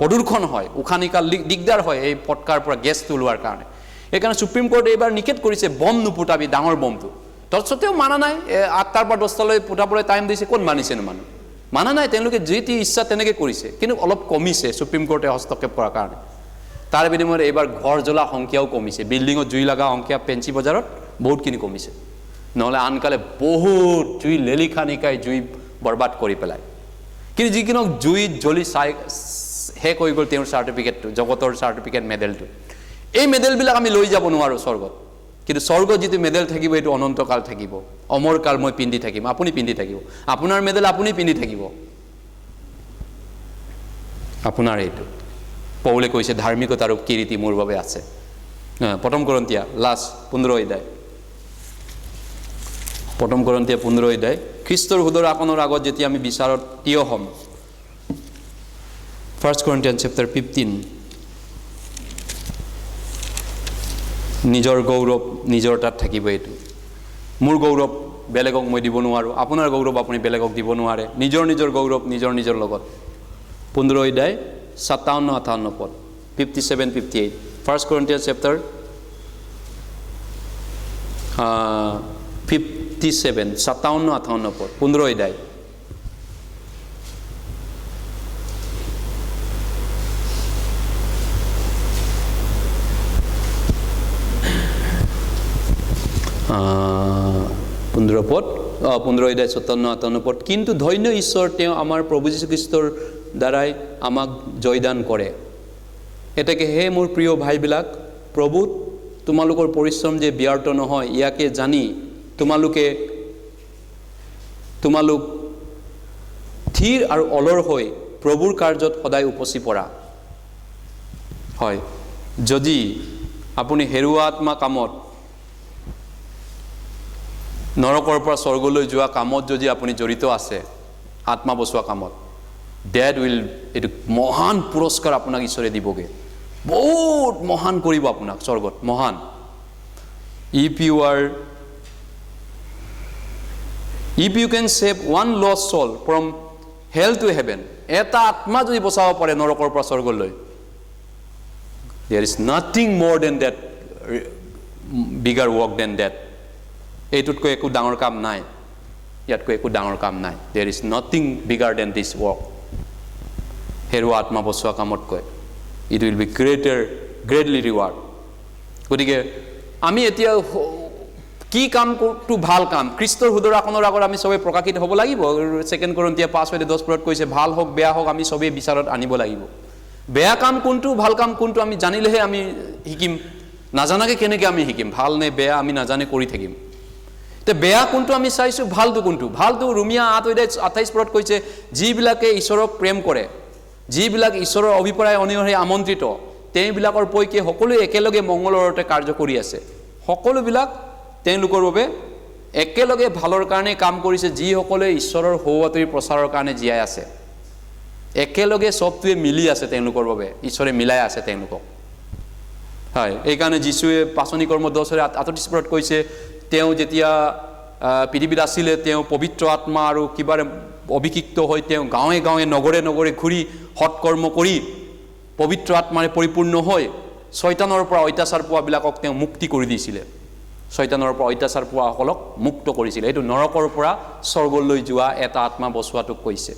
প্ৰদূষণ হয় উশাহ নিশাহ দিগদাৰ হয় এই ফটকাৰ পৰা গেছটো ওলোৱাৰ কাৰণে এইকাৰণে সুপ্ৰিম কোৰ্টে এইবাৰ নিষেধ কৰিছে বম নুপুটাবি ডাঙৰ বমটো তৎসত্ত্বেও মানা নাই 8টাৰ পৰা 10টালৈ পুটাবলৈ টাইম দিছে কোন মানিছেনো মানুহ মানা নাই তেওঁলোকে যি ইচ্ছা তেনেকৈ কৰিছে কিন্তু অলপ কমিছে সুপ্ৰিম কোৰ্টে হস্তক্ষেপ কৰাৰ কাৰণে তাৰ বিনিময়ত এইবাৰ ঘৰ জ্বলা সংখ্যাও কমিছে বিল্ডিঙত জুই লগা সংখ্যা পেঞ্চি বজাৰত বহুতখিনি কমিছে নহ'লে আনকালে বহুত জুই লেলিখা নিকাই জুই বৰবাদ কৰি পেলায় কিন্তু যিকিনক জুইত জ্বলি শেষ হৈ গ'ল তেওঁৰ চাৰ্টিফিকেটটো জগতৰ চাৰ্টিফিকেট মেডেলটো এই মেডেলবিলাক আমি লৈ যাব নোৱাৰোঁ স্বৰ্গত কিন্তু স্বৰ্গত যিটো মেডেল থাকিব এইটো অনন্তকাল থাকিব অমৰকাল মই পিন্ধি থাকিম আপুনি পিন্ধি থাকিব আপোনাৰ মেডেল আপুনি পিন্ধি থাকিব আপোনাৰ এইটো পৌলে কৈছে ধাৰ্মিকতাৰ কিৰীতি মোৰ বাবে আছে প্ৰথম কৰিন্থিয়া লাষ্ট 15 অধ্যায় প্ৰথম কৰিন্থিয়া 15 অধ্যায় খ্ৰীষ্টৰ হুদৰাখনৰ আগত যেতিয়া আমি বিচাৰত থিয় হ'ম 1 Corinthians chapter 15 নিজৰ গৌৰৱ নিজৰ তাত থাকিব এইটো মোৰ গৌৰৱ বেলেগক মই দিব নোৱাৰোঁ, আপোনাৰ গৌৰৱ আপুনি বেলেগক দিব নোৱাৰে। নিজৰ নিজৰ গৌৰৱ নিজৰ নিজৰ লগত। 15 অধ্যায় 57-58 পদ, 57-58, 1 Corinthians chapter 57, 57-58 পদ, 15 অধ্যায়। পোন্ধৰ পদ, 15 অধ্যায় 57-58 পদ। কিন্তু ধন্য ঈশ্বৰ, তেওঁ আমাৰ প্ৰভু যীশুখ্ৰীষ্টৰ দ্বাৰাই আমাক জয়দান কৰে। এতেকে হে মোৰ প্ৰিয় ভাইবিলাক, প্ৰভুত তোমালোকৰ পৰিশ্ৰম যে ব্যৰ্থ নহয়, ইয়াকে জানি তোমালোক থিৰ আৰু অলৰ হৈ প্ৰভুৰ কাৰ্যত সদায় উপচি পৰা। হয়, যদি আপুনি হেৰুৱা আত্মা কামত, নৰকৰ পৰা স্বৰ্গলৈ যোৱা কামত যদি আপুনি জড়িত আছে, আত্মা বচোৱা কামত, ডেট উইল, এইটো মহান পুৰস্কাৰ আপোনাক ঈশ্বৰে দিবগৈ। বহুত মহান কৰিব আপোনাক স্বৰ্গত, মহান। If you can save one lost soul from hell to heaven, এটা আত্মা যদি বচাব পাৰে নৰকৰ পৰা স্বৰ্গলৈ, there is nothing more than that, bigger work than that. এইটোতকৈ একো ডাঙৰ কাম নাই, ইয়াতকৈ একো ডাঙৰ কাম নাই। There is nothing bigger than this work. হেৰুৱা আত্মা বচোৱা কামতকৈ it will be greatly reward. গতিকে আমি এতিয়া কি কামটো ভাল কাম, খ্ৰীষ্টৰ সুদৰ আসনৰ আগত আমি চবেই প্ৰকাশিত হ'ব লাগিব। 2 Corinthians 5:10 কৈছে, ভাল হওক বেয়া হওক আমি চবেই বিচাৰত আনিব লাগিব। বেয়া কাম কোনটো ভাল কাম কোনটো আমি জানিলেহে আমি শিকিম, নাজানাকৈ কেনেকৈ আমি শিকিম? ভাল নে বেয়া আমি নাজানে কৰি থাকিম। এতিয়া বেয়া কোনটো আমি চাইছোঁ, ভালটো কোনটো? ভালটো ৰোমিয়া 8:28 কৈছে, যিবিলাকে ঈশ্বৰক প্ৰেম কৰে, যিবিলাক ঈশ্বৰৰ অভিপ্ৰায় অনুসৰি আমন্ত্ৰিত, তেওঁবিলাকৰ পৈকি সকলোৱে একেলগে মংগলৰ অৰ্থে কাৰ্য কৰি আছে। সকলোবিলাক তেওঁলোকৰ বাবে একেলগে ভালৰ কাৰণে কাম কৰিছে, যিসকলে ঈশ্বৰৰ সৌৱাতুৰি প্ৰচাৰৰ কাৰণে জীয়াই আছে। একেলগে চবটোৱে মিলি আছে তেওঁলোকৰ বাবে, ঈশ্বৰে মিলাই আছে তেওঁলোকক। হয়, এইকাৰণে যীশুৱে পাচনি কৰ্ম 10:38 কৈছে, তেওঁ যেতিয়া পৃথিৱীত আছিলে, তেওঁ পবিত্ৰ আত্মা আৰু কিবাৰে অভিষিক্ত হৈ তেওঁ গাঁৱে গাঁৱে নগৰে নগৰে ঘূৰি সৎকৰ্ম কৰি পবিত্ৰ আত্মাৰে পৰিপূৰ্ণ হৈ শয়তানৰ পৰা অত্যাচাৰ পোৱাবিলাকক তেওঁ মুক্তি কৰি দিছিলে। শয়তানৰ পৰা অত্যাচাৰ পোৱাসকলক মুক্ত কৰিছিলে। এইটো নৰকৰ পৰা স্বৰ্গলৈ যোৱা এটা আত্মা বচোৱাটোক কৈছে।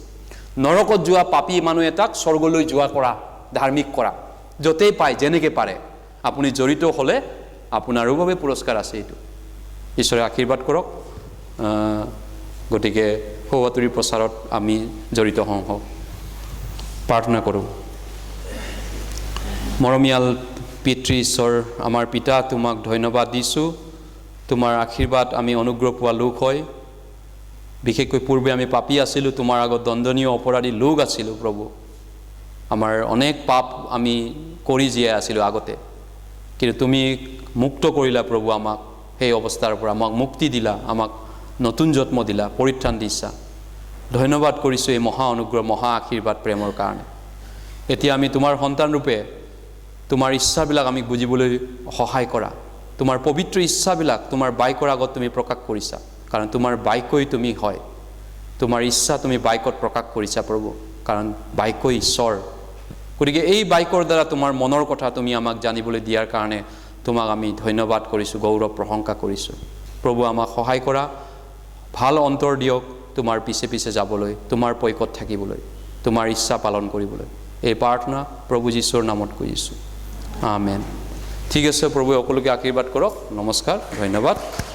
নৰকত যোৱা পাপী মানুহ এটাক স্বৰ্গলৈ যোৱা কৰা, ধাৰ্মিক কৰা, য'তেই পায় যেনেকৈ পাৰে আপুনি জড়িত হ'লে আপোনাৰো বাবে পুৰস্কাৰ আছে। এইটো ঈশ্বৰে আশীৰ্বাদ কৰক। গতিকে সৌৱাতুৰি প্ৰচাৰত আমি জড়িত হওঁ। প্ৰাৰ্থনা কৰোঁ। মৰমীয়াল পিতৃ ঈশ্বৰ, আমাৰ পিতা, তোমাক ধন্যবাদ দিছোঁ। তোমাৰ আশীৰ্বাদ আমি অনুগ্ৰহ পোৱা লোক হয়। বিশেষকৈ পূৰ্বে আমি পাপী আছিলোঁ, তোমাৰ আগত দণ্ডনীয় অপৰাধী লোক আছিলোঁ। প্ৰভু, আমাৰ অনেক পাপ আমি কৰি জীয়াই আছিলোঁ আগতে, কিন্তু তুমি মুক্ত কৰিলা প্ৰভু আমাক সেই অৱস্থাৰ পৰা, আমাক মুক্তি দিলা, আমাক নতুন জন্ম দিলা, পৰিত্ৰাণ দিছা। ধন্যবাদ কৰিছোঁ এই মহা অনুগ্ৰহ, মহা আশীৰ্বাদ, প্ৰেমৰ কাৰণে। এতিয়া আমি তোমাৰ সন্তান ৰূপে তোমাৰ ইচ্ছাবিলাক আমি বুজিবলৈ সহায় কৰা। তোমাৰ পবিত্ৰ ইচ্ছাবিলাক তোমাৰ বাক্যৰ আগত তুমি প্ৰকাশ কৰিছা, কাৰণ তোমাৰ বাক্যই তুমি হয়। তোমাৰ ইচ্ছা তুমি বাক্যত প্ৰকাশ কৰিছা প্ৰভু, কাৰণ বাক্যই ঈশ্বৰ। গতিকে এই বাক্যৰ দ্বাৰা তোমাৰ মনৰ কথা তুমি আমাক জানিবলৈ দিয়াৰ কাৰণে তোমাক আমি ধন্যবাদ কৰিছোঁ, গৌৰৱ প্ৰশংসা কৰিছোঁ। প্ৰভু, আমাক সহায় কৰা, ভাল অন্তৰ দিয়ক তোমাৰ পিছে পিছে যাবলৈ, তোমাৰ পক্ষত থাকিবলৈ, তোমাৰ ইচ্ছা পালন কৰিবলৈ। এই প্ৰাৰ্থনা প্ৰভু যীশুৰ নামত কৰিছোঁ, আমেন। ঠিক আছে, প্ৰভুৱে সকলোকে আশীৰ্বাদ কৰক। নমস্কাৰ, ধন্যবাদ।